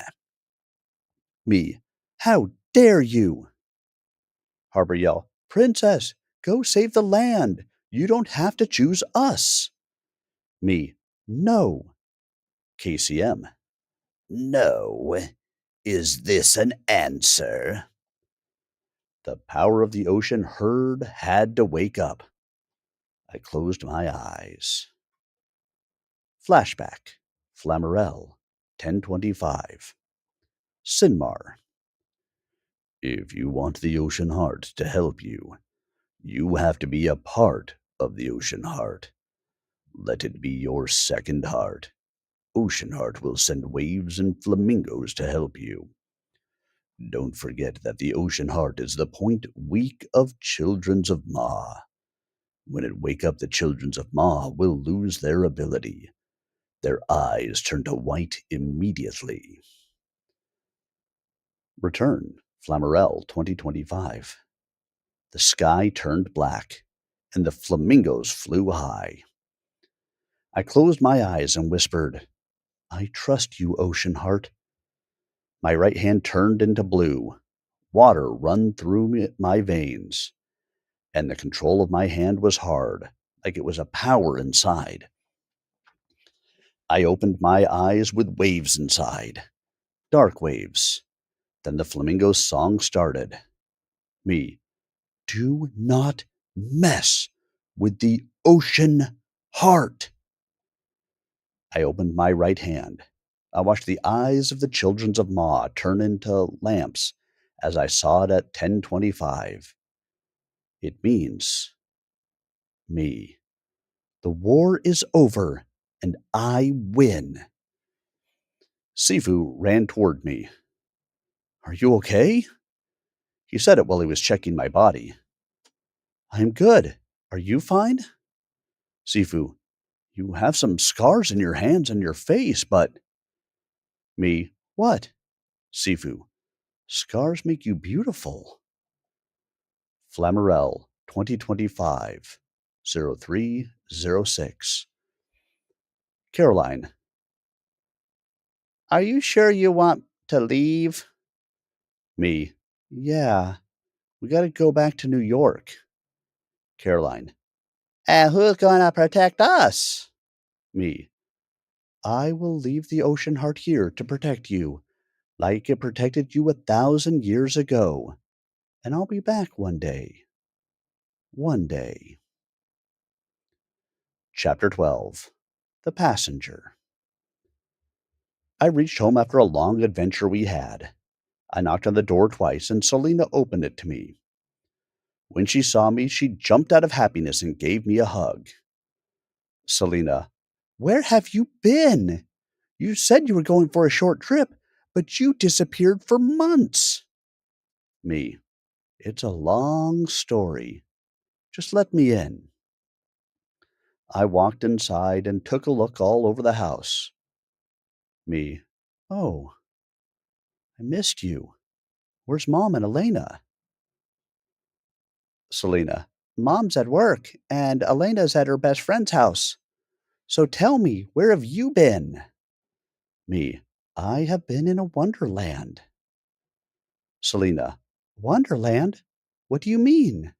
Me. How dare you? Harper yell. Princess, go save the land. You don't have to choose us. Me. No. KCM. No. Is this an answer? The power of the ocean herd had to wake up. I closed my eyes. Flashback. Flamarel. 1025. Sinmar. If you want the ocean heart to help you, you have to be a part of the ocean heart. Let it be your second heart. Ocean heart will send waves and flamingos to help you. Don't forget that the ocean heart is the point week of Children's of Ma. When it wake up, the Children's of Ma will lose their ability. Their eyes turn to white immediately. Return, Flamarel 2025. The sky turned black, and the flamingos flew high. I closed my eyes and whispered, I trust you, ocean heart. My right hand turned into blue. Water run through my veins, and the control of my hand was hard, like it was a power inside. I opened my eyes with waves inside, dark waves. Then the flamingo's song started. Me, do not mess with the ocean heart. I opened my right hand. I watched the eyes of the Children of Ma turn into lamps as I saw it at 1025. It means me. The war is over, and I win. Sifu ran toward me. Are you okay? He said it while he was checking my body. I'm good. Are you fine? Sifu, you have some scars in your hands and your face, but... Me, what? Sifu, scars make you beautiful. Flamarel, 2025, 0306. Caroline, are you sure you want to leave? Me, yeah, we gotta go back to New York. Caroline, and who's gonna protect us? Me, I will leave the ocean heart here to protect you, like it protected you 1,000 years ago. And I'll be back one day. One day. Chapter 12. The Passenger. I reached home after a long adventure we had. I knocked on the door twice, and Selena opened it to me. When she saw me, she jumped out of happiness and gave me a hug. Selena, where have you been? You said you were going for a short trip, but you disappeared for months. Me, it's a long story. Just let me in. I walked inside and took a look all over the house. Me, oh, I missed you. Where's Mom and Elena? Selena, Mom's at work, and Elena's at her best friend's house. So tell me, where have you been? Me, I have been in a wonderland. Selena, Wonderland? What do you mean?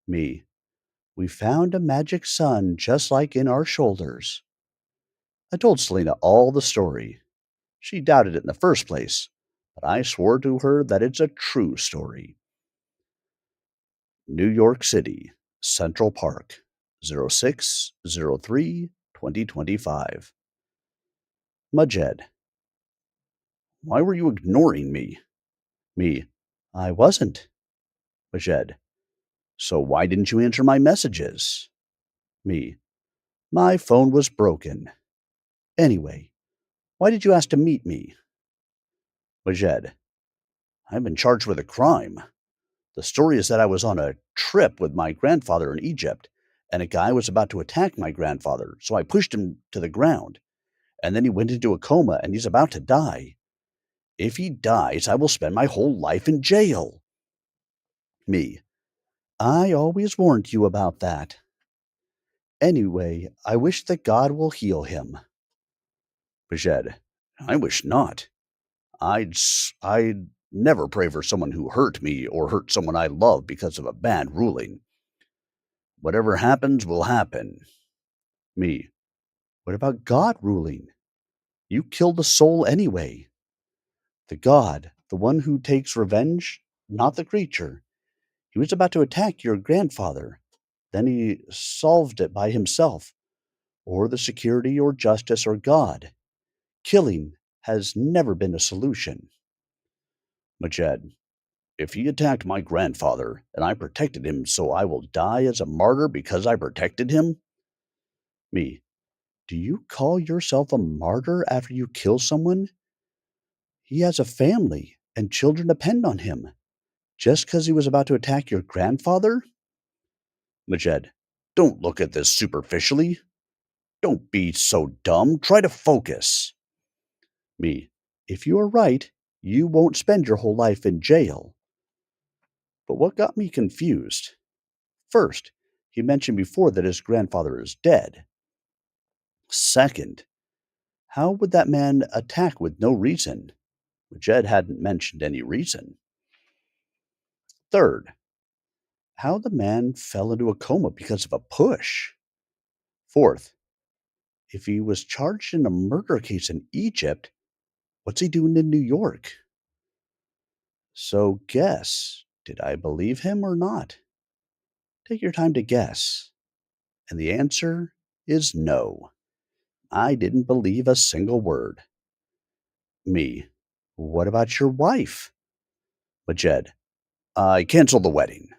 Me, we found a magic sun just like in our shoulders. I told Selena all the story. She doubted it in the first place, but I swore to her that it's a true story. New York City, Central Park, 06/03/2025. Majed, why were you ignoring me? Me, I wasn't. Majed, so why didn't you answer my messages? Me, my phone was broken. Anyway, why did you ask to meet me? Majed, I've been charged with a crime. The story is that I was on a trip with my grandfather in Egypt, and a guy was about to attack my grandfather, so I pushed him to the ground. And then he went into a coma, and he's about to die. If he dies, I will spend my whole life in jail. Me, I always warned you about that. Anyway, I wish that God will heal him. Bajed, I wish not. I'd never pray for someone who hurt me or hurt someone I love because of a bad ruling. Whatever happens will happen. Me, what about God ruling? You killed a soul anyway. The god, the one who takes revenge, not the creature. He was about to attack your grandfather. Then he solved it by himself, or the security, or justice, or God. Killing has never been a solution. Majed, if he attacked my grandfather and I protected him, so I will die as a martyr because I protected him? Me, do you call yourself a martyr after you kill someone? He has a family, and children depend on him. Just because he was about to attack your grandfather? Majed, don't look at this superficially. Don't be so dumb. Try to focus. Me, if you are right, you won't spend your whole life in jail. But what got me confused? First, he mentioned before that his grandfather is dead. Second, how would that man attack with no reason? Jed hadn't mentioned any reason. Third, how the man fell into a coma because of a push. Fourth, if he was charged in a murder case in Egypt, what's he doing in New York? So guess, did I believe him or not? Take your time to guess. And the answer is no. I didn't believe a single word. Me, what about your wife? Majed, I canceled the wedding.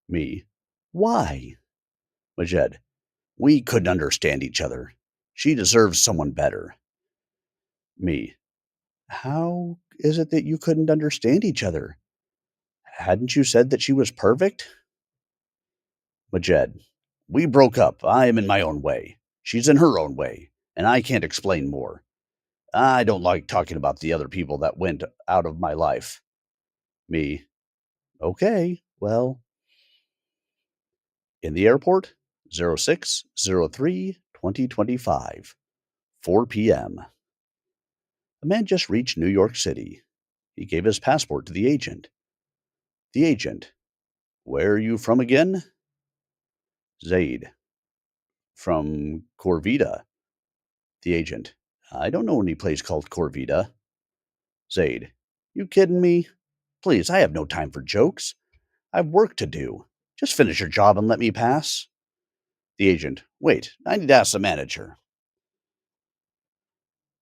Me, why? Majed, we couldn't understand each other. She deserves someone better. Me, how is it that you couldn't understand each other? Hadn't you said that she was perfect? Majed, we broke up. I am in my own way. She's in her own way, and I can't explain more. I don't like talking about the other people that went out of my life. Me, okay, well, in the airport, 06/03/2025, 4 p.m. A man just reached New York City. He gave his passport to the agent. The agent, where are you from again? Zaid, from Corvida. The agent, I don't know any place called Corvida. Zaid, you kidding me? Please, I have no time for jokes. I've work to do. Just finish your job and let me pass. The agent, wait, I need to ask the manager.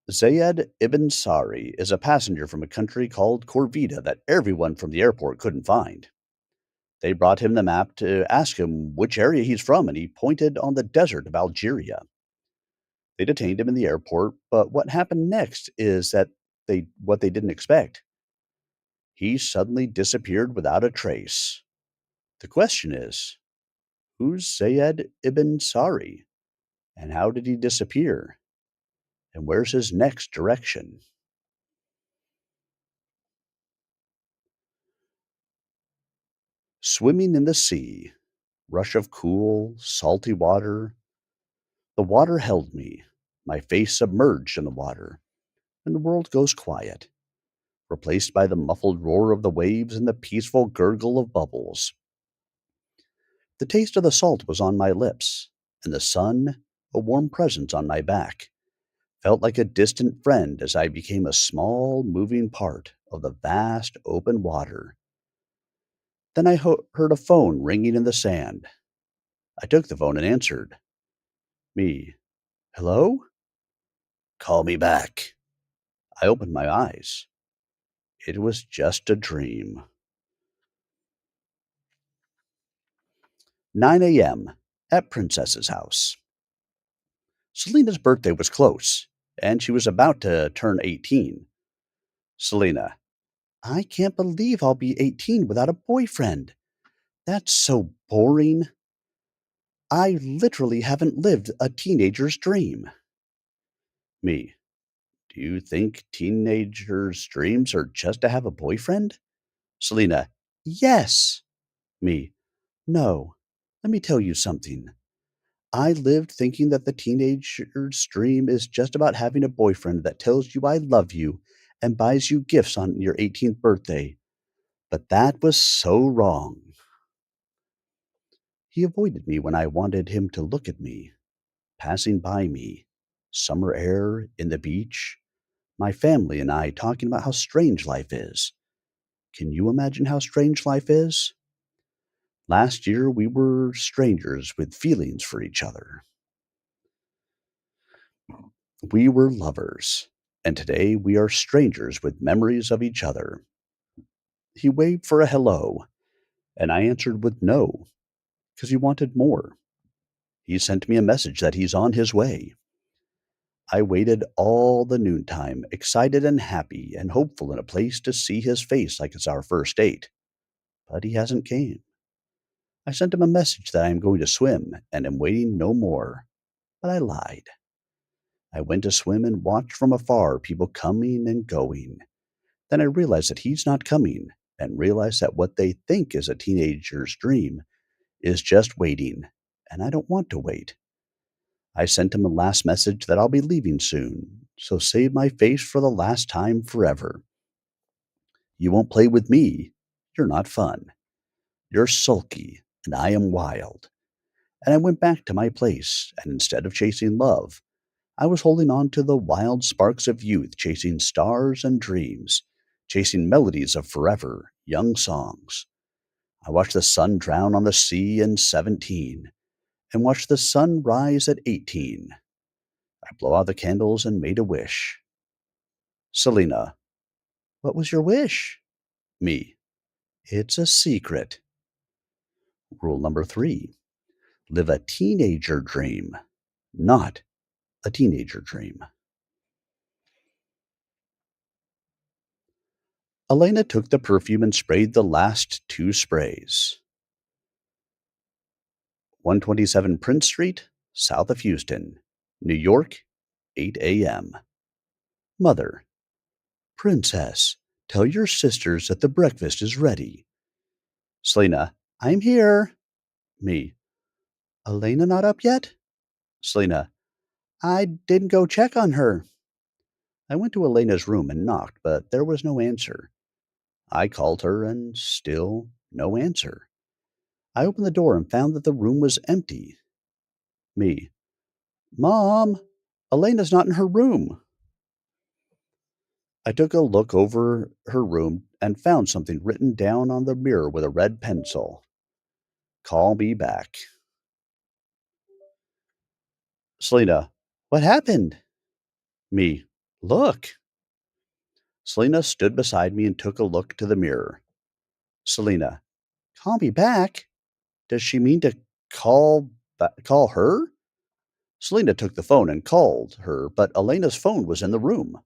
Zayed ibn Sari is a passenger from a country called Corvida that everyone from the airport couldn't find. They brought him the map to ask him which area he's from, and he pointed on the desert of Algeria. They detained him in the airport, but what happened next is that what they didn't expect. He suddenly disappeared without a trace. The question is, who's Zayed ibn Sari? And how did he disappear? And where's his next direction? Swimming in the sea, rush of cool, salty water. The water held me, my face submerged in the water, and the world goes quiet, replaced by the muffled roar of the waves and the peaceful gurgle of bubbles. The taste of the salt was on my lips, and the sun, a warm presence on my back, felt like a distant friend as I became a small, moving part of the vast open water. Then I heard a phone ringing in the sand. I took the phone and answered. Me. Hello? Call me back. I opened my eyes. It was just a dream. 9 a.m. at Princess's house. Selena's birthday was close, and she was about to turn 18. Selena, I can't believe I'll be 18 without a boyfriend. That's so boring. I literally haven't lived a teenager's dream. Me, do you think teenagers' dreams are just to have a boyfriend? Selena, yes. Me, no. Let me tell you something. I lived thinking that the teenager's dream is just about having a boyfriend that tells you I love you and buys you gifts on your 18th birthday. But that was so wrong. He avoided me when I wanted him to look at me, passing by me, summer air in the beach, My family and I talking about how strange life is. Can you imagine how strange life is? Last year, we were strangers with feelings for each other. We were lovers, and today we are strangers with memories of each other. He waved for a hello, and I answered with no, because he wanted more. He sent me a message that he's on his way. I waited all the noontime, excited and happy and hopeful in a place to see his face like it's our first date. But he hasn't came. I sent him a message that I am going to swim and am waiting no more. But I lied. I went to swim and watched from afar people coming and going. Then I realized that he's not coming and realized that what they think is a teenager's dream is just waiting, and I don't want to wait. I sent him a last message that I'll be leaving soon, so save my face for the last time forever. You won't play with me. You're not fun. You're sulky, and I am wild. And I went back to my place, and instead of chasing love, I was holding on to the wild sparks of youth, chasing stars and dreams, chasing melodies of forever, young songs. I watched the sun drown on the sea in 17, and watched the sun rise at 18. I blew out the candles and made a wish. Selena, what was your wish? Me, it's a secret. Rule number 3, live a teenager dream, not a teenager dream. Elena took the perfume and sprayed the last 2 sprays. 127 Prince Street, south of Houston, New York, 8 a.m. Mother, Princess, tell your sisters that the breakfast is ready. Selena, I'm here. Me, Elena not up yet? Selena, I didn't go check on her. I went to Elena's room and knocked, but there was no answer. I called her and still no answer. I opened the door and found that the room was empty. Me, Mom, Elena's not in her room. I took a look over her room and found something written down on the mirror with a red pencil. Call me back. Selena, what happened? Me, look. Selena stood beside me and took a look to the mirror. Selena, call me back? Does she mean to call her? Selena took the phone and called her, but Elena's phone was in the room.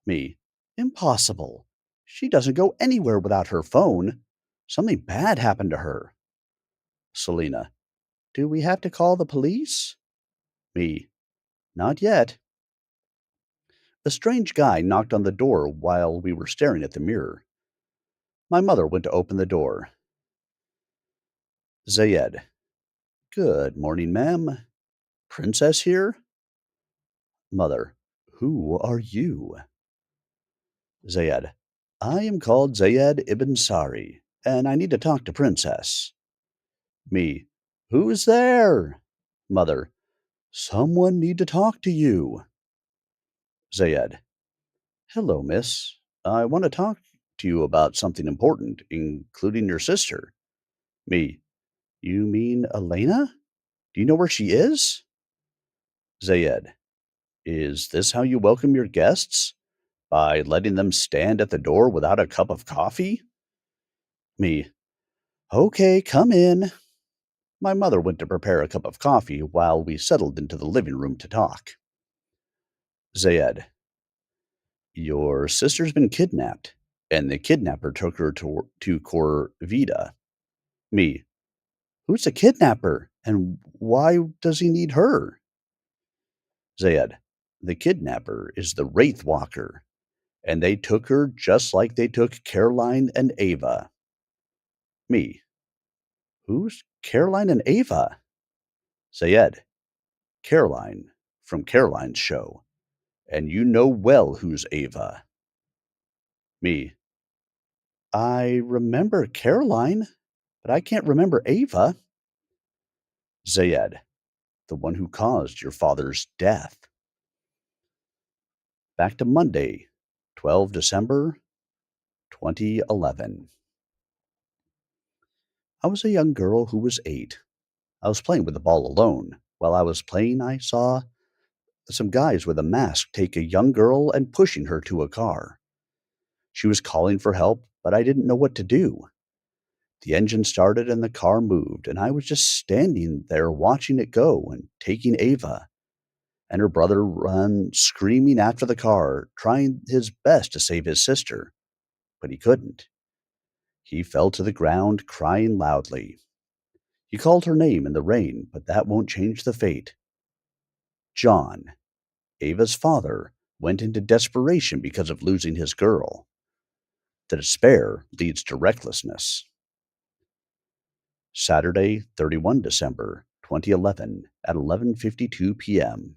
Me, impossible. She doesn't go anywhere without her phone. Something bad happened to her. Selena, do we have to call the police? Me, not yet. A strange guy knocked on the door while we were staring at the mirror. My mother went to open the door. Zayed, good morning, ma'am. Princess here? Mother, who are you? Zayed, I am called Zayed ibn Sari, and I need to talk to Princess. Me, who's there? Mother, someone need to talk to you. Zayed, hello, miss. I want to talk to you about something important, including your sister. Me, you mean Elena? Do you know where she is? Zayed, is this how you welcome your guests? By letting them stand at the door without a cup of coffee? Me, okay, come in. My mother went to prepare a cup of coffee while we settled into the living room to talk. Zayed, your sister's been kidnapped, and the kidnapper took her to Corvida. Me, who's the kidnapper, and why does he need her? Zayed, the kidnapper is the Wraith Walker, and they took her just like they took Caroline and Ava. Me, who's Caroline and Ava? Zayed, Caroline from Caroline's show, and you know well who's Ava. Me, I remember Caroline, but I can't remember Ava. Zayed, the one who caused your father's death. Back to Monday, 12 December 2011. I was a young girl who was 8. I was playing with the ball alone. While I was playing, I saw some guys with a mask take a young girl and pushing her to a car. She was calling for help, but I didn't know what to do. The engine started and the car moved, and I was just standing there watching it go and taking Ava and her brother run screaming after the car, trying his best to save his sister, but he couldn't. He fell to the ground, crying loudly. He called her name in the rain, but that won't change the fate. John, Ava's father, went into desperation because of losing his girl. The despair leads to recklessness. Saturday, 31 December 2011 at 11:52 p.m.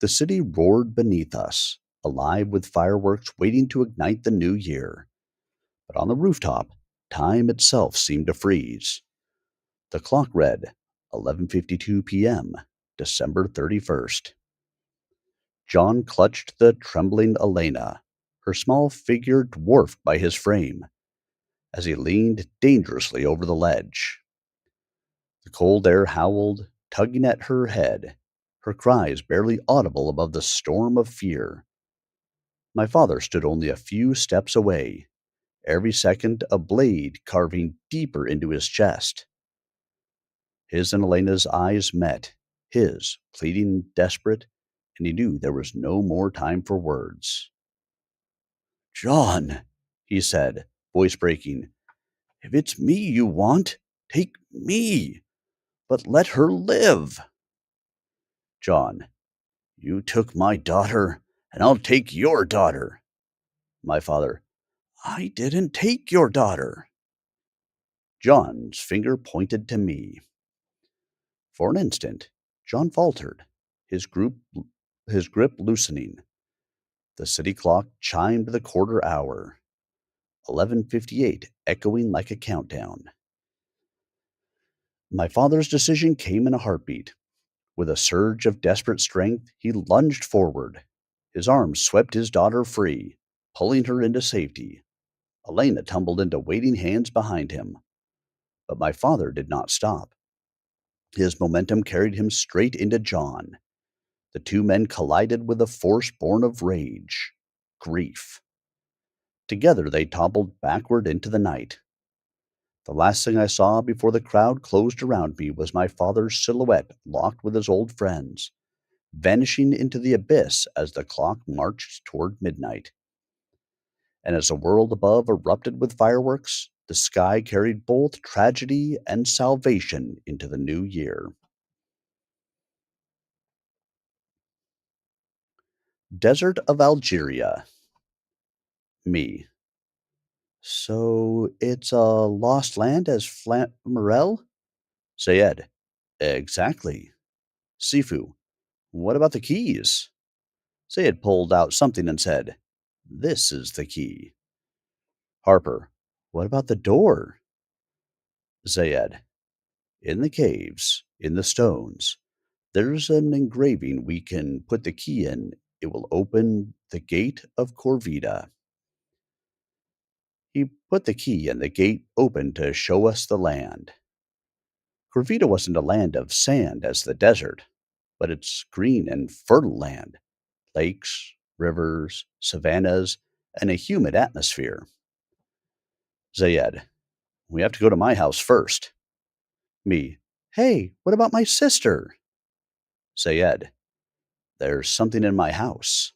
The city roared beneath us, alive with fireworks waiting to ignite the new year. But on the rooftop, time itself seemed to freeze. The clock read 11:52 p.m., December 31st. John clutched the trembling Elena, her small figure dwarfed by his frame, as he leaned dangerously over the ledge. The cold air howled, tugging at her head, her cries barely audible above the storm of fear. My father stood only a few steps away, every second a blade carving deeper into his chest. His and Elena's eyes met, his pleading, desperate, and he knew there was no more time for words. "John," he said, voice breaking, "if it's me you want, take me, but let her live." John, "You took my daughter, and I'll take your daughter." My father, "I didn't take your daughter." John's finger pointed to me. For an instant, John faltered, his grip loosening. The city clock chimed the quarter hour, 11:58, echoing like a countdown. My father's decision came in a heartbeat. With a surge of desperate strength, he lunged forward. His arms swept his daughter free, pulling her into safety. Elena tumbled into waiting hands behind him. But my father did not stop. His momentum carried him straight into John. The two men collided with a force born of rage, grief. Together they toppled backward into the night. The last thing I saw before the crowd closed around me was my father's silhouette locked with his old friends, vanishing into the abyss as the clock marched toward midnight. And as the world above erupted with fireworks, the sky carried both tragedy and salvation into the new year. Desert of Algeria. Me. So it's a lost land as Flamarel? Sayed. Exactly. Sifu. What about the keys? Sayed pulled out something and said, "This is the key." Harper. What about the door? Zayed. In the caves, in the stones, there's an engraving we can put the key in. It will open the gate of Corvida. He put the key and the gate opened to show us the land. Corvida wasn't a land of sand as the desert, but it's green and fertile land, lakes, rivers, savannas, and a humid atmosphere. Zayed, we have to go to my house first. Me, hey, what about my sister? Zayed, there's something in my house.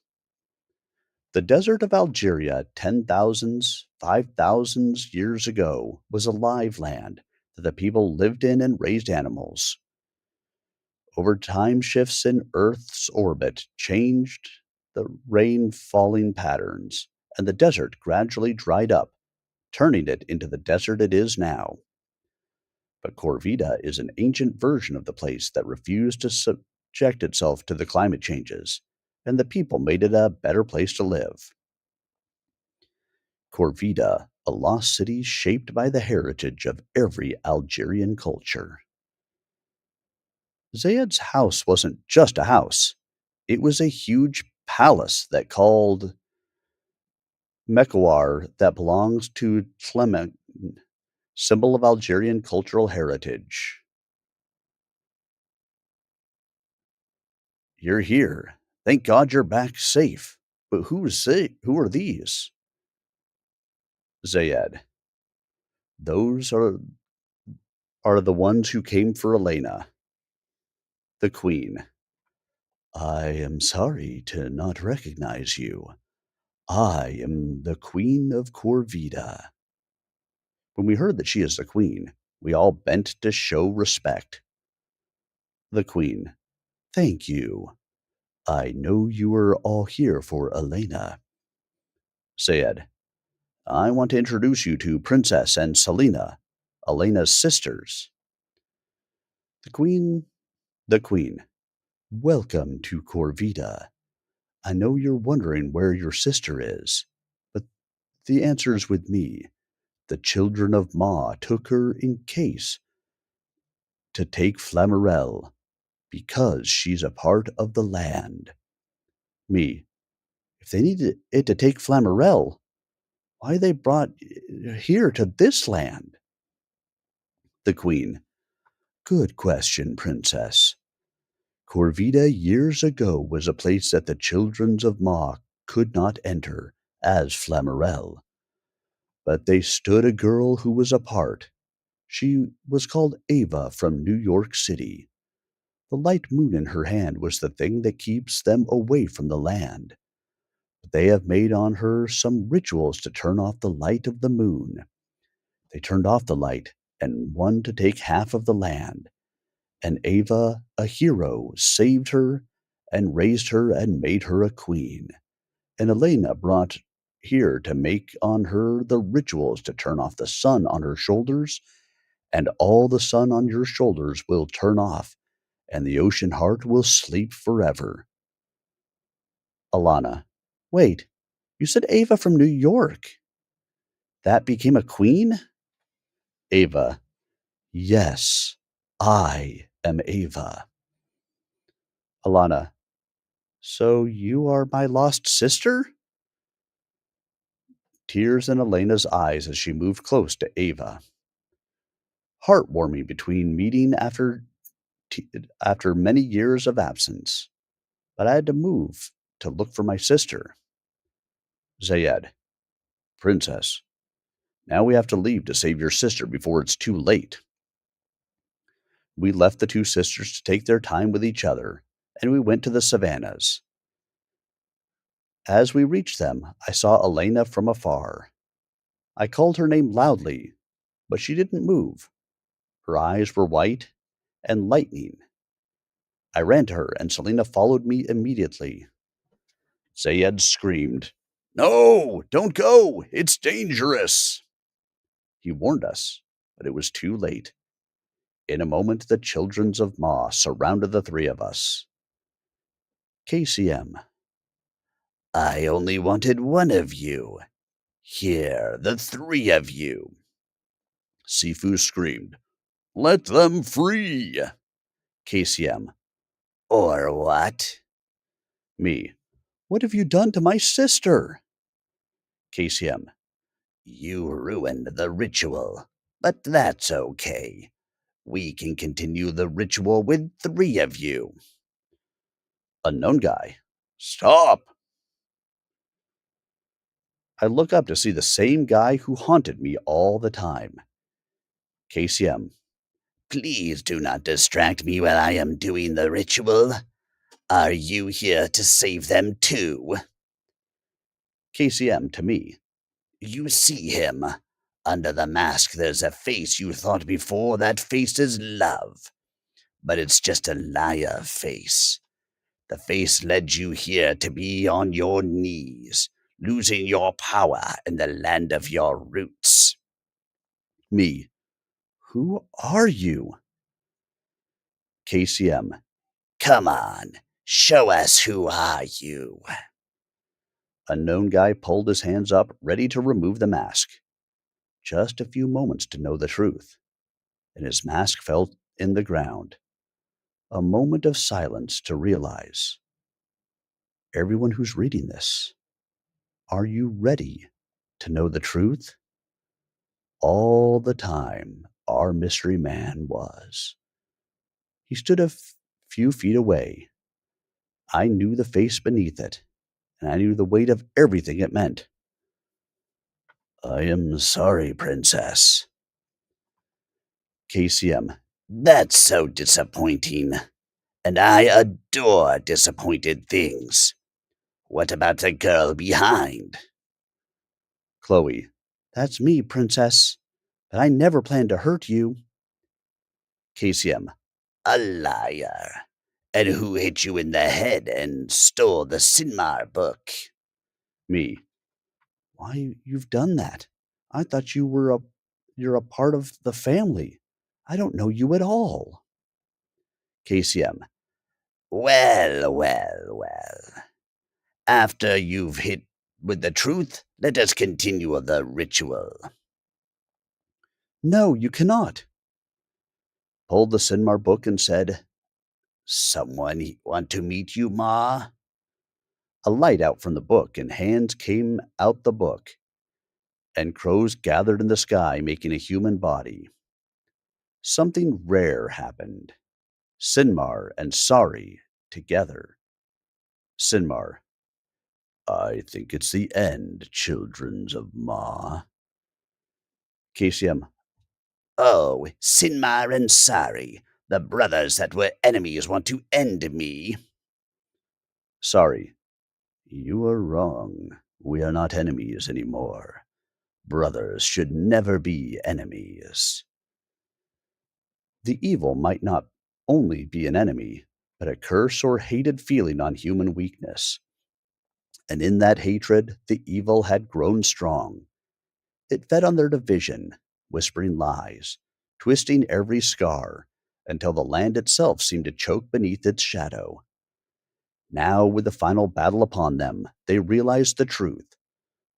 The desert of Algeria, 10,000s, 5,000s years ago, was a live land that the people lived in and raised animals. Over time, shifts in Earth's orbit changed the rain falling patterns, and the desert gradually dried up, turning it into the desert it is now. But Corvida is an ancient version of the place that refused to subject itself to the climate changes, and the people made it a better place to live. Corvida, a lost city shaped by the heritage of every Algerian culture. Zayed's house wasn't just a house. It was a huge palace that called Mekawar that belongs to Tlemen, symbol of Algerian cultural heritage. You're here. Thank God you're back safe. But who are these? Zayed. Those are the ones who came for Elena. The Queen. I am sorry to not recognize you. I am the Queen of Corvida. When we heard that she is the Queen, we all bent to show respect. The Queen. Thank you. I know you are all here for Elena. Sayed. I want to introduce you to Princess and Selena, Elena's sisters. The Queen. The Queen. Welcome to Corvida. I know you're wondering where your sister is, but the answer's with me. The children of Ma took her in case to take Flamarel, because she's a part of the land. Me. If they needed it to take Flamarel, why they brought here to this land? The Queen. Good question, Princess. Corvida years ago was a place that the children of Ma could not enter as Flamarel. But they stood a girl who was apart. She was called Ava from New York City. The light moon in her hand was the thing that keeps them away from the land. But they have made on her some rituals to turn off the light of the moon. They turned off the light and one to take half of the land. And Ava, a hero, saved her and raised her and made her a queen. And Elena brought here to make on her the rituals to turn off the sun on her shoulders, and all the sun on your shoulders will turn off, and the ocean heart will sleep forever. Alana. Wait, you said Ava from New York. That became a queen? Ava. Yes, I am Ava. Alana. So you are my lost sister? Tears in Elena's eyes as she moved close to Ava. Heartwarming between meeting after many years of absence. But I had to move to look for my sister. Zayed. Princess. Now we have to leave to save your sister before it's too late. We left the two sisters to take their time with each other, and we went to the savannas. As we reached them, I saw Elena from afar. I called her name loudly, but she didn't move. Her eyes were white and lightning. I ran to her, and Selena followed me immediately. Zayed screamed, No, don't go! It's dangerous! He warned us, but it was too late. In a moment, the children of Ma surrounded the three of us. KCM. I only wanted one of you. Here, the three of you. Sifu screamed, Let them free! KCM. Or what? Me. What have you done to my sister? KCM. You ruined the ritual, but that's okay. We can continue the ritual with three of you. Unknown guy. Stop! I look up to see the same guy who haunted me all the time. KCM. Please do not distract me while I am doing the ritual. Are you here to save them too? KCM to me. You see him. Under the mask there's a face you thought before. That face is love. But it's just a liar face. The face led you here to be on your knees, losing your power in the land of your roots. Me. Who are you? KCM. Come on, show us who are you. Unknown guy pulled his hands up, ready to remove the mask. Just a few moments to know the truth, and his mask fell in the ground. A moment of silence to realize everyone who's reading this, are you ready to know the truth? All the time, our mystery man was. He stood few feet away. I knew the face beneath it, and I knew the weight of everything it meant. I am sorry, Princess. KCM. That's so disappointing. And I adore disappointed things. What about the girl behind? Chloe. That's me, Princess. But I never planned to hurt you. KCM. A liar. And who hit you in the head and stole the Sinmar book? Me. Why, you've done that. I thought you're a part of the family. I don't know you at all. KCM. Well. After you've hit with the truth, let us continue the ritual. No, you cannot. Pulled the Sinmar book and said, Someone want to meet you, Ma? A light out from the book, and hands came out the book, and crows gathered in the sky, making a human body. Something rare happened. Sinmar and Sari together. Sinmar. I think it's the end, childrens of Ma. KCM. Oh, Sinmar and Sari, the brothers that were enemies want to end me. Sari. You are wrong. We are not enemies anymore. Brothers should never be enemies. The evil might not only be an enemy, but a curse or hated feeling on human weakness. And in that hatred, the evil had grown strong. It fed on their division, whispering lies, twisting every scar, until the land itself seemed to choke beneath its shadow. Now, with the final battle upon them, they realized the truth.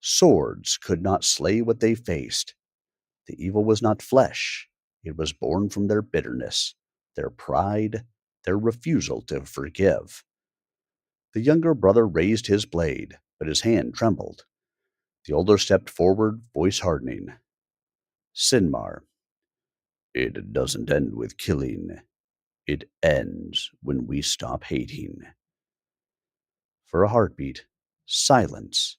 Swords could not slay what they faced. The evil was not flesh. It was born from their bitterness, their pride, their refusal to forgive. The younger brother raised his blade, but his hand trembled. The older stepped forward, voice hardening. Sinmar. It doesn't end with killing. It ends when we stop hating. For a heartbeat, silence.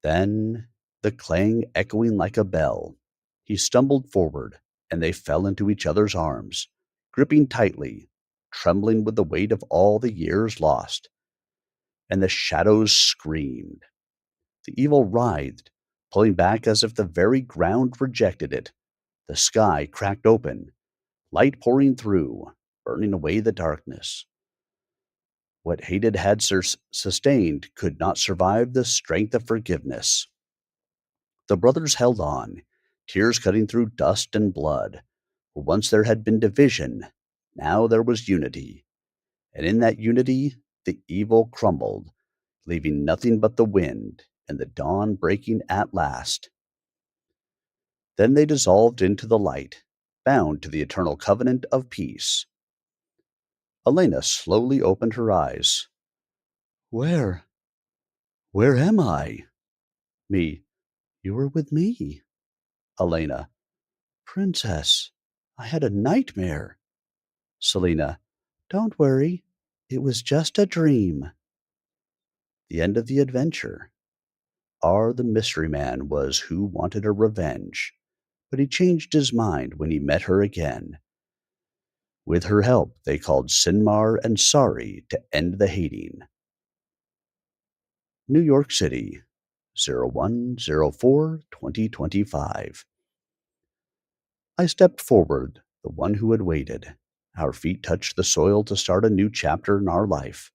Then the clang echoing like a bell. He stumbled forward, and they fell into each other's arms, gripping tightly, trembling with the weight of all the years lost. And the shadows screamed. The evil writhed, pulling back as if the very ground rejected it. The sky cracked open, light pouring through, burning away the darkness. What hated had sustained could not survive the strength of forgiveness. The brothers held on, tears cutting through dust and blood. For once there had been division, now there was unity. And in that unity, the evil crumbled, leaving nothing but the wind and the dawn breaking at last. Then they dissolved into the light, bound to the eternal covenant of peace. Elena slowly opened her eyes. Where am I? Me. You were with me. Elena. Princess, I had a nightmare. Selena. Don't worry. It was just a dream. The end of the adventure. The mystery man was who wanted a revenge, but he changed his mind when he met her again. With her help, they called Sinmar and Sari to end the hating. New York City, 01/04/2025. I stepped forward, the one who had waited. Our feet touched the soil to start a new chapter in our life.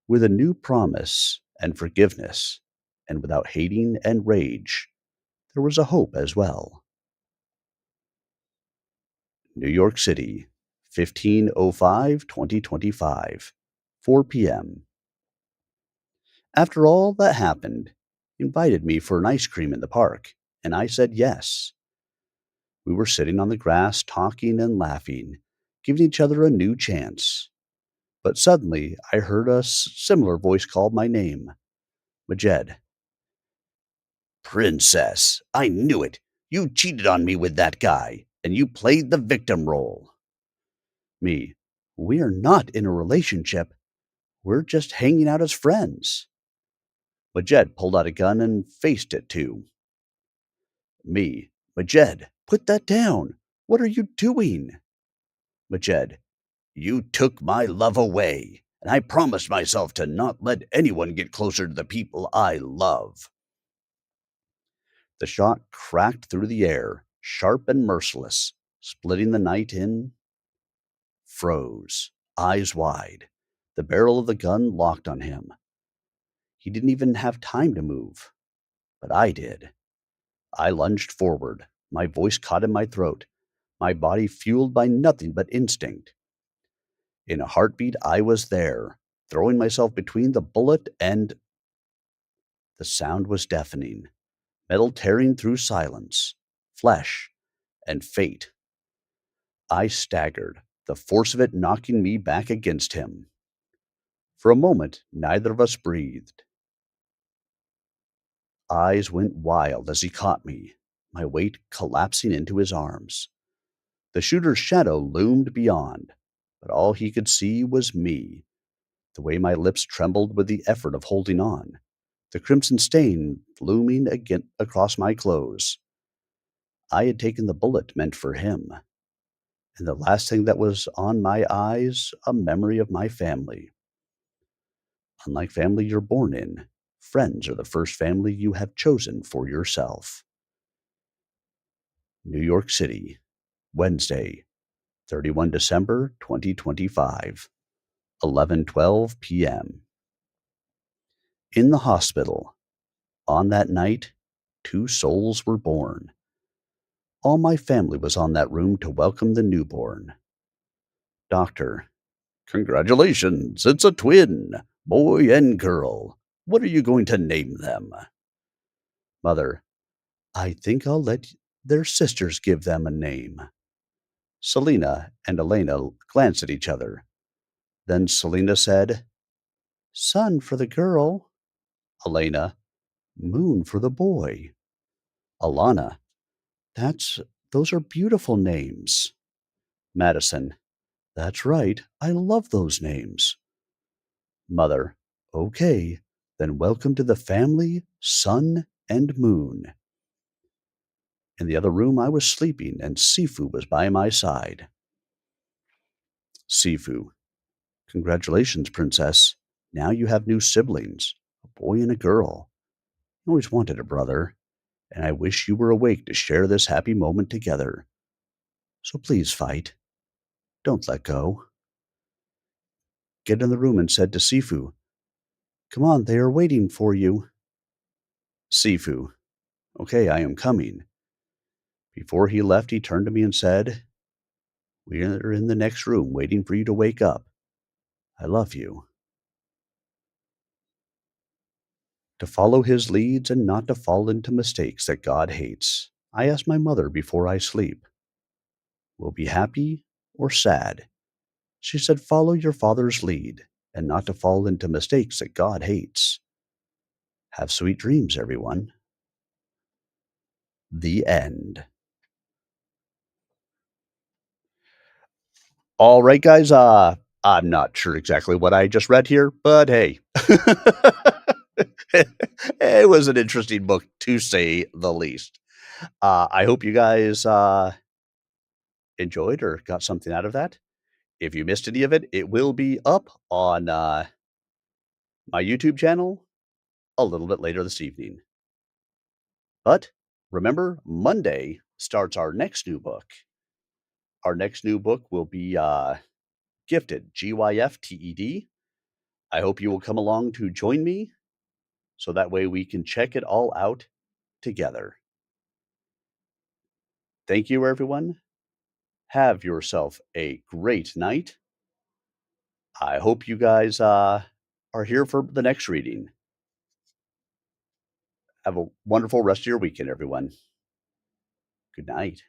With a new promise and forgiveness, and without hating and rage, there was a hope as well. New York City, 15/05/2025, 4 p.m. After all that happened, he invited me for an ice cream in the park, and I said yes. We were sitting on the grass, talking and laughing, giving each other a new chance. But suddenly I heard a similar voice call my name, Majed. Princess, I knew it. You cheated on me with that guy, and you played the victim role. Me, we are not in a relationship. We're just hanging out as friends. Majed pulled out a gun and faced it too. Me, Majed, put that down. What are you doing? Majed, you took my love away, and I promised myself to not let anyone get closer to the people I love. The shot cracked through the air, sharp and merciless, splitting the night in. Froze, eyes wide. The barrel of the gun locked on him. He didn't even have time to move, but I did. I lunged forward, my voice caught in my throat, my body fueled by nothing but instinct. In a heartbeat, I was there, throwing myself between the bullet and the sound was deafening, metal tearing through silence, flesh, and fate. I staggered, the force of it knocking me back against him. For a moment, neither of us breathed. Eyes went wild as he caught me, my weight collapsing into his arms. The shooter's shadow loomed beyond, but all he could see was me, the way my lips trembled with the effort of holding on, the crimson stain looming again across my clothes. I had taken the bullet meant for him, and the last thing that was on my eyes, a memory of my family. Unlike family you're born in, friends are the first family you have chosen for yourself. New York City, Wednesday, 31 December 2025, 11:12 p.m. In the hospital, on that night, two souls were born. All my family was on that room to welcome the newborn. Doctor, congratulations, it's a twin, boy and girl. What are you going to name them? Mother, I think I'll let their sisters give them a name. Selena and Elena glanced at each other. Then Selena said, Sun for the girl. Elena, Moon for the boy. Alana, That's those are beautiful names. Madison, that's right. I love those names. Mother, okay, then welcome to the family, Sun and Moon. In the other room, I was sleeping, and Sifu was by my side. Sifu, congratulations, princess. Now you have new siblings, a boy and a girl. I always wanted a brother, and I wish you were awake to share this happy moment together. So please fight. Don't let go. Get in the room and said to Sifu, Come on, they are waiting for you. Sifu, okay, I am coming. Before he left, he turned to me and said, We are in the next room waiting for you to wake up. I love you. To follow his leads and not to fall into mistakes that God hates. I asked my mother before I sleep, Will be happy or sad? She said, Follow your father's lead and not to fall into mistakes that God hates. Have sweet dreams, everyone. The end. All right, guys. I'm not sure exactly what I just read here, but hey, it was an interesting book to say the least. I hope you guys enjoyed or got something out of that. If you missed any of it, it will be up on my YouTube channel a little bit later this evening. But remember, Monday starts our next new book. Our next new book will be Gifted, Gyfted. I hope you will come along to join me so that way we can check it all out together. Thank you, everyone. Have yourself a great night. I hope you guys are here for the next reading. Have a wonderful rest of your weekend, everyone. Good night.